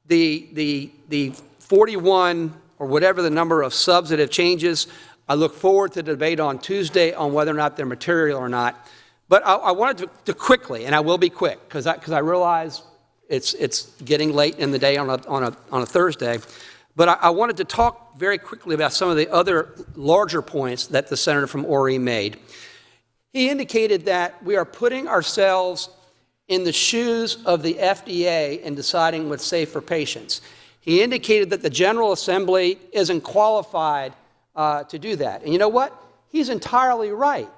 the 41 or whatever the number of substantive changes. I look forward to the debate on Tuesday on whether or not they're material or not. But I wanted to quickly, and I will be quick, because I realize it's getting late in the day on a Thursday. But I wanted to talk very quickly about some of the other larger points that the senator from Ori made. He indicated that we are putting ourselves in the shoes of the FDA in deciding what's safe for patients. He indicated that the General Assembly isn't qualified to do that. And you know what? He's entirely right.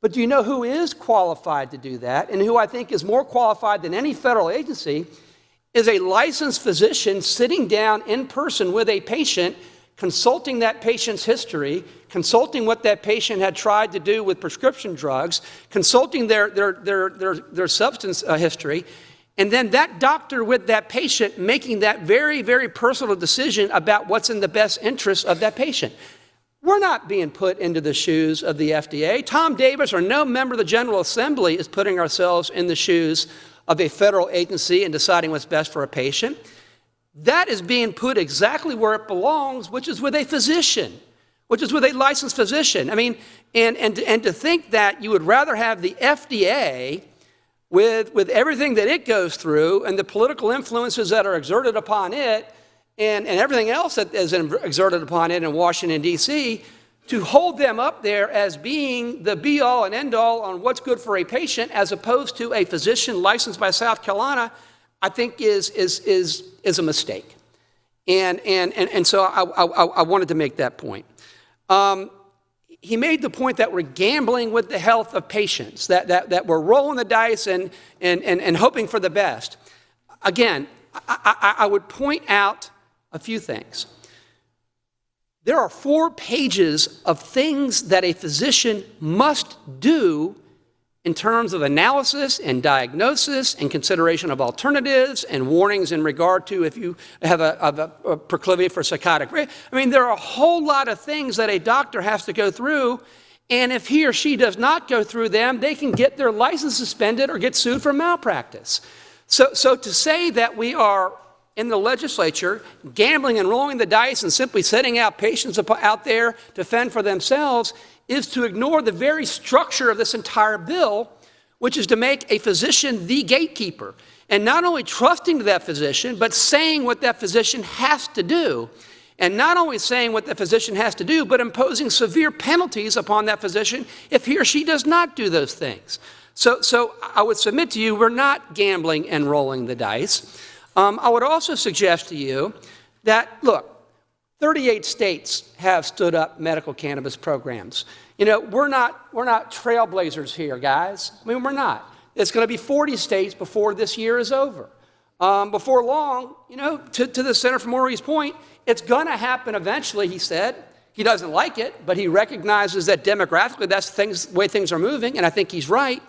But do you know who is qualified to do that, and who I think is more qualified than any federal agency, is a licensed physician sitting down in person with a patient, consulting that patient's history, consulting what that patient had tried to do with prescription drugs, consulting their substance history, and then that doctor with that patient making that very, very personal decision about what's in the best interest of that patient. We're not being put into the shoes of the FDA. Tom Davis or no member of the General Assembly is putting ourselves in the shoes of a federal agency and deciding what's best for a patient. That is being put exactly where it belongs, which is with a physician, which is with a licensed physician. I mean, and to think that you would rather have the FDA with everything that it goes through and the political influences that are exerted upon it and everything else that is exerted upon it in Washington, D.C., to hold them up there as being the be-all and end-all on what's good for a patient as opposed to a physician licensed by South Carolina, I think is a mistake. And so I wanted to make that point. He made the point that we're gambling with the health of patients, that we're rolling the dice and hoping for the best. Again, I would point out a few things. There are 4 pages of things that a physician must do in terms of analysis and diagnosis and consideration of alternatives and warnings in regard to if you have a proclivity for psychotic. I mean, there are a whole lot of things that a doctor has to go through, and if he or she does not go through them, they can get their license suspended or get sued for malpractice. So to say that we are in the legislature gambling and rolling the dice and simply setting out patients out there to fend for themselves is to ignore the very structure of this entire bill, which is to make a physician the gatekeeper, and not only trusting that physician, but saying what that physician has to do. And not only saying what that physician has to do, but imposing severe penalties upon that physician if he or she does not do those things. So I would submit to you, we're not gambling and rolling the dice. I would also suggest to you that, look, 38 states have stood up medical cannabis programs. You know, we're not trailblazers here, guys. I mean, we're not. It's going to be 40 states before this year is over. Before long, you know, to the Senator from Ori's point, it's going to happen eventually, he said. He doesn't like it, but he recognizes that demographically that's the way things are moving, and I think he's right.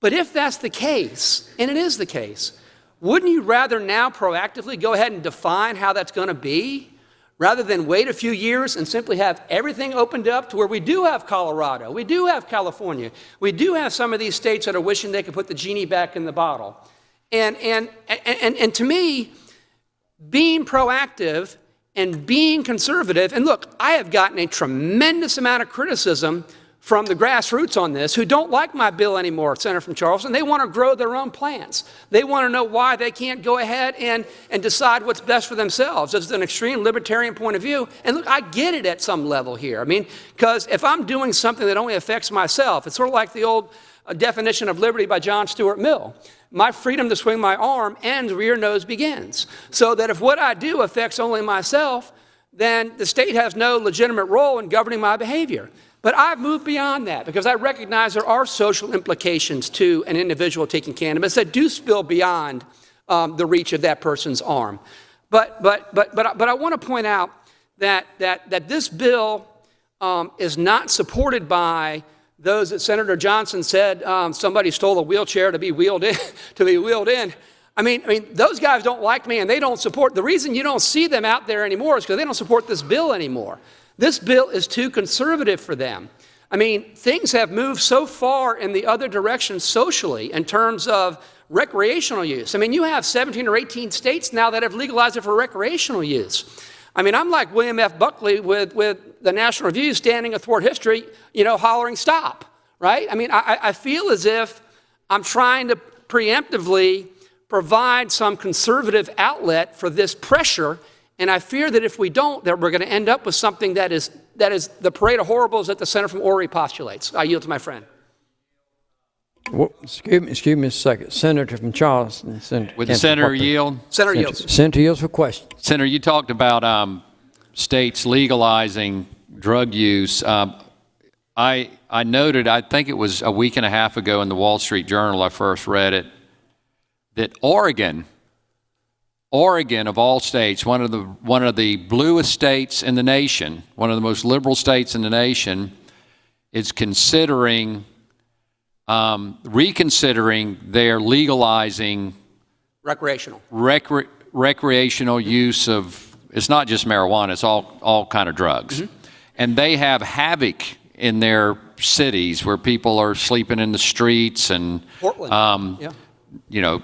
But if that's the case, and it is the case, wouldn't you rather now proactively go ahead and define how that's going to be, rather than wait a few years and simply have everything opened up to where we do have Colorado, we do have California, we do have some of these states that are wishing they could put the genie back in the bottle. And to me, being proactive and being conservative, and look, I have gotten a tremendous amount of criticism from the grassroots on this who don't like my bill anymore, Senator from Charleston. They want to grow their own plants. They want to know why they can't go ahead and decide what's best for themselves. This is an extreme libertarian point of view. And look, I get it at some level here. I mean, because if I'm doing something that only affects myself, it's sort of like the old definition of liberty by John Stuart Mill. My freedom to swing my arm ends where your nose begins. So that if what I do affects only myself, then the state has no legitimate role in governing my behavior. But I've moved beyond that because I recognize there are social implications to an individual taking cannabis that do spill beyond the reach of that person's arm. But I want to point out that this bill is not supported by those that Senator Johnson said somebody stole a wheelchair to be wheeled in. I mean, those guys don't like me and they don't support. The reason you don't see them out there anymore is because they don't support this bill anymore. This bill is too conservative for them. I mean, things have moved so far in the other direction socially in terms of recreational use. I mean, you have 17 or 18 states now that have legalized it for recreational use. I mean, I'm like William F. Buckley with the National Review standing athwart history, you know, hollering stop, right? I mean, I feel as if I'm trying to preemptively provide some conservative outlet for this pressure. And I fear that if we don't, that we're going to end up with something that is the parade of horribles that the Senator from Ori postulates. I yield to my friend. Well, excuse me a second. Senator from Charleston. Would the senator yield? Senator yields. Senator yields for question. Senator, you talked about states legalizing drug use. I noted, I think it was a week and a half ago in the Wall Street Journal, I first read it, that Oregon of all states, one of the bluest states in the nation, one of the most liberal states in the nation, is reconsidering their legalizing recreational use of, it's not just marijuana, it's all kind of drugs. Mm-hmm. And they have havoc in their cities where people are sleeping in the streets and Portland. you know,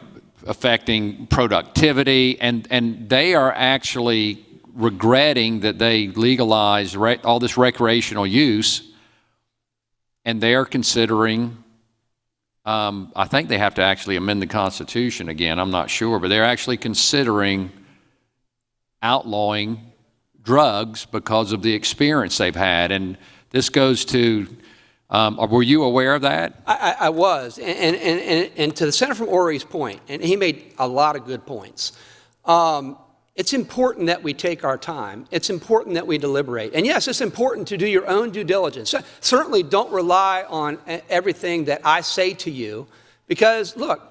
affecting productivity, and they are actually regretting that they legalized all this recreational use, and they are considering, I think they have to actually amend the Constitution again, I'm not sure, but they're actually considering outlawing drugs because of the experience they've had. And this goes to, were you aware of that? I was, and to the Senator from Ori's point, and he made a lot of good points. It's important that we take our time. It's important that we deliberate. And yes, it's important to do your own due diligence. Certainly don't rely on everything that I say to you, because look,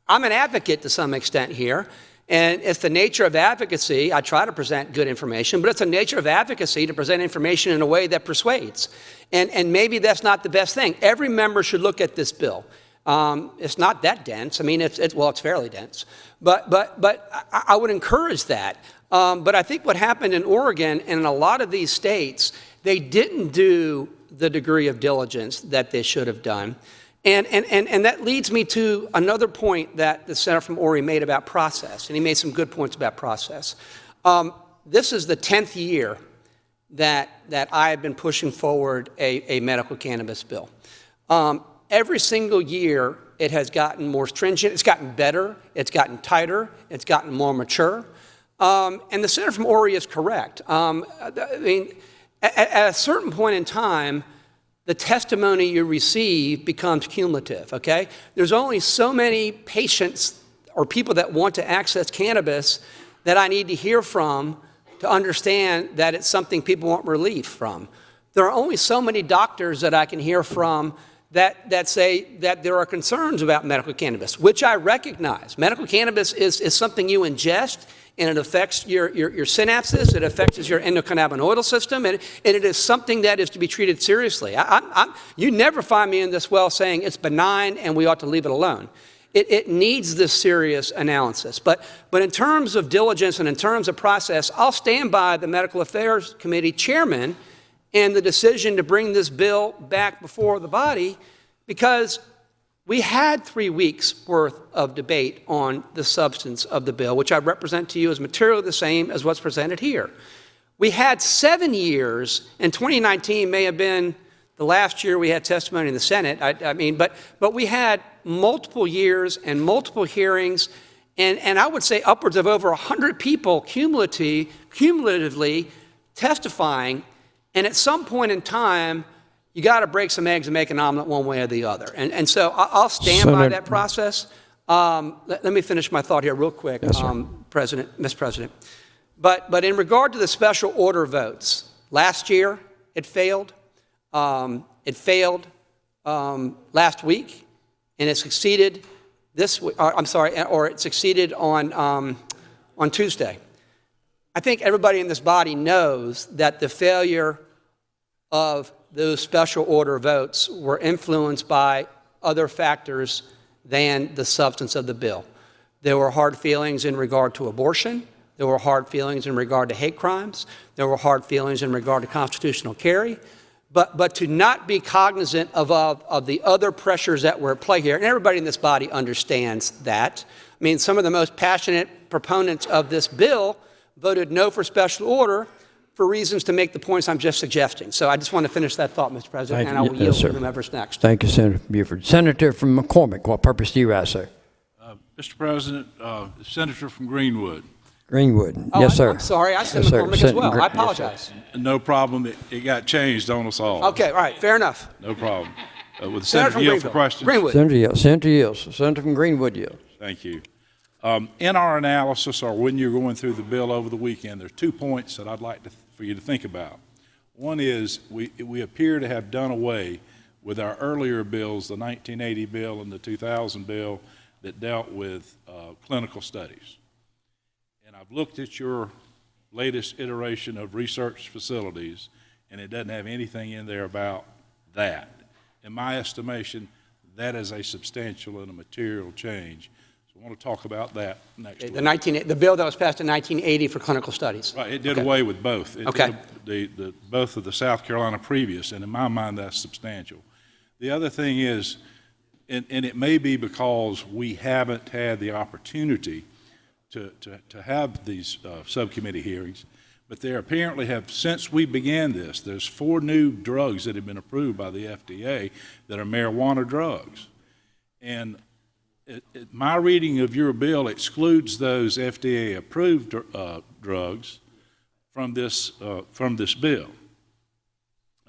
I'm an advocate to some extent here. And it's the nature of advocacy. I try to present good information, but it's the nature of advocacy to present information in a way that persuades. And maybe that's not the best thing. Every member should look at this bill. It's not that dense. I mean, it's fairly dense. But I would encourage that. But I think what happened in Oregon and in a lot of these states, they didn't do the degree of diligence that they should have done. And that leads me to another point that the Senator from Ori made about process, and he made some good points about process. This is the 10th year that I have been pushing forward a medical cannabis bill. Every single year, it has gotten more stringent, it's gotten better, it's gotten tighter, it's gotten more mature. And the Senator from Ori is correct. I mean, at a certain point in time, the testimony you receive becomes cumulative, okay? There's only so many patients or people that want to access cannabis that I need to hear from to understand that it's something people want relief from. There are only so many doctors that I can hear from that say that there are concerns about medical cannabis, which I recognize. Medical cannabis is something you ingest, and it affects your synapses, it affects your endocannabinoidal system, and it is something that is to be treated seriously. You never find me in this well saying it's benign and we ought to leave it alone. It needs this serious analysis. But in terms of diligence and in terms of process, I'll stand by the Medical Affairs Committee chairman and the decision to bring this bill back before the body, because we had 3 weeks worth of debate on the substance of the bill, which I represent to you as materially the same as what's presented here. We had 7 years, and 2019 may have been the last year we had testimony in the Senate. But we had multiple years and multiple hearings, and I would say upwards of over 100 people cumulatively testifying. And at some point in time, you got to break some eggs and make an omelet one way or the other. And so I'll stand by that process. Let me finish my thought here real quick, Yes, sir. Mr. President. But in regard to the special order votes, last year it failed. It failed last week, and it succeeded this week. It succeeded on Tuesday. I think everybody in this body knows that the failure of those special order votes were influenced by other factors than the substance of the bill. There were hard feelings in regard to abortion. There were hard feelings in regard to hate crimes. There were hard feelings in regard to constitutional carry. But to not be cognizant of the other pressures that were at play here, and everybody in this body understands that. I mean, some of the most passionate proponents of this bill voted no for special order for reasons to make the points I'm just suggesting. So I just want to finish that thought, Mr. President, and I will yield to whomever's next. Thank you, Senator Buford. Senator from McCormick, what purpose do you have, sir? Mr. President, Senator from Greenwood. Greenwood. Oh, yes, sir. I'm sorry. I said Yes, sir. McCormick as well. I apologize. No problem. It got changed on us all. Okay, all right. Fair enough. No problem. With the Senator Senator from yield for Greenville. questions. Greenwood. Senator yields. Senator yields. Senator from Greenwood yields. Thank you. In our analysis, or when you're going through the bill over the weekend, there are 2 points that I'd like for you to think about. One is we appear to have done away with our earlier bills, the 1980 bill and the 2000 bill, that dealt with clinical studies. And I've looked at your latest iteration of research facilities, and it doesn't have anything in there about that. In my estimation, that is a substantial and a material change. So I want to talk about that next week. The bill that was passed in 1980 for clinical studies. Right, it did away with both. It Okay. did both of the South Carolina previous, and in my mind, that's substantial. The other thing is, and it may be because we haven't had the opportunity to have these subcommittee hearings, but there apparently have, since we began this, there's 4 new drugs that have been approved by the FDA that are marijuana drugs. And my reading of your bill excludes those FDA-approved drugs from this bill.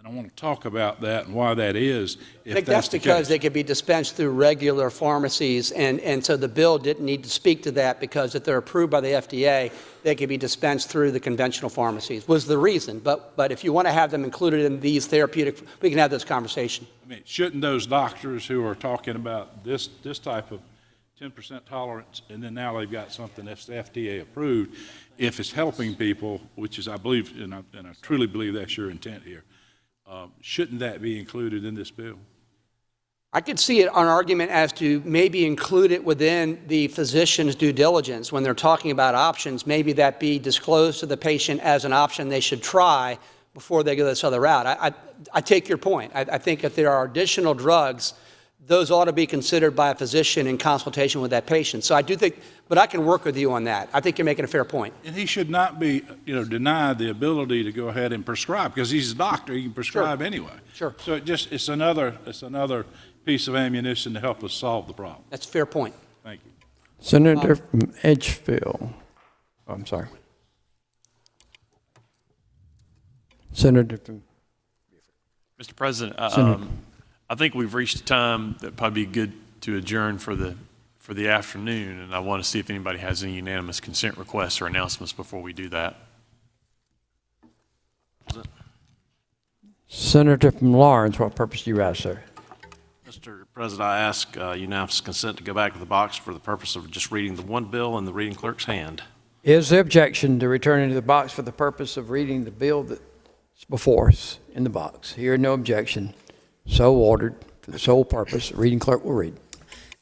And I want to talk about that and why that is. I think that's because they could be dispensed through regular pharmacies, and so the bill didn't need to speak to that, because if they're approved by the FDA, they could be dispensed through the conventional pharmacies, was the reason. But if you want to have them included in these therapeutic, we can have this conversation. I mean, shouldn't those doctors who are talking about this type of 10% tolerance, and then now they've got something that's FDA approved, if it's helping people, which is, I believe, and I truly believe that's your intent here, shouldn't that be included in this bill? I could see an argument as to maybe include it within the physician's due diligence when they're talking about options. Maybe that be disclosed to the patient as an option they should try before they go this other route. I take your point. I think if there are additional drugs, those ought to be considered by a physician in consultation with that patient. So I do think, but I can work with you on that. I think you're making a fair point. And he should not be, denied the ability to go ahead and prescribe, because he's a doctor. He can prescribe anyway. Sure. So it's another piece of ammunition to help us solve the problem. That's a fair point. Thank you. Senator from Edgefield. Oh, I'm sorry. Senator from... Mr. President, Senator. I think we've reached a time that probably be good to adjourn for the afternoon, and I want to see if anybody has any unanimous consent requests or announcements before we do that. Senator from Lawrence, what purpose do you rise, sir? Mr. President, I ask unanimous consent to go back to the box for the purpose of just reading the one bill in the reading clerk's hand. Is there objection to returning to the box for the purpose of reading the bill that's before us in the box? Here, no objection. So ordered for the sole purpose. Reading clerk will read.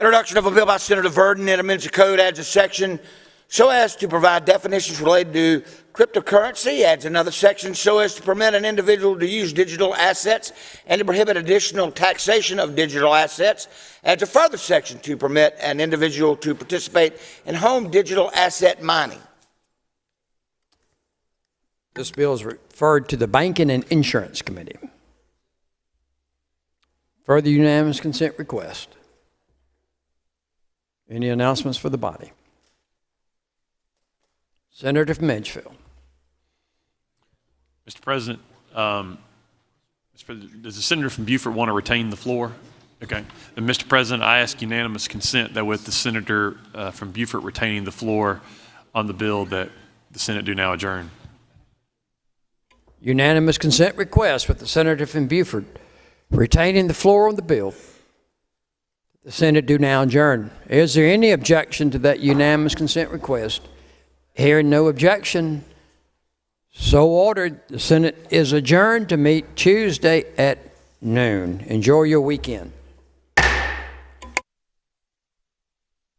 Introduction of a bill by Senator Verdon and amends the code, adds a section so as to provide definitions related to cryptocurrency, adds another section so as to permit an individual to use digital assets and to prohibit additional taxation of digital assets, adds a further section to permit an individual to participate in home digital asset mining. This bill is referred to the Banking and Insurance Committee. Further unanimous consent request. Any announcements for the body? Senator from Edgefield. Mr. President, does the senator from Beaufort want to retain the floor? Okay. And Mr. President, I ask unanimous consent that with the senator from Beaufort retaining the floor on the bill that the Senate do now adjourn. Unanimous consent request with the senator from Beaufort retaining the floor on the bill. The Senate do now adjourn. Is there any objection to that unanimous consent request? Hearing no objection, so ordered. The Senate is adjourned to meet Tuesday at noon. Enjoy your weekend.